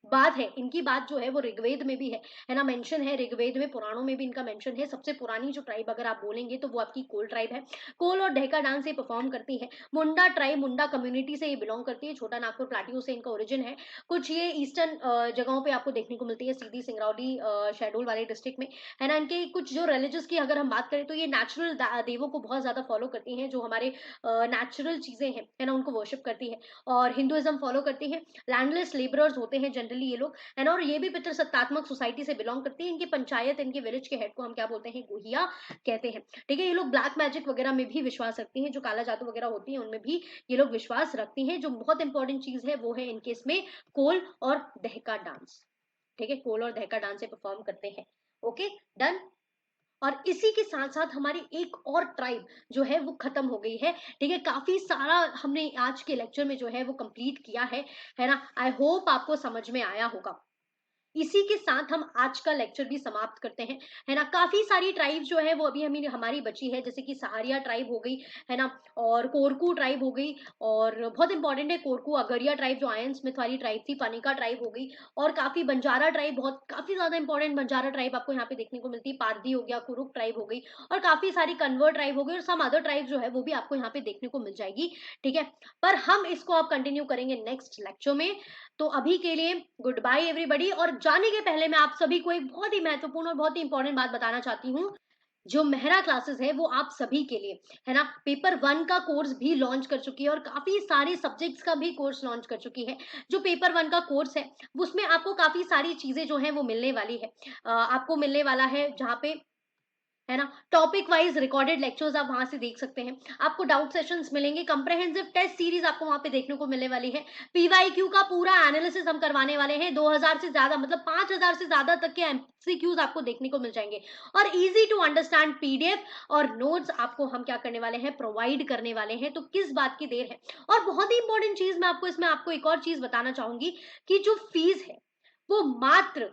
बात है, इनकी बात जो है वो ऋग्वेद में भी है ना, मेंशन है। ऋग्वेद में, पुराणों में भी इनका मेंशन है। सबसे पुरानी जो ट्राइब अगर आप बोलेंगे तो वो आपकी कोल ट्राइब है। कोल और ढेका डांस ये परफॉर्म करती है। मुंडा ट्राइब, मुंडा कम्युनिटी से ये बिलोंग करती है। छोटा नागपुर प्लाट्यू से इनका ओरिजिन है। कुछ ये ईस्टर्न जगहों पे आपको देखने को मिलती है, सीधी, सिंगरौली, शहडोल वाले डिस्ट्रिक्ट में, है ना। इनके कुछ जो रिलीजियस की अगर हम बात करें तो ये नेचुरल देवों को बहुत ज्यादा फॉलो करती हैं, जो हमारे नेचुरल चीजें हैं, है ना, उनको वर्शिप करती है और हिंदुइज्म फॉलो करती है। लैंडलेस लेबरर्स होते हैं जनरली ये लोग, है ना, और ये भी पितृसत्तात्मक सोसाइटी से बिलोंग करती है। इनकी पंचायत, इनके विलेज के हेड को हम क्या बोलते हैं? गोहिया कहते हैं। ठीक है, ये लोग ब्लैक मैजिक वगैरह में भी विश्वास रखती हैं, जो काला जादू वगैरह होती है उनमें भी ये लोग विश्वास रखती हैं। जो बहुत इंपॉर्टेंट चीज है वो है इनके इसमें कोल और दहका डांस। ठीक है, कोल और दहका डांस से परफॉर्म करते हैं। Okay, done. और इसी के साथ-साथ हमारी एक और ट्राइब जो है वो खत्म हो गई है, ठीक है? काफ़ी सारा हमने आज के लेक्चर में जो है वो कंप्लीट किया है ना? आई होप आपको समझ में आया होगा। इसी के साथ हम आज का लेक्चर भी समाप्त करते हैं, है ना? काफ़ी सारी ट्राइब जो है वो अभी हमें हमारी बची है, जैसे कि सहारिया ट्राइब हो गई, है ना? और कोरकू ट्राइब हो गई, और बहुत इंपॉर्टेंट है कोरकू, अगरिया ट्राइब जो आयन स्मिथ वाली ट्राइब थी, पानिका ट्राइब हो गई, और काफ़ी बंजारा ट्राइब, बहुत काफ़ी ज़्यादा इंपॉर्टेंट बंजारा ट्राइब आपको यहाँ पे देखने को मिलती है, पारधी हो गया, कुरुक ट्राइब हो गई, और काफ़ी सारी कन्वर्ट ट्राइब हो गई, और सम अदर ट्राइब जो है वो भी आपको यहाँ पे देखने को मिल जाएगी, ठीक है? पर हम इसको अब कंटिन्यू करेंगे नेक्स्ट लेक्चर में। तो अभी के लिए गुड बाय एवरीबॉडी। और जाने के पहले मैं आप सभी को एक बहुत ही महत्वपूर्ण और बहुत ही इंपॉर्टेंट बात बताना चाहती हूँ। जो मेहरा क्लासेस है वो आप सभी के लिए, है ना? पेपर वन का कोर्स भी लॉन्च कर चुकी है, और काफी सारे सब्जेक्ट्स का भी कोर्स लॉन्च कर चुकी है। जो पेपर वन का कोर्स है उसमें आपको काफी सारी चीजें जो है वो मिलने वाली है। आपको मिलने वाला है जहाँ पे, है ना, टॉपिक वाइज रिकॉर्डेड लेक्चर्स आप वहां से देख सकते हैं, आपको डाउट सेशंस मिलेंगे, कंप्रहेंसिव टेस्ट सीरीज आपको वहां पे देखने को मिलने वाली है, पीवाईक्यू का पूरा एनालिसिस हम करवाने वाले हैं, 2000 से ज्यादा, मतलब 5000 से ज्यादा तक के एमसीक्यूज आपको देखने को मिल जाएंगे, और इजी टू अंडरस्टैंड पीडीएफ और नोट्स आपको हम क्या करने वाले हैं, प्रोवाइड करने वाले हैं। तो किस बात की देर है? और बहुत ही इंपॉर्टेंट चीज मैं आपको इसमें आपको एक और चीज बताना चाहूंगी, कि जो फीस है वो मात्र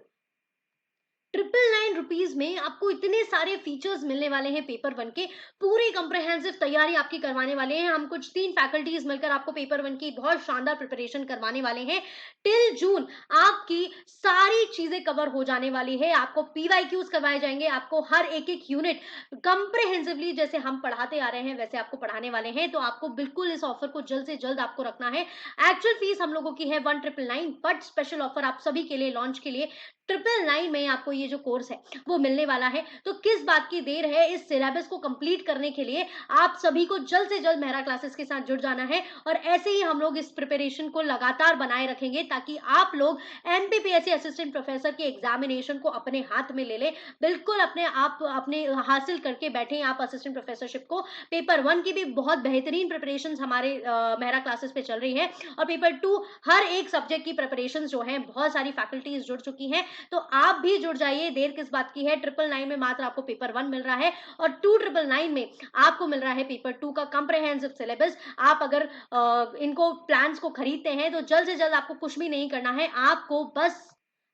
999 रुपीज में आपको इतने सारे फीचर्स मिलने वाले हैं पेपर वन के। पूरी कंप्रहेंसिव तैयारी आपकी करवाने वाले हैं हम, कुछ 3 फैकल्टीज मिलकर आपको पेपर वन की बहुत शानदार प्रिपरेशन करवाने वाले हैं। टिल जून आपकी सारी चीजें कवर हो जाने वाली है, आपको पीवाईक्यूज करवाए जाएंगे, आपको हर एक एक यूनिट कंप्रहेंसिवली जैसे हम पढ़ाते आ रहे हैं वैसे आपको पढ़ाने वाले हैं। तो आपको बिल्कुल इस ऑफर को जल्द से जल्द आपको रखना है। एक्चुअल फीस हम लोगों की है 1999, बट स्पेशल ऑफर आप सभी के लिए, लॉन्च के लिए 999 में आपको ये जो कोर्स है वो मिलने वाला है। तो किस बात की देर है? इस सिलेबस को कंप्लीट करने के लिए आप सभी को जल्द से जल्द मेहरा क्लासेस के साथ जुड़ जाना है, और ऐसे ही हम लोग इस प्रिपरेशन को लगातार बनाए रखेंगे, ताकि आप लोग एमपीपीएससी असिस्टेंट प्रोफेसर के एग्जामिनेशन को अपने हाथ में ले लें, बिल्कुल अपने आप अपने हासिल करके बैठे आप असिस्टेंट प्रोफेसरशिप को। पेपर वन की भी बहुत बेहतरीन प्रिपरेशन हमारे मेहरा क्लासेस पे चल रही है, और पेपर टू, हर एक सब्जेक्ट की प्रिपरेशन जो है बहुत सारी फैकल्टीज जुड़ चुकी हैं। तो आप भी जुड़ जाइए, देर किस बात की है? 999 में मात्र आपको पेपर वन मिल रहा है, और 2999 में आपको मिल रहा है पेपर टू का कंप्रहेंसिव सिलेबस। आप अगर इनको प्लान्स को खरीदते हैं तो जल्द से जल्द आपको कुछ भी नहीं करना है, आपको बस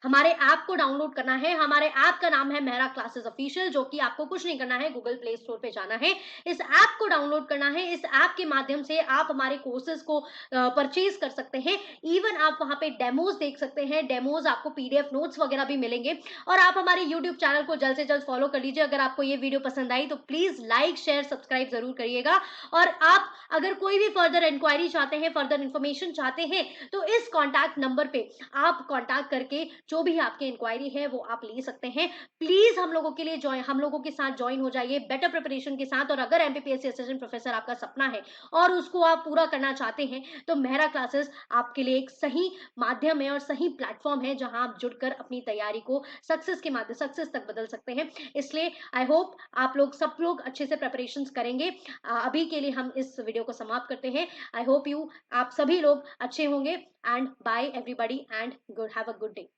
हमारे ऐप को डाउनलोड करना है। हमारे ऐप का नाम है मेहरा क्लासेस ऑफिशियल, जो कि आपको कुछ नहीं करना है, गूगल प्ले स्टोर पे जाना है, इस ऐप को डाउनलोड करना है। इस ऐप के माध्यम से आप हमारे कोर्सेज को परचेज कर सकते हैं। इवन आप वहां पे डेमोज देख सकते हैं, डेमोज आपको पीडीएफ नोट्स वगैरह भी मिलेंगे। और आप हमारे यूट्यूब चैनल को जल्द से जल्द फॉलो कर लीजिए। अगर आपको ये वीडियो पसंद आई तो प्लीज लाइक शेयर सब्सक्राइब जरूर करिएगा। और आप अगर कोई भी फर्दर इंक्वायरी चाहते हैं, फर्दर इंफॉर्मेशन चाहते हैं, तो इस कॉन्टैक्ट नंबर पे आप कॉन्टैक्ट करके जो भी आपकी इंक्वायरी है वो आप ले सकते हैं। प्लीज हम लोगों के लिए हम लोगों के साथ ज्वाइन हो जाइए बेटर प्रिपरेशन के साथ। और अगर एमपीपीएससी असिस्टेंट प्रोफेसर आपका सपना है और उसको आप पूरा करना चाहते हैं, तो मेहरा क्लासेस आपके लिए एक सही माध्यम है और सही प्लेटफॉर्म है, जहां आप जुड़कर अपनी तैयारी को सक्सेस के माध्यम सक्सेस तक बदल सकते हैं। इसलिए आई होप आप लोग सब लोग अच्छे से प्रिपरेशंस करेंगे। अभी के लिए हम इस वीडियो को समाप्त करते हैं। आई होप यू आप सभी लोग अच्छे होंगे। And bye everybody, and good have a good day.